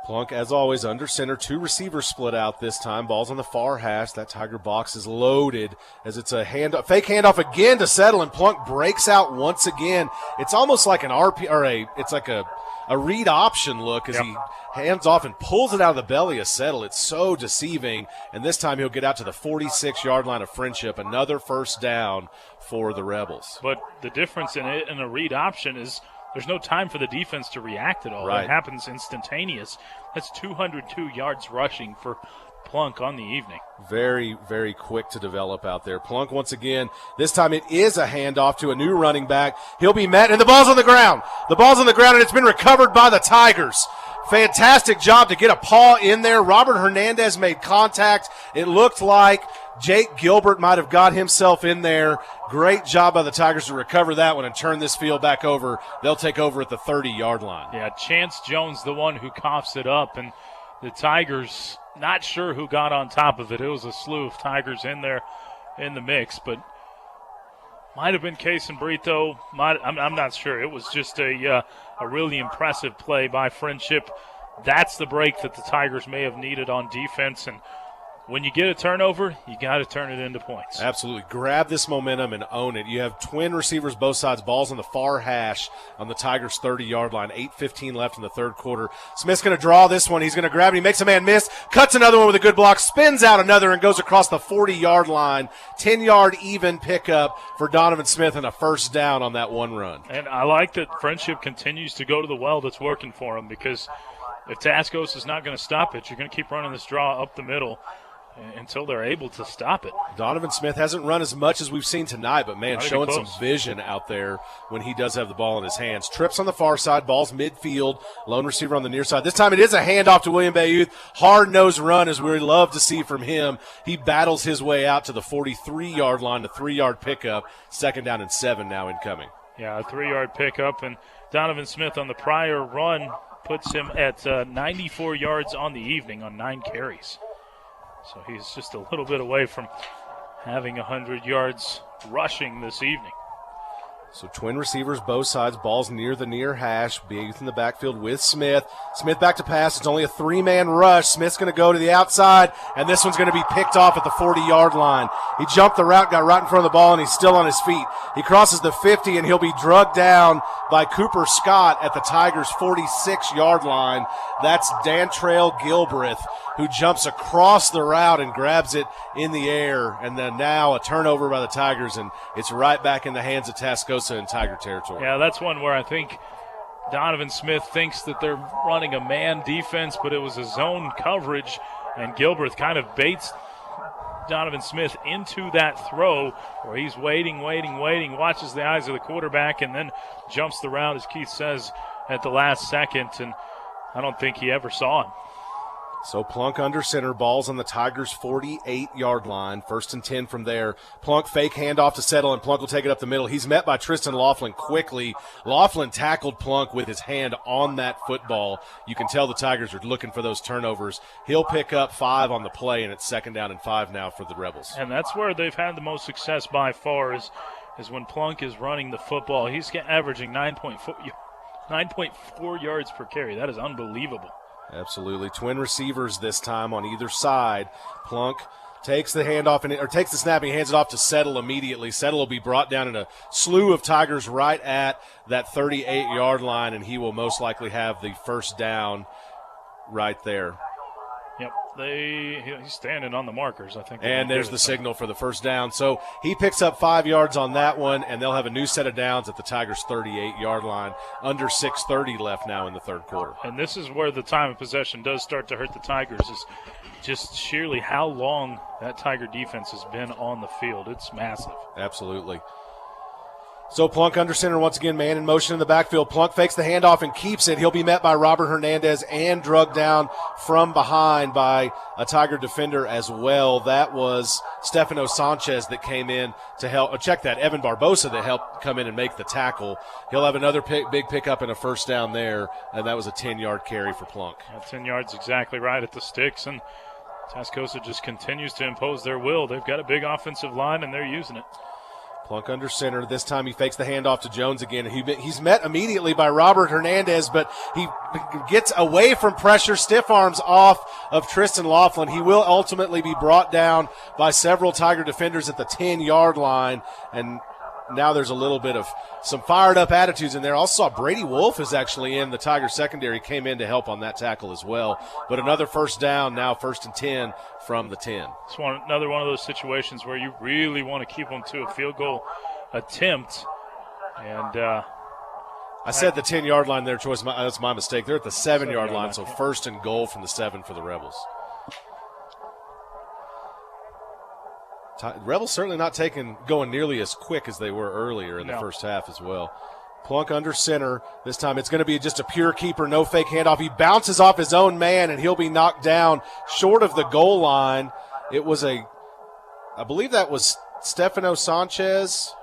Plunk, as always, under center. 2 receivers split out this time. Ball's on the far hash. That Tiger box is loaded as it's a fake handoff again to Settle, and Plunk breaks out once again. It's almost like an RP or it's like a read option look as he hands off and pulls it out of the belly of Settle. It's so deceiving, and this time he'll get out to the 46-yard line of Friendship. Another first down for the Rebels. But the difference in it and a read option is there's no time for the defense to react at all. Right. It happens instantaneous. That's 202 yards rushing for Plunk on the evening. Very, very quick to develop out there. Plunk once again. This time it is a handoff to a new running back. He'll be met, and the ball's on the ground. The ball's on the ground, and it's been recovered by the Tigers. Fantastic job to get a paw in there. Robert Hernandez made contact. It looked like Jake Gilbert might have got himself in there. Great job by the Tigers to recover that one and turn this field back over. They'll take over at the 30-yard line. Yeah, Chance Jones, the one who coughs it up, and the Tigers not sure who got on top of it. It was a slew of Tigers in there in the mix, but might have been Case and Brito. I'm not sure. It was just a really impressive play by Friendship. That's the break that the Tigers may have needed on defense, and when you get a turnover, you got to turn it into points. Absolutely. Grab this momentum and own it. You have twin receivers both sides, balls on the far hash on the Tigers' 30-yard line. 8:15 left in the third quarter. Smith's going to draw this one. He's going to grab it. He makes a man miss, cuts another one with a good block, spins out another, and goes across the 40-yard line. 10-yard even pickup for Donovan Smith and a first down on that one run. And I like that Friendship continues to go to the well that's working for him, because if Tascosa is not going to stop it, you're going to keep running this draw up the middle until they're able to stop it. Donovan Smith hasn't run as much as we've seen tonight, but, man, showing some vision out there when he does have the ball in his hands. Trips on the far side, ball's midfield, lone receiver on the near side. This time it is a handoff to William Bayouth. Hard-nosed run, as we love to see from him. He battles his way out to the 43-yard line, a 3-yard pickup. Second down and 7 now incoming. Yeah, a 3-yard pickup, and Donovan Smith on the prior run puts him at 94 yards on the evening on 9 carries. So he's just a little bit away from having 100 yards rushing this evening. So twin receivers, both sides, balls near the near hash. Bayouth in the backfield with Smith. Smith back to pass. It's only a 3-man rush. Smith's going to go to the outside, and this one's going to be picked off at the 40-yard line. He jumped the route, got right in front of the ball, and he's still on his feet. He crosses the 50, and he'll be drugged down by Cooper Scott at the Tigers' 46-yard line. That's Dantrail Gilbreth, who jumps across the route and grabs it in the air. And then now a turnover by the Tigers, and it's right back in the hands of Tascosa in Tiger territory. Yeah, that's one where I think Donovan Smith thinks that they're running a man defense, but it was a zone coverage, and Gilbreth kind of baits Donovan Smith into that throw where he's waiting, watches the eyes of the quarterback, and then jumps the route, as Keith says, at the last second, and I don't think he ever saw him. So Plunk under center, balls on the Tigers' 48-yard line. 1st and 10 from there. Plunk fake handoff to Settle, and Plunk will take it up the middle. He's met by Tristan Laughlin quickly. Laughlin tackled Plunk with his hand on that football. You can tell the Tigers are looking for those turnovers. He'll pick up 5 on the play, and it's 2nd down and 5 now for the Rebels. And that's where they've had the most success by far is when Plunk is running the football. He's averaging 9.4 yards per carry. That is unbelievable. Absolutely. Twin receivers this time on either side. Plunk takes the handoff or takes the snap and hands it off to Settle immediately. Settle will be brought down in a slew of Tigers right at that 38-yard line, and he will most likely have the first down right there. Yep, he's standing on the markers, I think. And there's the signal for the first down. So he picks up 5 yards on that one, and they'll have a new set of downs at the Tigers' 38-yard line. Under 6:30 left now in the third quarter. And this is where the time of possession does start to hurt the Tigers, is just sheerly how long that Tiger defense has been on the field. It's massive. Absolutely. So Plunk under center once again, man in motion in the backfield. Plunk fakes the handoff and keeps it. He'll be met by Robert Hernandez and drugged down from behind by a Tiger defender as well. That was Stefano Sanchez that came in to help. Oh, check that. Evan Barbosa that helped come in and make the tackle. He'll have another big pickup and a first down there, and that was a 10-yard carry for Plunk. 10 yards exactly right at the sticks, and Tascosa just continues to impose their will. They've got a big offensive line, and they're using it. Plunk under center. This time he fakes the handoff to Jones again. He's met immediately by Robert Hernandez, but he gets away from pressure, stiff arms off of Tristan Laughlin. He will ultimately be brought down by several Tiger defenders at the 10-yard line, and now there's a little bit of some fired-up attitudes in there. Also saw Brady Wolf is actually in the Tiger secondary, came in to help on that tackle as well. But another first down, now 1st and 10 from the 10. It's another one of those situations where you really want to keep them to a field goal attempt. And I said the 10-yard line there, Choice. That's my mistake. They're at the 7-yard line, so 1st and goal from the 7 for the Rebels. Rebels certainly not going nearly as quick as they were earlier in the first half as well. Plunk under center. This time it's going to be just a pure keeper, no fake handoff. He bounces off his own man, and he'll be knocked down short of the goal line. It was I believe that was Stefano Sanchez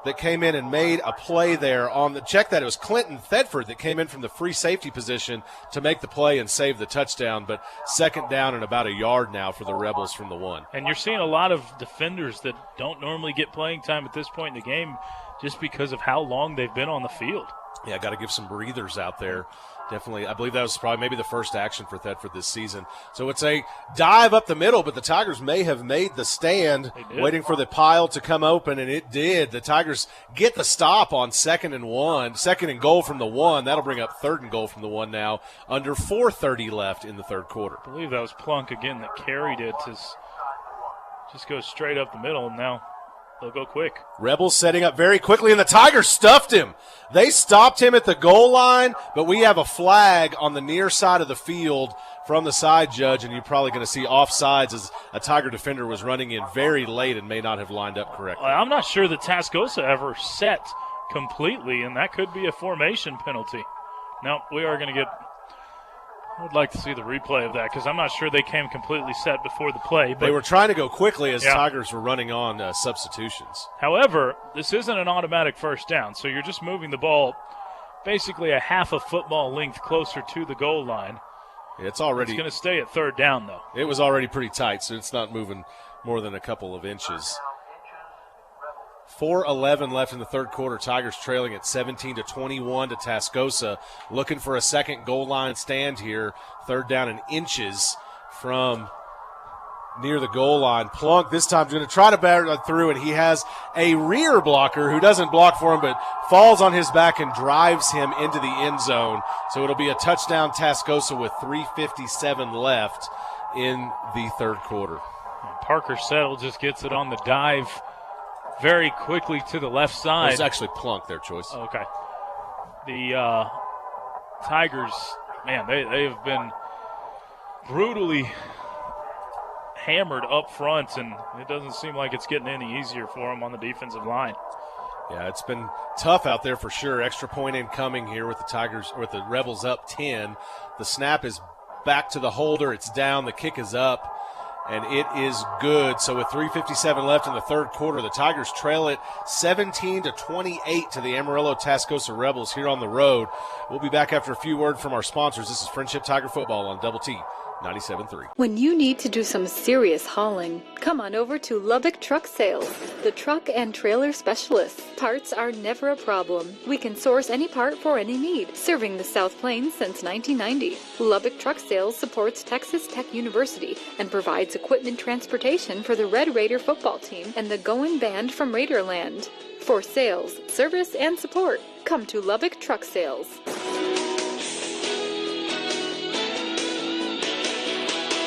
that came in and made a play there on the check. That it was Clinton Thedford that came in from the free safety position to make the play and save the touchdown. But 2nd down and about a yard now for the Rebels from the 1. And you're seeing a lot of defenders that don't normally get playing time at this point in the game just because of how long they've been on the field. Yeah, got to give some breathers out there. Definitely, I believe that was probably maybe the first action for Thedford this season. So it's a dive up the middle, but the Tigers may have made the stand, waiting for the pile to come open, and it did. The Tigers get the stop on 2nd and goal from the 1. That'll bring up 3rd and goal from the 1 now, under 4:30 left in the third quarter. I believe that was Plunk again that carried it. Just goes straight up the middle, and now they'll go quick. Rebels setting up very quickly, and the Tigers stuffed him. They stopped him at the goal line, but we have a flag on the near side of the field from the side judge, and you're probably going to see offsides as a Tiger defender was running in very late and may not have lined up correctly. I'm not sure that Tascosa ever set completely, and that could be a formation penalty. Now, we are going to get – I would like to see the replay of that because I'm not sure they came completely set before the play. But they were trying to go quickly as Tigers were running on substitutions. However, this isn't an automatic first down, so you're just moving the ball basically a half a football length closer to the goal line. It's going to stay at 3rd down, though. It was already pretty tight, so it's not moving more than a couple of inches. 4:11 left in the third quarter. Tigers trailing at 17-21 to Tascosa. Looking for a second goal line stand here. 3rd down and inches from near the goal line. Plunk this time is going to try to batter through, and he has a rear blocker who doesn't block for him but falls on his back and drives him into the end zone. So it'll be a touchdown Tascosa with 3:57 left in the third quarter. And Parker Settle just gets it on the dive very quickly to the left side. It's actually Plunk, their choice. Okay. The Tigers, man, they have been brutally hammered up front, and it doesn't seem like it's getting any easier for them on the defensive line. Yeah, it's been tough out there for sure. Extra point incoming here with the Tigers, with the Rebels up 10. The snap is back to the holder. It's down. The kick is up. And it is good. So with 3:57 left in the third quarter, the Tigers trail it 17-28 to the Amarillo Tascosa Rebels here on the road. We'll be back after a few words from our sponsors. This is Friendship Tiger Football on Double T 97.3. When you need to do some serious hauling, come on over to Lubbock Truck Sales, the truck and trailer specialists. Parts are never a problem. We can source any part for any need, serving the South Plains since 1990. Lubbock Truck Sales supports Texas Tech University and provides equipment transportation for the Red Raider football team and the Goin' Band from Raiderland. For sales, service, and support, come to Lubbock Truck Sales.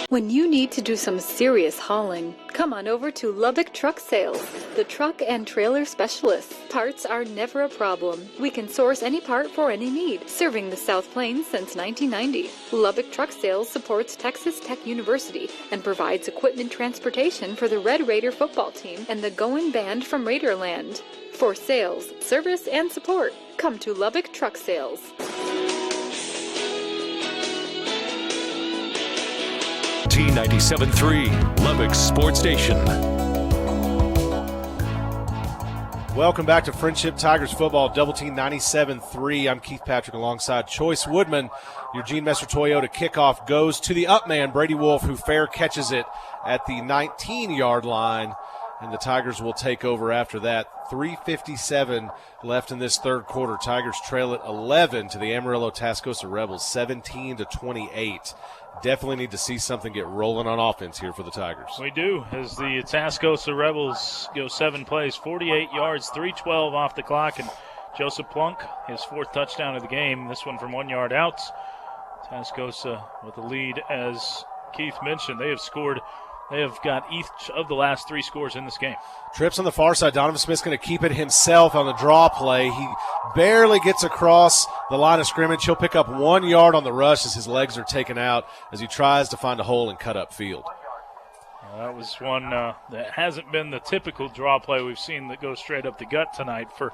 When you need to do some serious hauling, come on over to Lubbock Truck Sales, the truck and trailer specialists. Parts are never a problem. We can source any part for any need, serving the South Plains since 1990. Lubbock Truck Sales supports Texas Tech University and provides equipment transportation for the Red Raider football team and the Going Band from Raiderland. For sales, service, and support, come to Lubbock Truck Sales. T97.3, Lubbock Sports Station. Welcome back to Friendship Tigers Football, Double Team 97.3. I'm Keith Patrick alongside Choice Woodman. Your Gene Messer Toyota kickoff goes to the up man, Brady Wolf, who fair catches it at the 19-yard line, and the Tigers will take over after that. 3:57 left in this third quarter. Tigers trail it 11 to the Amarillo Tascosa Rebels, 17-28. Definitely need to see something get rolling on offense here for the Tigers. We do, as the Tascosa Rebels go 7 plays, 48 yards, 3:12 off the clock, and Joseph Plunk, his 4th touchdown of the game, this one from 1 yard out. Tascosa with the lead, as Keith mentioned. They have got each of the last 3 scores in this game. Trips on the far side. Donovan Smith's going to keep it himself on the draw play. He barely gets across the line of scrimmage. He'll pick up 1 yard on the rush as his legs are taken out as he tries to find a hole and cut up field. That was one that hasn't been the typical draw play we've seen that goes straight up the gut tonight for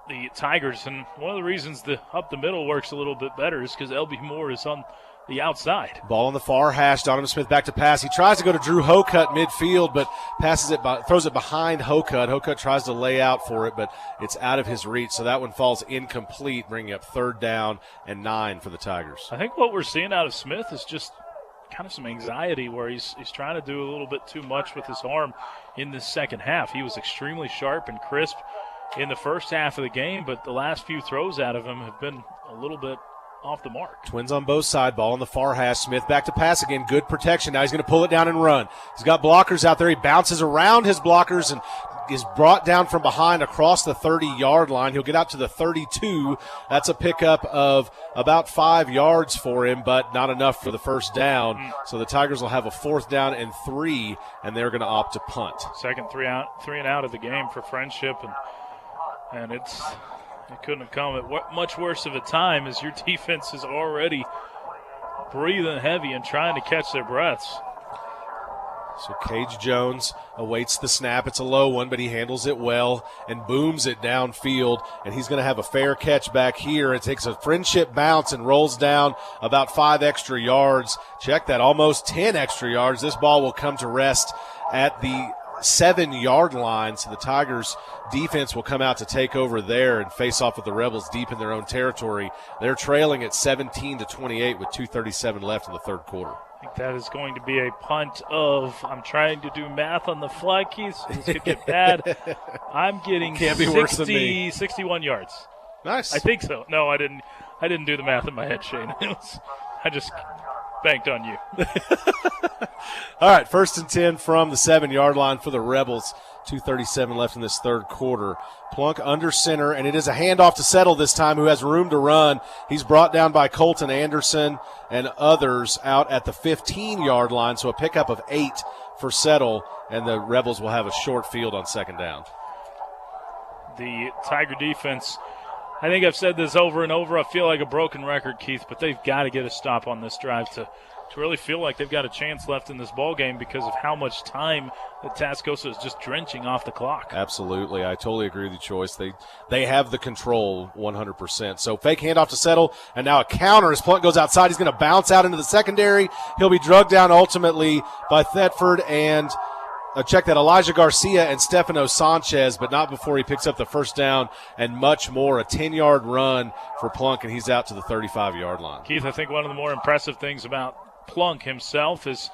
the Tigers. And one of the reasons the up the middle works a little bit better is because L.B. Moore is on the outside. Ball on the far hash. Donovan Smith back to pass. He tries to go to Drew Hocutt midfield, but throws it behind Hocutt. Hocutt tries to lay out for it, but it's out of his reach. So that one falls incomplete, bringing up 3rd down and 9 for the Tigers. I think what we're seeing out of Smith is just kind of some anxiety where he's trying to do a little bit too much with his arm in this second half. He was extremely sharp and crisp in the first half of the game, but the last few throws out of him have been a little bit off the mark. Twins on both sides. Ball on the far hash. Smith back to pass again. Good protection. Now he's going to pull it down and run. He's got blockers out there. He bounces around his blockers and is brought down from behind across the 30-yard line. He'll get out to the 32. That's a pickup of about 5 yards for him, but not enough for the first down. So the Tigers will have a 4th down and 3, and they're going to opt to punt. Second three and out of the game for Friendship, and it couldn't have come at much worse of a time as your defense is already breathing heavy and trying to catch their breaths. So Cage Jones awaits the snap. It's a low one, but he handles it well and booms it downfield, and he's going to have a fair catch back here. It takes a Friendship bounce and rolls down about 5 extra yards. Check that, almost 10 extra yards. This ball will come to rest at the 7-yard line, so the Tigers defense will come out to take over there and face off with the Rebels deep in their own territory. They're trailing at 17-28 with 2:37 left in the third quarter. I think that is going to be a punt of, I'm trying to do math on the fly, Keith, so this could get bad. I'm getting 61 yards. Nice. I think so. No, I didn't do the math in my head, Shane. I just banked on you. All right, 1st and 10 from the 7-yard line for the Rebels. 2:37 left in this third quarter. Plunk under center, and it is a handoff to Settle this time, who has room to run. He's brought down by Colton Anderson and others out at the 15-yard line, so a pickup of 8 for Settle, and the Rebels will have a short field on 2nd down. The Tiger defense, I think I've said this over and over. I feel like a broken record, Keith, but they've got to get a stop on this drive to really feel like they've got a chance left in this ball game because of how much time that Tascosa is just drenching off the clock. Absolutely. I totally agree with you, Choice. They have the control 100%. So fake handoff to Settle, and now a counter as Plunk goes outside. He's going to bounce out into the secondary. He'll be drugged down ultimately by Thetford and check that, Elijah Garcia and Stefano Sanchez, but not before he picks up the first down and much more. A 10-yard run for Plunk, and he's out to the 35-yard line. Keith, I think one of the more impressive things about Plunk himself is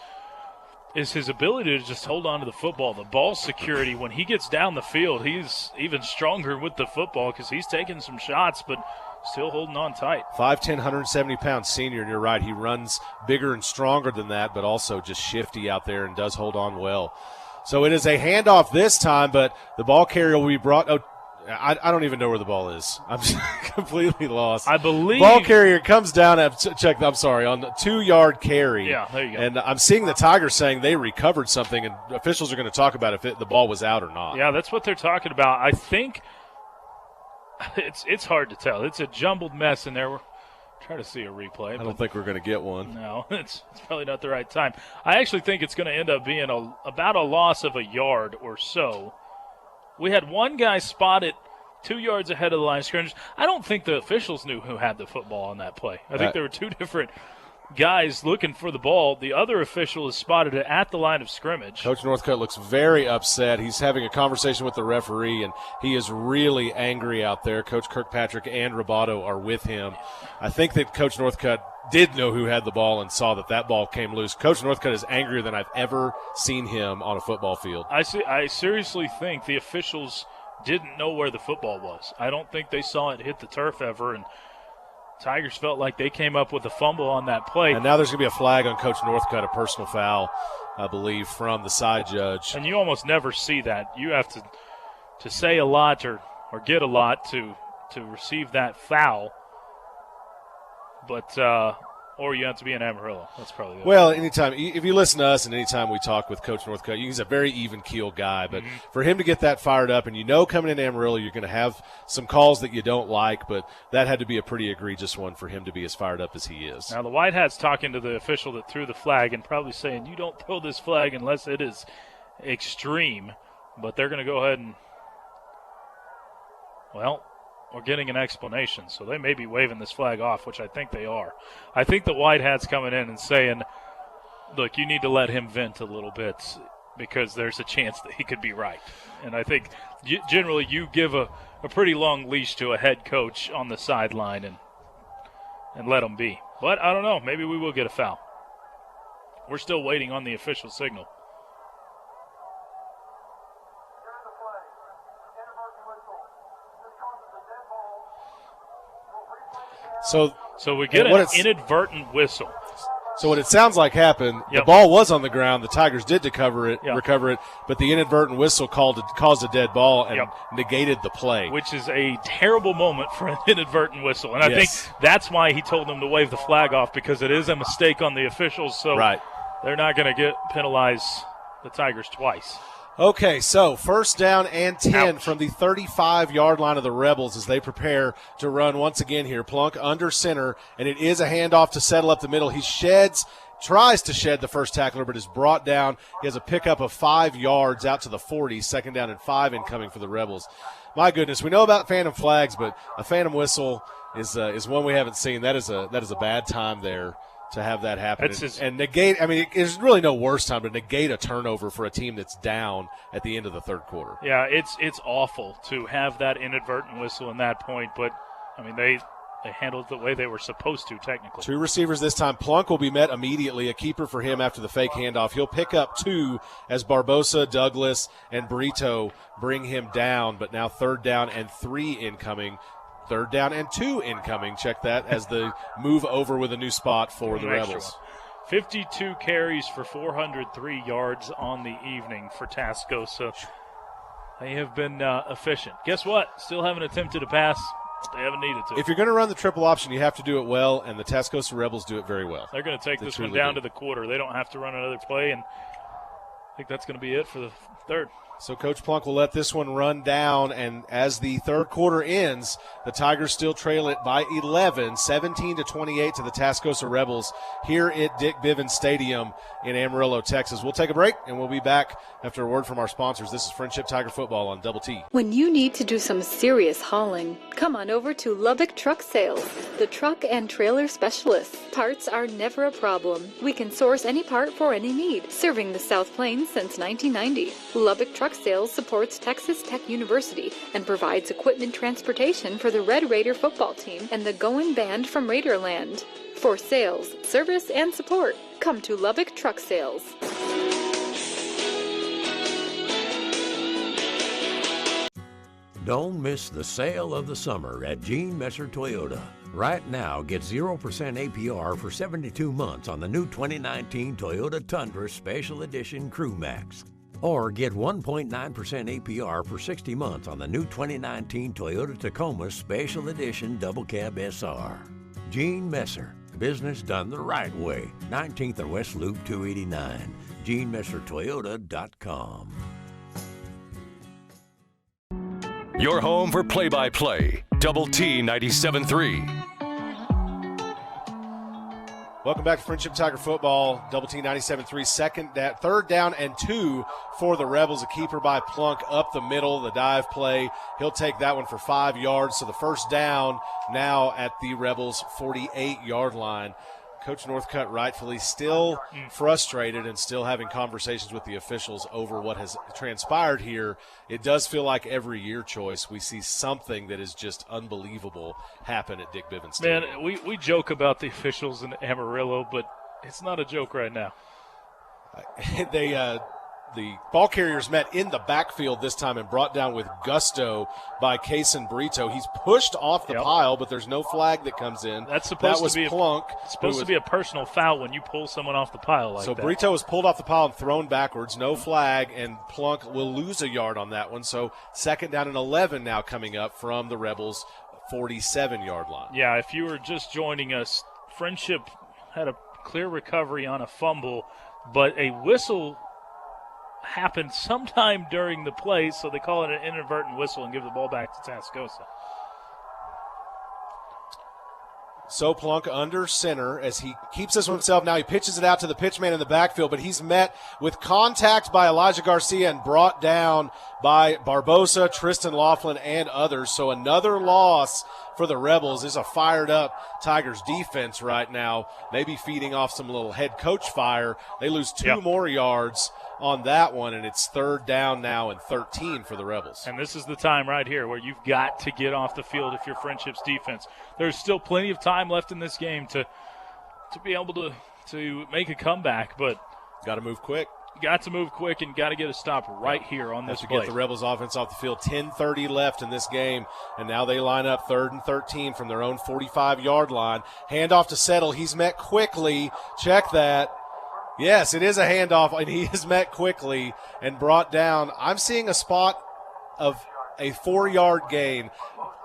his ability to just hold on to the football. The ball security, when he gets down the field, he's even stronger with the football because he's taking some shots, but still holding on tight. 5'10", 170-pound senior, and you're right. He runs bigger and stronger than that, but also just shifty out there and does hold on well. So it is a handoff this time, but the ball carrier will be brought I don't even know where the ball is. I'm completely lost. I believe ball carrier comes down at check. I'm sorry, on the 2-yard carry. Yeah, there you go. And I'm seeing the Tigers saying they recovered something, and officials are going to talk about if the ball was out or not. Yeah, that's what they're talking about. I think it's hard to tell. It's a jumbled mess in there. We're trying to see a replay. I don't think we're going to get one. No, it's probably not the right time. I actually think it's going to end up being about a loss of a yard or so. We had one guy spotted 2 yards ahead of the line of scrimmage. I don't think the officials knew who had the football on that play. I think there were two different guys looking for the ball. The other official has spotted it at the line of scrimmage. Coach Northcutt looks very upset. He's having a conversation with the referee, and he is really angry out there. Coach Kirkpatrick and Roboto are with him. I think that Coach Northcutt did know who had the ball and saw that ball came loose. Coach Northcutt is angrier than I've ever seen him on a football field. I seriously think the officials didn't know where the football was. I don't think they saw it hit the turf ever, and Tigers felt like they came up with a fumble on that play. And now there's going to be a flag on Coach Northcutt, a personal foul, I believe, from the side judge. And you almost never see that. You have to say a lot or get a lot to receive that foul. But or you have to be in Amarillo. That's probably it. Well, anytime, if you listen to us and anytime we talk with Coach Northcutt, he's a very even-keel guy. But for him to get that fired up, and coming in Amarillo, you're going to have some calls that you don't like, but that had to be a pretty egregious one for him to be as fired up as he is. Now, the White Hat's talking to the official that threw the flag and probably saying, you don't throw this flag unless it is extreme. But they're going to go ahead and, we're getting an explanation, so they may be waving this flag off, which I think they are. I think the White Hat's coming in and saying, look, you need to let him vent a little bit because there's a chance that he could be right. And I think generally you give a pretty long leash to a head coach on the sideline and let him be. But I don't know. Maybe we will get a foul. We're still waiting on the official signal. So we get an inadvertent whistle. So what it sounds like happened, the ball was on the ground. The Tigers did recover it, but the inadvertent whistle caused a dead ball and negated the play. Which is a terrible moment for an inadvertent whistle. And I think that's why he told them to wave the flag off, because it is a mistake on the officials. So they're not going to penalize the Tigers twice. Okay, so first down and 10 from the 35-yard line of the Rebels as they prepare to run once again here. Plunk under center, and it is a handoff to settle up the middle. He tries to shed the first tackler, but is brought down. He has a pickup of 5 yards out to the 40, second down and 5 incoming for the Rebels. My goodness, we know about phantom flags, but a phantom whistle is one we haven't seen. That is a bad time there to have that happen and negate. I mean, there's really no worse time to negate a turnover for a team that's down at the end of the third quarter. Yeah, it's awful to have that inadvertent whistle in that point, but I mean they handled it the way they were supposed to technically. 2 receivers this time. Plunk will be met immediately. A keeper for him after the fake handoff. He'll pick up 2 as Barbosa, Douglas, and Brito bring him down, but now third down and 3 incoming. Third down and 2 incoming. Check that as the move over with a new spot for the Rebels. 52 carries for 403 yards on the evening for Tascosa. They have been efficient. Guess what? Still haven't attempted a pass. They haven't needed to. If you're going to run the triple option, you have to do it well, and the Tascosa Rebels do it very well. They're going to take this one down to the quarter. They don't have to run another play, and I think that's going to be it for the third. So Coach Plunk will let this one run down, and as the third quarter ends, the Tigers still trail it by 11, 17-28 to the Tascosa Rebels here at Dick Bivens Stadium in Amarillo, Texas. We'll take a break, and we'll be back after a word from our sponsors. This is Friendship Tiger Football on Double T. When you need to do some serious hauling, come on over to Lubbock Truck Sales, the truck and trailer specialists. Parts are never a problem. We can source any part for any need, serving the South Plains since 1990. Lubbock Truck Sales supports Texas Tech University and provides equipment transportation for the Red Raider football team and the Going Band from Raiderland. For sales, service, and support, come to Lubbock Truck Sales. Don't miss the sale of the summer at Gene Messer Toyota. Right now, get 0% APR for 72 months on the new 2019 Toyota Tundra Special Edition Crew Max. Or get 1.9% APR for 60 months on the new 2019 Toyota Tacoma Special Edition Double Cab SR. Gene Messer, business done the right way. 19th and West Loop 289. GeneMesserToyota.com. Your home for play-by-play. Double T 97.3. Welcome back to Friendship Tiger Football. Double T 97.3. Third down and 2 for the Rebels. A keeper by Plunk up the middle, the dive play. He'll take that one for 5 yards. So the first down now at the Rebels' 48-yard line. Coach Northcutt rightfully still frustrated and still having conversations with the officials over what has transpired here. It does feel like every year, Choice, we see something that is just unbelievable happen at Dick Bivens Stadium. Man, we joke about the officials in Amarillo, but it's not a joke right now. The ball carriers met in the backfield this time and brought down with gusto by Kaysen Brito. He's pushed off the pile, but there's no flag that comes in. That's supposed to be Plunk. It's supposed to be a personal foul when you pull someone off the pile like that. So Brito was pulled off the pile and thrown backwards. No flag, and Plunk will lose a yard on that one. So second down and 11 now coming up from the Rebels' 47-yard line. Yeah, if you were just joining us, Friendship had a clear recovery on a fumble, but a whistle happened sometime during the play, so they call it an inadvertent whistle and give the ball back to Tascosa. So Plunk under center as he keeps this one himself. Now he pitches it out to the pitchman in the backfield, but he's met with contact by Elijah Garcia and brought down by Barbosa, Tristan Laughlin, and others. So another loss for the Rebels. This is a fired-up Tigers defense right now, maybe feeding off some little head coach fire. They lose two more yards on that one, and it's third down now and 13 for the Rebels. And this is the time right here where you've got to get off the field if you're Friendship's defense. There's still plenty of time left in this game to be able to make a comeback, but got to move quick. Got to move quick and got to get a stop right here on this play. Get the Rebels offense off the field. 10:30 left in this game, and now they line up third and 13 from their own 45-yard line. Handoff to Settle. He's met quickly. Check that. Yes, it is a handoff, and he is met quickly and brought down. I'm seeing a spot of a 4-yard gain.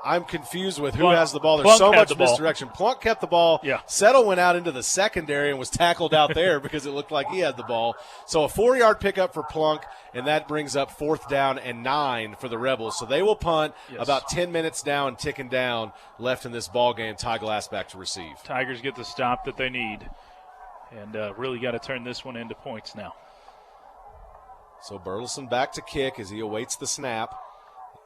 I'm confused with who has the ball. There's so much misdirection. Plunk kept the ball. Yeah. Settle went out into the secondary and was tackled out there because it looked like he had the ball. So a 4-yard pickup for Plunk, and that brings up fourth down and 9 for the Rebels. So they will punt. About 10 minutes down, ticking down left in this ball game. Ty Glass back to receive. Tigers get the stop that they need, and really got to turn this one into points now. So Burleson back to kick as he awaits the snap.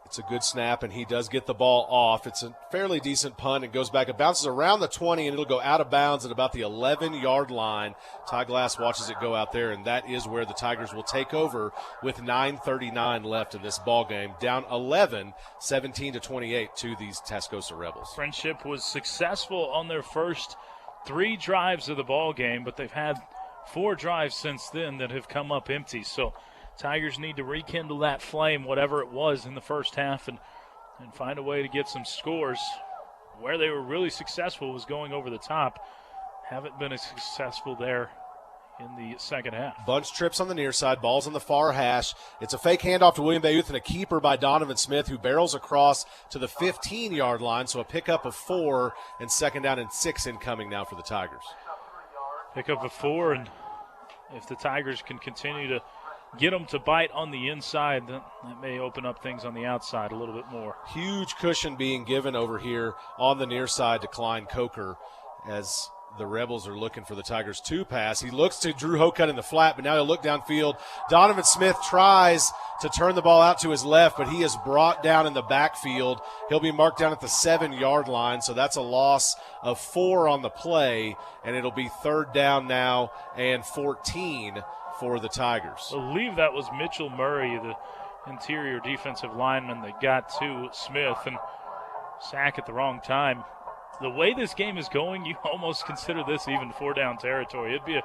It's a good snap, and he does get the ball off. It's a fairly decent punt. It goes back. It bounces around the 20, and it'll go out of bounds at about the 11-yard line. Ty Glass watches it go out there, and that is where the Tigers will take over with 9:39 left in this ball game. Down 11, 17-28 to these Tascosa Rebels. Friendship was successful on their first 3 drives of the ball game, but they've had 4 drives since then that have come up empty. So Tigers need to rekindle that flame, whatever it was in the first half, and find a way to get some scores. Where they were really successful was going over the top. Haven't been as successful there in the second half. Bunch trips on the near side, balls on the far hash. It's a fake handoff to William Bayouth and a keeper by Donovan Smith, who barrels across to the 15-yard line. So a pickup of 4 and second down and 6 incoming now for the Tigers. Pickup of 4, and if the Tigers can continue to get them to bite on the inside, that may open up things on the outside a little bit more. Huge cushion being given over here on the near side to Klein Coker as the Rebels are looking for the Tigers to pass. He looks to Drew Hocutt in the flat, but now he'll look downfield. Donovan Smith tries to turn the ball out to his left, but he is brought down in the backfield. He'll be marked down at the 7-yard line, so that's a loss of 4 on the play, and it'll be third down now and 14 for the Tigers. I believe that was Mitchell Murray, the interior defensive lineman that got to Smith, and sack at the wrong time. The way this game is going, you almost consider this even 4-down territory. It'd be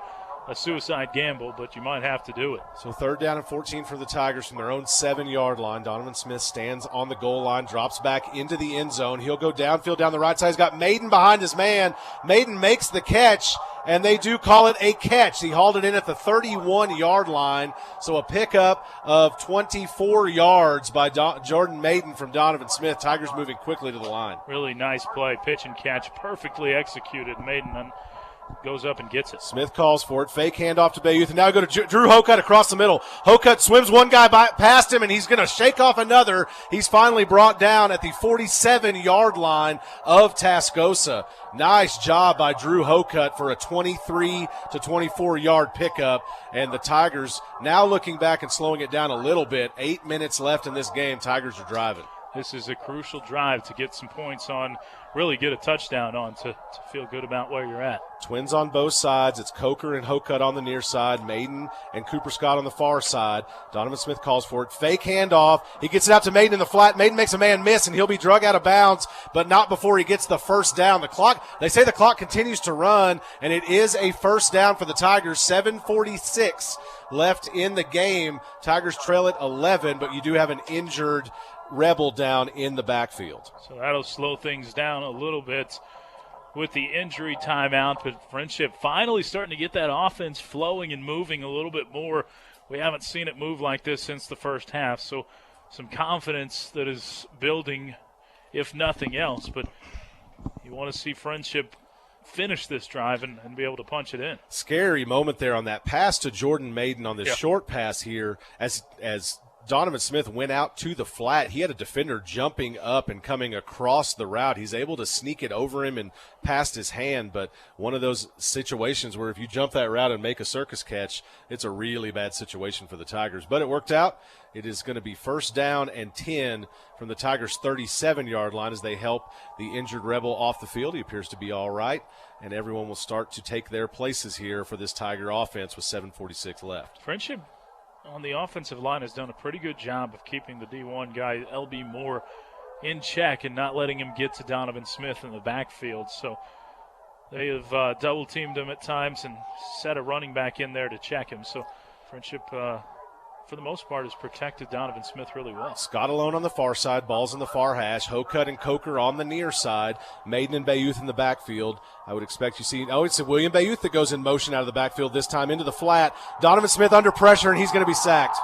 a suicide gamble, but you might have to do it. So third down and 14 for the Tigers from their own 7-yard line. Donovan Smith stands on the goal line, drops back into the end zone. He'll go downfield down the right side. He's got Maiden behind his man. Maiden makes the catch and they do call it a catch. He hauled it in at the 31-yard line, so a pickup of 24 yards by Jordan Maiden from Donovan Smith. Tigers moving quickly to the line. Really nice play, pitch and catch, perfectly executed. Maiden goes up and gets it. Smith calls for it. Fake handoff to Bayouth. And now go to Drew Hocutt across the middle. Hocutt swims one guy past him, and he's going to shake off another. He's finally brought down at the 47-yard line of Tascosa. Nice job by Drew Hocutt for a 23 to 24-yard pickup. And the Tigers now looking back and slowing it down a little bit. 8 minutes left in this game. Tigers are driving. This is a crucial drive to get some points on, really get a touchdown on to feel good about where you're at. Twins on both sides. It's Coker and Hocutt on the near side, Maiden and Cooper Scott on the far side. Donovan Smith calls for it. Fake handoff. He gets it out to Maiden in the flat. Maiden makes a man miss, and he'll be drug out of bounds, but not before he gets the first down. They say the clock continues to run, and it is a first down for the Tigers. 7:46 left in the game. Tigers trail it 11, but you do have an injured Rebel down in the backfield. So that'll slow things down a little bit with the injury timeout, but Friendship finally starting to get that offense flowing and moving a little bit more. We haven't seen it move like this since the first half, so some confidence that is building, if nothing else. But you want to see Friendship finish this drive and be able to punch it in. Scary moment there on that pass to Jordan Maiden on this short pass here as Donovan Smith went out to the flat. He had a defender jumping up and coming across the route. He's able to sneak it over him and past his hand, but one of those situations where if you jump that route and make a circus catch, it's a really bad situation for the Tigers. But it worked out. It is going to be first down and 10 from the Tigers' 37-yard line as they help the injured Rebel off the field. He appears to be all right, and everyone will start to take their places here for this Tiger offense with 7:46 left. Friendship on the offensive line has done a pretty good job of keeping the D1 guy, L.B. Moore, in check and not letting him get to Donovan Smith in the backfield. So they have double-teamed him at times and set a running back in there to check him. So Friendship, for the most part, has protected Donovan Smith really well. Scott alone on the far side, balls in the far hash. Hocutt and Coker on the near side. Maiden and Bayouth in the backfield. I would expect you see, it's William Bayouth that goes in motion out of the backfield this time into the flat. Donovan Smith under pressure, and he's going to be sacked.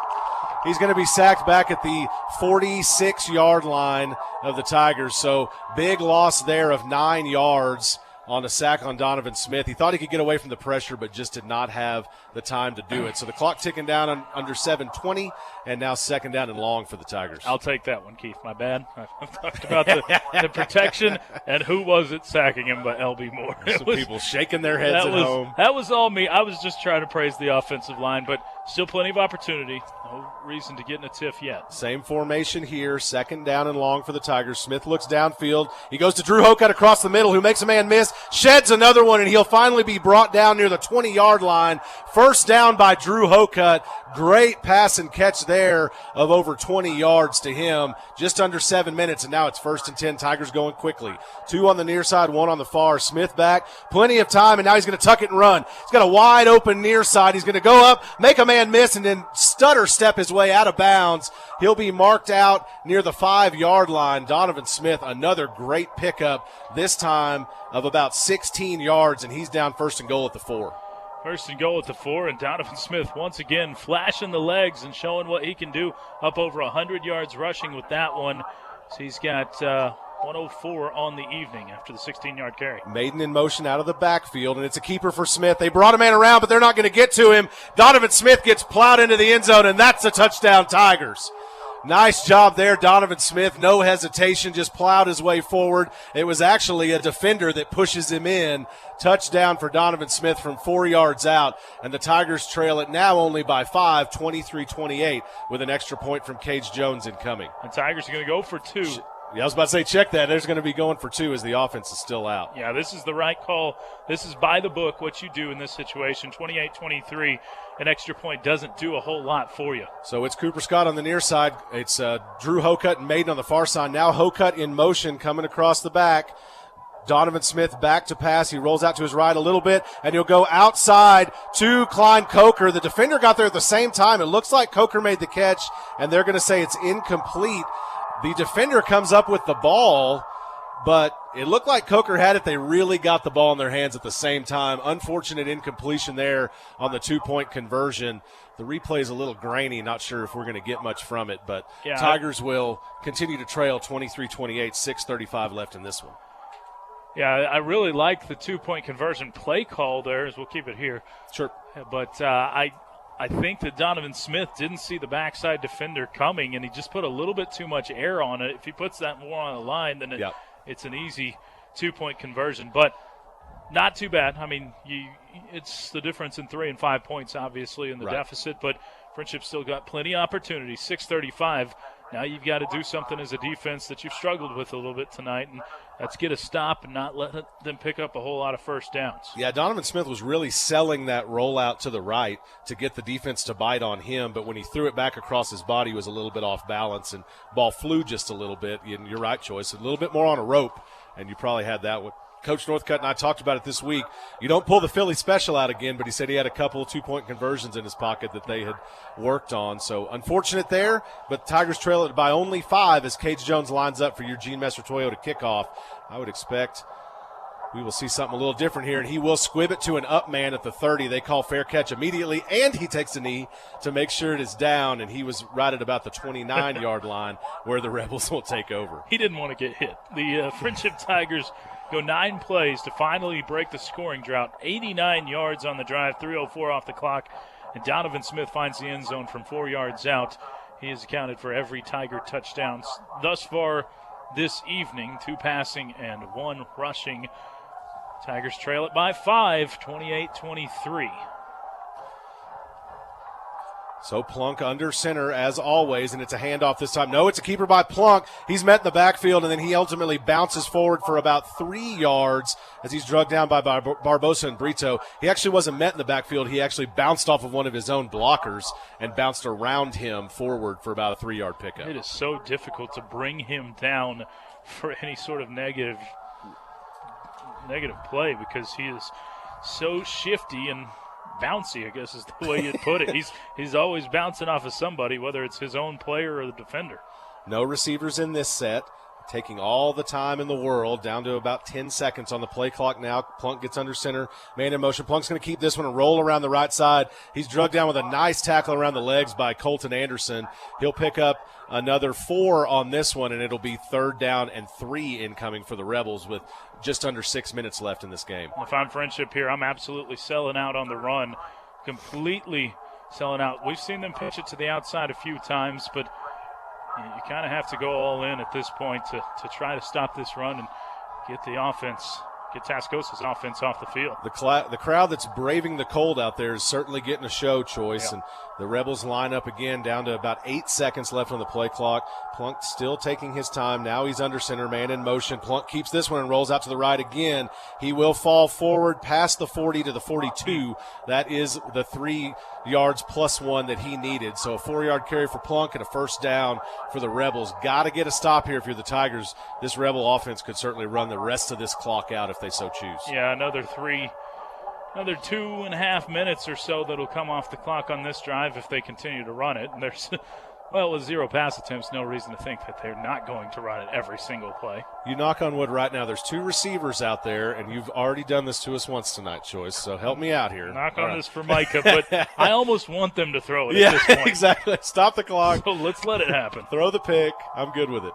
He's going to be sacked back at the 46-yard line of the Tigers. So big loss there of 9 yards on a sack on Donovan Smith. He thought he could get away from the pressure, but just did not have the time to do it. So the clock ticking down under 7:20, and now second down and long for the Tigers. I'll take that one, Keith. My bad. I've talked about the protection, and who was it sacking him but L.B. Moore. Some people shaking their heads at home. That was all me. I was just trying to praise the offensive line, but still plenty of opportunity. No reason to get in a tiff yet. Same formation here, second down and long for the Tigers. Smith looks downfield. He goes to Drew Hocutt across the middle, who makes a man miss, sheds another one, and he'll finally be brought down near the 20-yard line. First down by Drew Hocutt. Great pass and catch there of over 20 yards to him. Just under 7 minutes, and now it's first and 10. Tigers going quickly. 2 on the near side, 1 on the far. Smith back. Plenty of time, and now he's going to tuck it and run. He's got a wide open near side. He's going to go up, make a man miss, and then stutter step his way out of bounds. He'll be marked out near the 5-yard line. Donovan Smith, another great pickup, this time of about 16 yards, and he's down first and goal at the 4. First and goal at the 4, and Donovan Smith once again flashing the legs and showing what he can do, up over 100 yards rushing with that one. So he's got 104 on the evening after the 16-yard carry. Maiden in motion out of the backfield, and it's a keeper for Smith. They brought a man around, but they're not going to get to him. Donovan Smith gets plowed into the end zone, and that's a touchdown, Tigers. Nice job there, Donovan Smith. No hesitation, just plowed his way forward. It was actually a defender that pushes him in. Touchdown for Donovan Smith from 4 yards out, and the Tigers trail it now only by 5, 23-28, with an extra point from Cage Jones incoming. The Tigers are going to go for 2. Yeah, I was about to say, check that. There's going to be going for 2 as the offense is still out. Yeah, this is the right call. This is by the book what you do in this situation. 28-23, an extra point doesn't do a whole lot for you. So it's Cooper Scott on the near side. It's Drew Hocutt and Maiden on the far side. Now Hocutt in motion coming across the back. Donovan Smith back to pass. He rolls out to his right a little bit, and he'll go outside to Klein Coker. The defender got there at the same time. It looks like Coker made the catch, and they're going to say it's incomplete. The defender comes up with the ball, But it looked like Coker had it. They really got the ball in their hands at the same time. Unfortunate incompletion there on the 2-point conversion. The replay is a little grainy. Not sure if we're going to get much from it, but Tigers will continue to trail 23-28, 6:35 left in this one. Yeah, I really like the 2-point conversion play call there, as we'll keep it here. Sure. But I think that Donovan Smith didn't see the backside defender coming, and he just put a little bit too much air on it. If he puts that more on the line, then it's an easy 2-point conversion. But not too bad. I mean, it's the difference in 3 and 5 points, obviously, in the deficit. But Friendship still got plenty of opportunities. 6:35. Now you've got to do something as a defense that you've struggled with a little bit tonight, and that's get a stop and not let them pick up a whole lot of first downs. Yeah, Donovan Smith was really selling that rollout to the right to get the defense to bite on him, but when he threw it back across his body, he was a little bit off balance, and ball flew just a little bit. And you're right, Choice, a little bit more on a rope, and you probably had that with Coach Northcutt and I talked about it this week. You don't pull the Philly special out again, but he said he had a couple of 2-point conversions in his pocket that they had worked on. So unfortunate there, but Tigers trail it by only 5 as Cage Jones lines up for your Gene Messer Toyota kickoff. I would expect we will see something a little different here, and he will squib it to an up man at the 30. They call fair catch immediately, and he takes a knee to make sure it is down, and he was right at about the 29-yard line where the Rebels will take over. He didn't want to get hit. The Friendship Tigers go 9 plays to finally break the scoring drought. 89 yards on the drive, 3:04 off the clock, and Donovan Smith finds the end zone from 4 yards out. He has accounted for every Tiger touchdown thus far this evening, 2 passing and 1 rushing. Tigers trail it by 5, 28-23. So Plunk under center as always, and it's a handoff this time. No, it's a keeper by Plunk. He's met in the backfield, and then he ultimately bounces forward for about 3 yards as he's drugged down by Barbosa and Brito. He actually wasn't met in the backfield. He actually bounced off of one of his own blockers and bounced around him forward for about a 3-yard pickup. It is so difficult to bring him down for any sort of negative play because he is so shifty and bouncy, I guess is the way you'd put it. He's always bouncing off of somebody, whether it's his own player or the defender. No receivers in this set. Taking all the time in the world, down to about 10 seconds on the play clock now. Plunk gets under center, man in motion. Plunk's going to keep this one and roll around the right side. He's drugged down with a nice tackle around the legs by Colton Anderson. He'll pick up another 4 on this one, and it'll be 3rd down and 3 incoming for the Rebels with just under 6 minutes left in this game. If I'm Friendship here, I'm absolutely selling out on the run, completely selling out. We've seen them pitch it to the outside a few times, but you kind of have to go all in at this point to try to stop this run and get the offense, get Tascosa's offense off the field. The crowd that's braving the cold out there is certainly getting a show, Choice, and the Rebels line up again down to about 8 seconds left on the play clock. Plunk still taking his time. Now he's under center, man in motion. Plunk keeps this one and rolls out to the right again. He will fall forward past the 40 to the 42. That is the 3 yards plus 1 that he needed. So a 4-yard carry for Plunk and a 1st down for the Rebels. Got to get a stop here if you're the Tigers. This Rebel offense could certainly run the rest of this clock out if they so choose. Yeah, another 2.5 minutes or so that'll come off the clock on this drive if they continue to run it. And there's, well, with 0 pass attempts, no reason to think that they're not going to run it every single play. You knock on wood right now. There's 2 receivers out there, and you've already done this to us once tonight, Choice, so help me out here. Knock on this for Micah, but I almost want them to throw it at this point. Exactly. Stop the clock. So let's let it happen. Throw the pick. I'm good with it.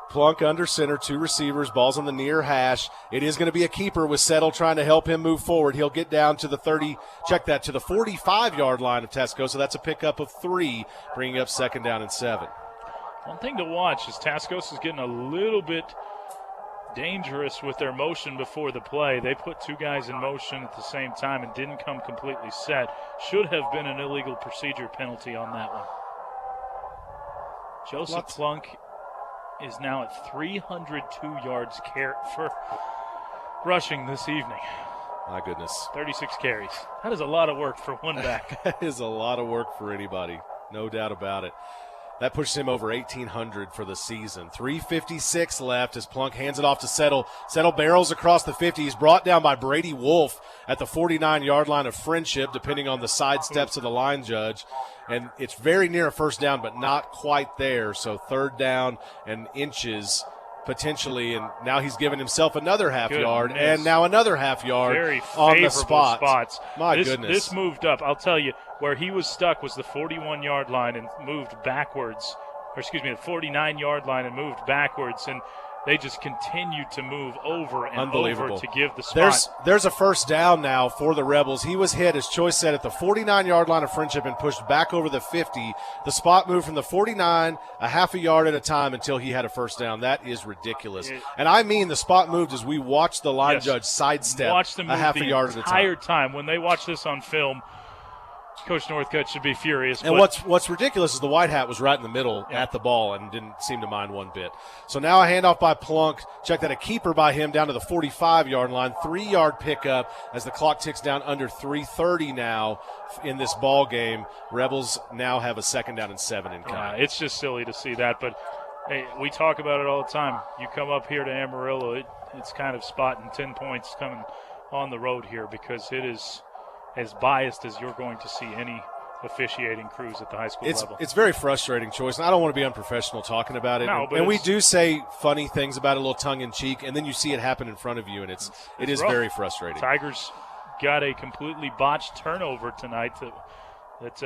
Plunk under center, 2 receivers, ball's on the near hash. It is going to be a keeper with Settle trying to help him move forward. He'll get down to the 30, check that, to the 45-yard line of Tascosa. So that's a pickup of 3, bringing up 2nd down and 7. One thing to watch is Tascosa's getting a little bit dangerous with their motion before the play. They put 2 guys in motion at the same time and didn't come completely set. Should have been an illegal procedure penalty on that one. Joseph Plunk is now at 302 yards for rushing this evening. My goodness. 36 carries. That is a lot of work for one back. That is a lot of work for anybody. No doubt about it. That pushes him over 1,800 for the season. 3:56 left as Plunk hands it off to Settle. Settle barrels across the 50. He's brought down by Brady Wolf at the 49-yard line of Friendship, depending on the side steps of the line judge. And it's very near a 1st down, but not quite there. So 3rd down and inches potentially, and now he's given himself another half Good yard miss. and now another half yard Very on the favorable spot. spots. My goodness. This moved up. I'll tell you, where he was stuck was the 41-yard line and moved backwards. Or excuse me, the 49-yard line and moved backwards. And they just continued to move over and over to give the spot. There's a first down now for the Rebels. He was hit, as Choice said, at the 49-yard line of Friendship and pushed back over the 50. The spot moved from the 49 a half a yard at a time until he had a first down. That is ridiculous. And I mean the spot moved as we watched the line judge sidestep a half a yard at a time. Entire time. When they watch this on film, Coach Northcutt should be furious. And what's ridiculous is the white hat was right in the middle at the ball and didn't seem to mind one bit. So now a handoff by Plunk. Check that, a keeper by him down to the 45-yard line. 3-yard pickup as the clock ticks down under 3:30 now in this ball game. Rebels now have a 2nd down and 7 incoming. It's just silly to see that, but hey, we talk about it all the time. You come up here to Amarillo, it's kind of spotting 10 points coming on the road here because it is as biased as you're going to see any officiating crews at the high school level. It's very frustrating, Choice, and I don't want to be unprofessional talking about it. No, but and we do say funny things about it, a little tongue-in-cheek, and then you see it happen in front of you, and it is rough. very frustrating. Tigers got a completely botched turnover tonight that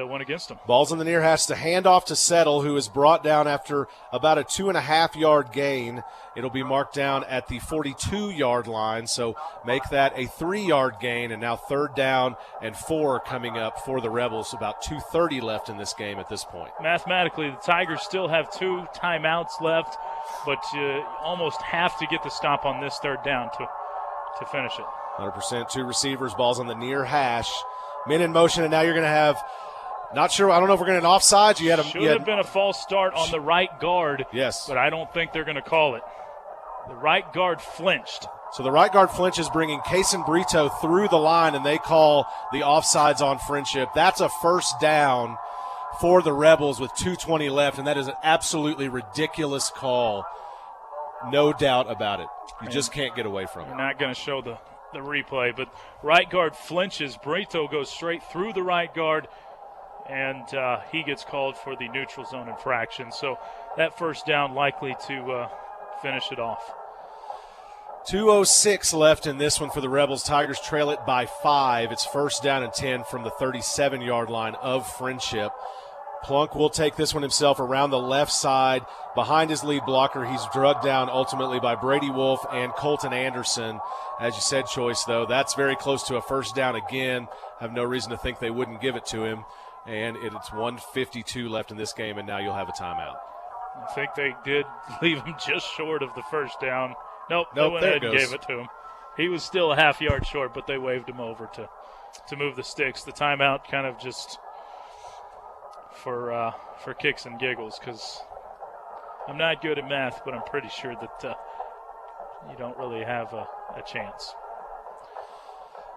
went against them. Ball's in the near hash. The handoff to Settle, who is brought down after about a 2.5-yard gain. It'll be marked down at the 42-yard line, so make that a 3-yard gain, and now 3rd down and 4 coming up for the Rebels. About 2:30 left in this game at this point. Mathematically, the Tigers still have 2 timeouts left, but you almost have to get the stop on this 3rd down to finish it. 100%, 2 receivers, ball's on the near hash. Men in motion, and now you're going to have, not sure, I don't know if we're going to have offsides. Should have been a false start on the right guard. Yes. But I don't think they're going to call it. The right guard flinched. So the right guard flinches, bringing Kaysen Brito through the line, and they call the offsides on Friendship. That's a first down for the Rebels with 2:20 left, and that is an absolutely ridiculous call. No doubt about it. You just can't get away from it. We're not going to show the replay, but right guard flinches. Brito goes straight through the right guard, and he gets called for the neutral zone infraction. So that first down likely to finish it off. 2:06 left in this one for the Rebels. Tigers trail it by 5. It's first down and 10 from the 37-yard line of Friendship. Plunk will take this one himself around the left side. Behind his lead blocker, he's drugged down ultimately by Brady Wolf and Colton Anderson. As you said, Choice, though, that's very close to a first down again. Have no reason to think they wouldn't give it to him. And it's 1:52 left in this game, and now you'll have a timeout. I think they did leave him just short of the first down. Nope, they went there ahead and gave it to him. He was still a half yard short, but they waved him over to move the sticks. The timeout kind of just for kicks and giggles, because I'm not good at math, but I'm pretty sure that you don't really have a chance.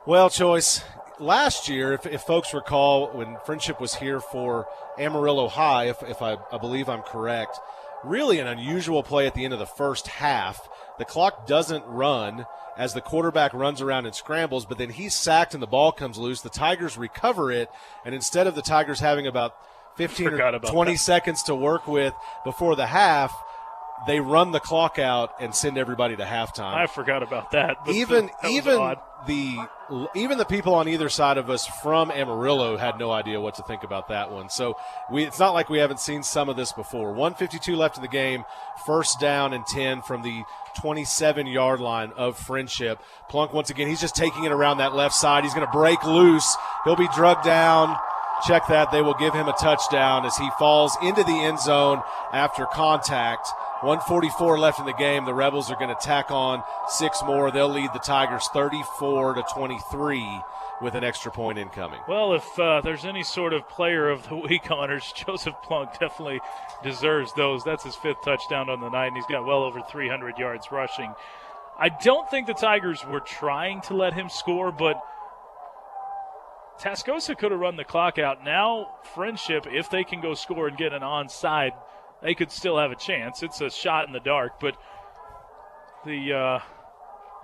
Well, Choice, last year, if folks recall, when Friendship was here for Amarillo High, if I believe I'm correct, really an unusual play at the end of the first half. The clock doesn't run as the quarterback runs around and scrambles, but then he's sacked and the ball comes loose. The Tigers recover it, and instead of the Tigers having about 15 or 20 seconds to work with before the half, they run the clock out and send everybody to halftime. I forgot about that. Even the people on either side of us from Amarillo had no idea what to think about that one. So it's not like we haven't seen some of this before. 1:52 left in the game, first down and 10 from the 27-yard line of Friendship. Plunk, once again, he's just taking it around that left side. He's going to break loose. He'll be drugged down. Check that. They will give him a touchdown as he falls into the end zone after contact. 1:44 left in the game. The Rebels are going to tack on 6 more. They'll lead the Tigers 34-23 with an extra point incoming. Well, if there's any sort of player of the week honors, Joseph Plunk definitely deserves those. That's his 5th touchdown on the night, and he's got well over 300 yards rushing. I don't think the Tigers were trying to let him score, but Tacosa could have run the clock out. Now, Friendship, if they can go score and get an onside, they could still have a chance. It's a shot in the dark, but the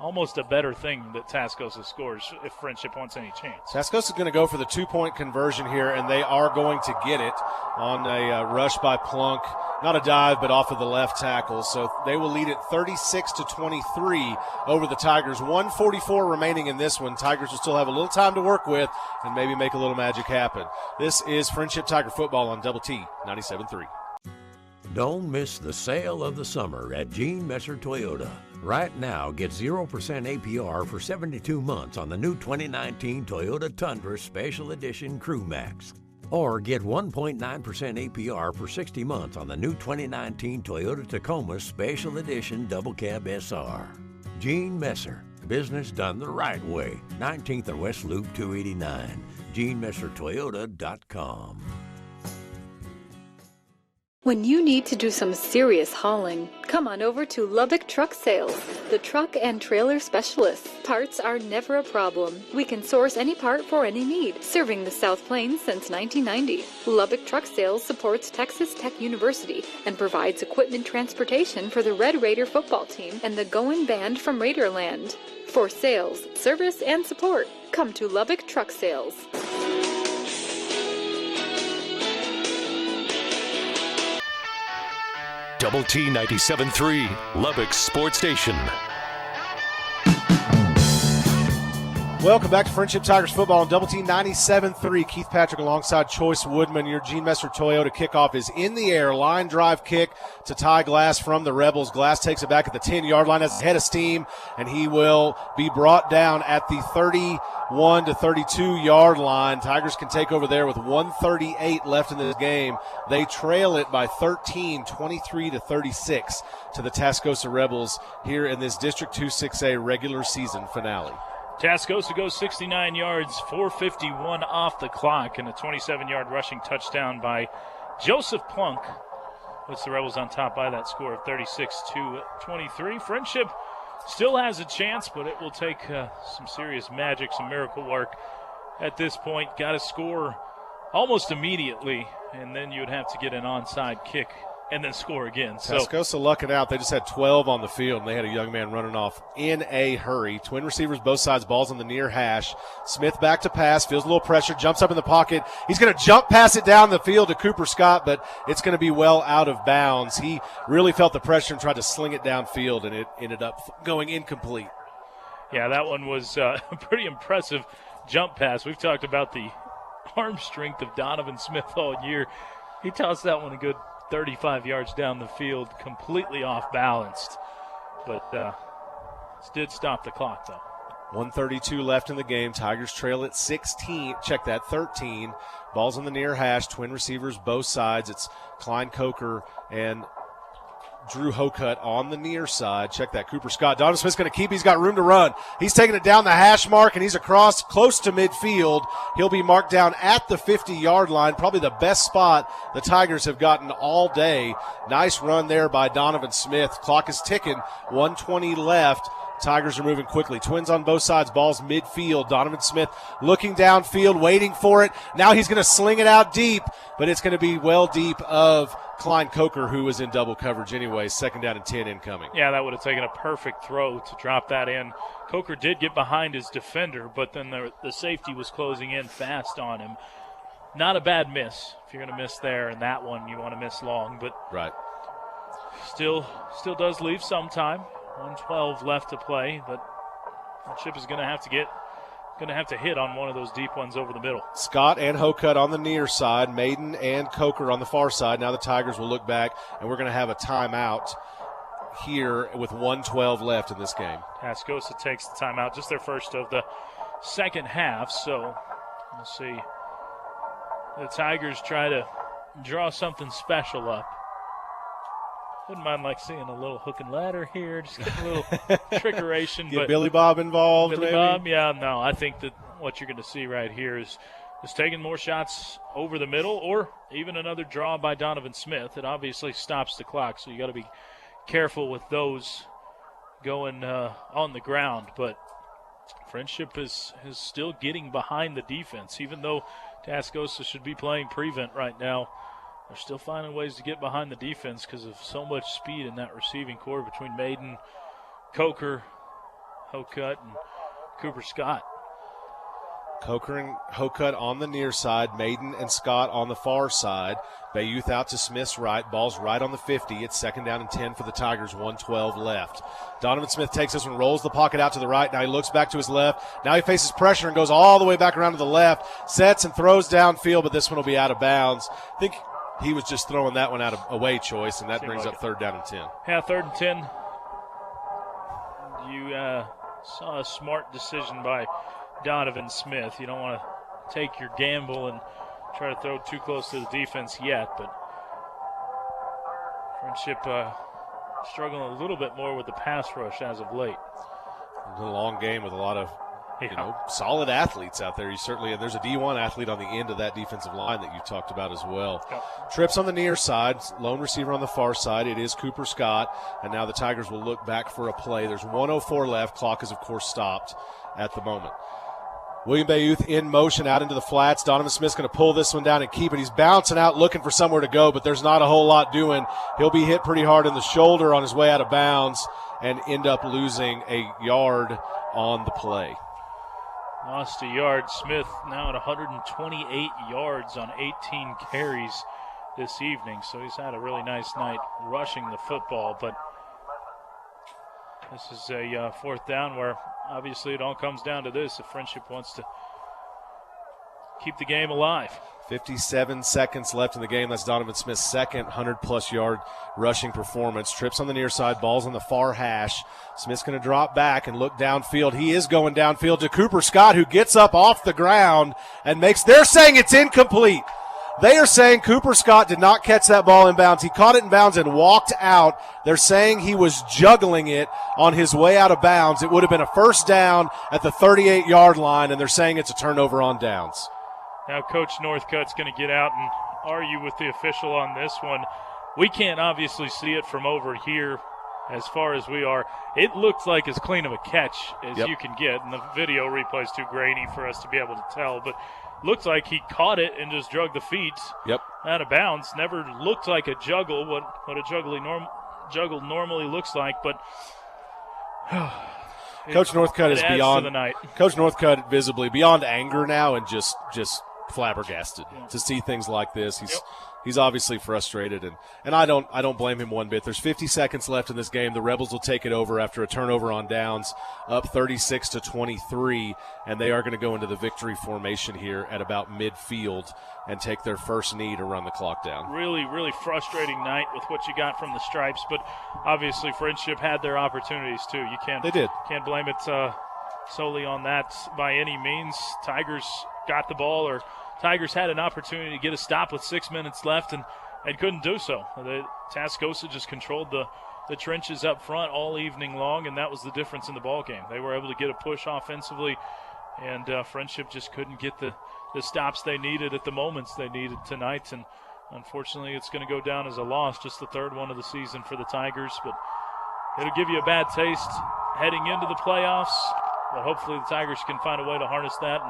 almost a better thing that Tascosa scores if Friendship wants any chance. Tascosa's going to go for the 2-point conversion here, and they are going to get it on a rush by Plunk. Not a dive, but off of the left tackle. So they will lead it 36-23 over the Tigers. 1:44 remaining in this one. Tigers will still have a little time to work with and maybe make a little magic happen. This is Friendship Tiger Football on Double T 97.3. Don't miss the sale of the summer at Gene Messer Toyota. Right now, get 0% APR for 72 months on the new 2019 Toyota Tundra Special Edition Crew Max. Or get 1.9% APR for 60 months on the new 2019 Toyota Tacoma Special Edition Double Cab SR. Gene Messer, business done the right way. 19th and West Loop 289. GeneMesserToyota.com. When you need to do some serious hauling, come on over to Lubbock Truck Sales, the truck and trailer specialists. Parts are never a problem. We can source any part for any need, serving the South Plains since 1990. Lubbock Truck Sales supports Texas Tech University and provides equipment transportation for the Red Raider football team and the Goin' Band from Raiderland. For sales, service, and support, come to Lubbock Truck Sales. Double T 97.3, Lubbock Sports Station. Welcome back to Friendship Tigers Football on Double T 97.3. Keith Patrick alongside Choice Woodman. Your Gene Messer Toyota kickoff is in the air. Line drive kick to Ty Glass from the Rebels. Glass takes it back at the 10-yard line as head of steam, and he will be brought down at the 31 to 32-yard line. Tigers can take over there with 1:38 left in this game. They trail it by 13, 23 to 36 to the Tascosa Rebels here in this District 2-6A regular season finale. Tascosa goes 69 yards, 4:51 off the clock, and a 27-yard rushing touchdown by Joseph Plunk puts the Rebels on top by that score of 36-23. Friendship still has a chance, but it will take some serious magic, some miracle work at this point. Got to score almost immediately, and then you'd have to get an onside kick and then score again. So Tascosa lucking out. They just had 12 on the field, and they had a young man running off in a hurry. Twin receivers both sides, balls on the near hash. Smith back to pass, feels a little pressure, jumps up in the pocket. He's going to jump pass it down the field to Cooper Scott, but it's going to be well out of bounds. He really felt the pressure and tried to sling it downfield, and it ended up going incomplete. Yeah, that one was a pretty impressive jump pass. We've talked about the arm strength of Donovan Smith all year. He tossed that one a good 35 yards down the field, completely off balanced, but did stop the clock though. 1:32 left in the game. Tigers trail at 16. Check that, 13. Balls on the near hash. Twin receivers both sides. It's Klein Coker and Drew Hocutt on the near side. Check that, Cooper Scott. Donovan Smith's going to keep. He's got room to run. He's taking it down the hash mark, and he's across close to midfield. He'll be marked down at the 50-yard line, probably the best spot the Tigers have gotten all day. Nice run there by Donovan Smith. Clock is ticking, 1:20 left. Tigers are moving quickly. Twins on both sides, balls midfield. Donovan Smith looking downfield, waiting for it. Now he's going to sling it out deep, but it's going to be well deep of Klein Coker, who was in double coverage anyway. 2nd down and 10 incoming. Yeah, that would have taken a perfect throw to drop that in. Coker did get behind his defender, but then the safety was closing in fast on him. Not a bad miss. If you're going to miss there and that one, you want to miss long, but right. Still does leave some time. 1:12 left to play, but Friendship is going to have to hit on one of those deep ones over the middle. Scott and Hocutt on the near side, Maiden and Coker on the far side. Now the Tigers will look back, and we're going to have a timeout here with 1:12 left in this game. Tascosa takes the timeout, just their first of the second half, so we'll see. The Tigers try to draw something special up. Wouldn't mind seeing a little hook and ladder here, just get a little trickeration. Get Billy Bob involved, Billy maybe? Bob, yeah, no. I think that what you're going to see right here is taking more shots over the middle, or even another draw by Donovan Smith. It obviously stops the clock, so you got to be careful with those going on the ground. But Friendship is still getting behind the defense, even though Tascosa should be playing prevent right now. They're still finding ways to get behind the defense because of so much speed in that receiving core between Maiden, Coker, Hokut and Cooper Scott. Coker and Hokut on the near side, Maiden and Scott on the far side. Bayouth out to Smith's right, ball's right on the 50. It's 2nd down and 10 for the Tigers, 1:12 left. Donovan Smith takes this one, rolls the pocket out to the right. Now he looks back to his left. Now he faces pressure and goes all the way back around to the left, sets and throws downfield, but this one will be out of bounds. I think he was just throwing that one out of away choice, and that brings up 3rd down and 10. Yeah, 3rd and 10. You saw a smart decision by Donovan Smith. You don't want to take your gamble and try to throw too close to the defense yet, but Friendship struggling a little bit more with the pass rush as of late. It was a long game with a lot of solid athletes out there. There's a D1 athlete on the end of that defensive line that you talked about as well. Yep. Trips on the near side, lone receiver on the far side. It is Cooper Scott, and now the Tigers will look back for a play. There's 1:04 left. Clock is, of course, stopped at the moment. William Bayouth in motion out into the flats. Donovan Smith's going to pull this one down and keep it. He's bouncing out looking for somewhere to go, but there's not a whole lot doing. He'll be hit pretty hard in the shoulder on his way out of bounds and end up losing a yard on the play. Lost a yard. Smith now at 128 yards on 18 carries this evening, so he's had a really nice night rushing the football, but this is a 4th down where obviously it all comes down to this if Friendship wants to keep the game alive. 57 seconds left in the game. That's Donovan Smith's second 100-plus yard rushing performance. Trips on the near side, balls on the far hash. Smith's going to drop back and look downfield. He is going downfield to Cooper Scott, who gets up off the ground and makes – they're saying it's incomplete. They are saying Cooper Scott did not catch that ball in bounds. He caught it in bounds and walked out. They're saying he was juggling it on his way out of bounds. It would have been a 1st down at the 38-yard line, and they're saying it's a turnover on downs. Now Coach Northcutt's going to get out and argue with the official on this one. We can't obviously see it from over here as far as we are. It looks like as clean of a catch as you can get, and the video replay is too grainy for us to be able to tell, but looks like he caught it and just drug the feet out of bounds. Never looked like a juggle, what a juggle normally looks like, but Coach Northcutt is beyond the night. Coach Northcutt visibly beyond anger now and just flabbergasted to see things like this. He's obviously frustrated, and I don't blame him one bit. There's 50 seconds left in this game. The Rebels will take it over after a turnover on downs, up 36-23, and they are going to go into the victory formation here at about midfield and take their first knee to run the clock down. Really, really frustrating night with what you got from the Stripes, but obviously Friendship had their opportunities too. They did. Can't blame it solely on that by any means. Tigers got the ball, or Tigers had an opportunity to get a stop with 6 minutes left and couldn't do so. Tacosa just controlled the trenches up front all evening long, and that was the difference in the ball game. They were able to get a push offensively, and Friendship just couldn't get the stops they needed at the moments they needed tonight. And unfortunately, it's going to go down as a loss, just the 3rd one of the season for the Tigers. But it'll give you a bad taste heading into the playoffs. But hopefully the Tigers can find a way to harness that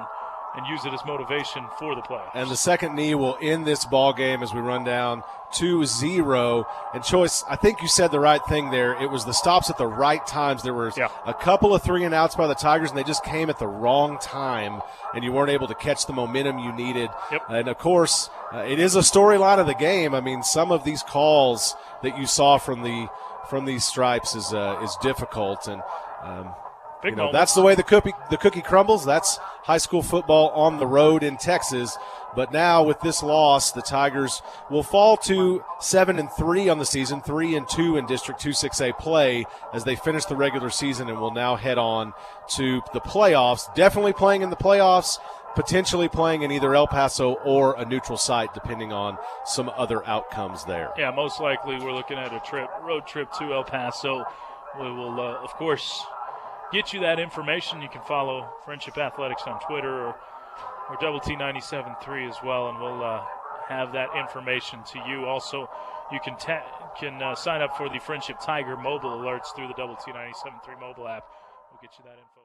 and use it as motivation for the playoffs. And the second knee will end this ball game as we run down 2-0. And Choice, I think you said the right thing there. It was the stops at the right times. There was a couple of 3-and-outs by the Tigers, and they just came at the wrong time, and you weren't able to catch the momentum you needed. And, of course, it is a storyline of the game. I mean, some of these calls that you saw from these Stripes is difficult, and that's the way the cookie crumbles. That's high school football on the road in Texas. But now with this loss, the Tigers will fall to 7-3 on the season, 3-2 in District 2-6A play as they finish the regular season, and will now head on to the playoffs. Definitely playing in the playoffs, potentially playing in either El Paso or a neutral site, depending on some other outcomes there. Yeah, most likely we're looking at a road trip to El Paso. We will, of course, get you that information. You can follow Friendship Athletics on Twitter or Double T 97.3 as well, and we'll have that information to you. Also, you can sign up for the Friendship Tiger mobile alerts through the Double T 97.3 mobile app. We'll get you that info.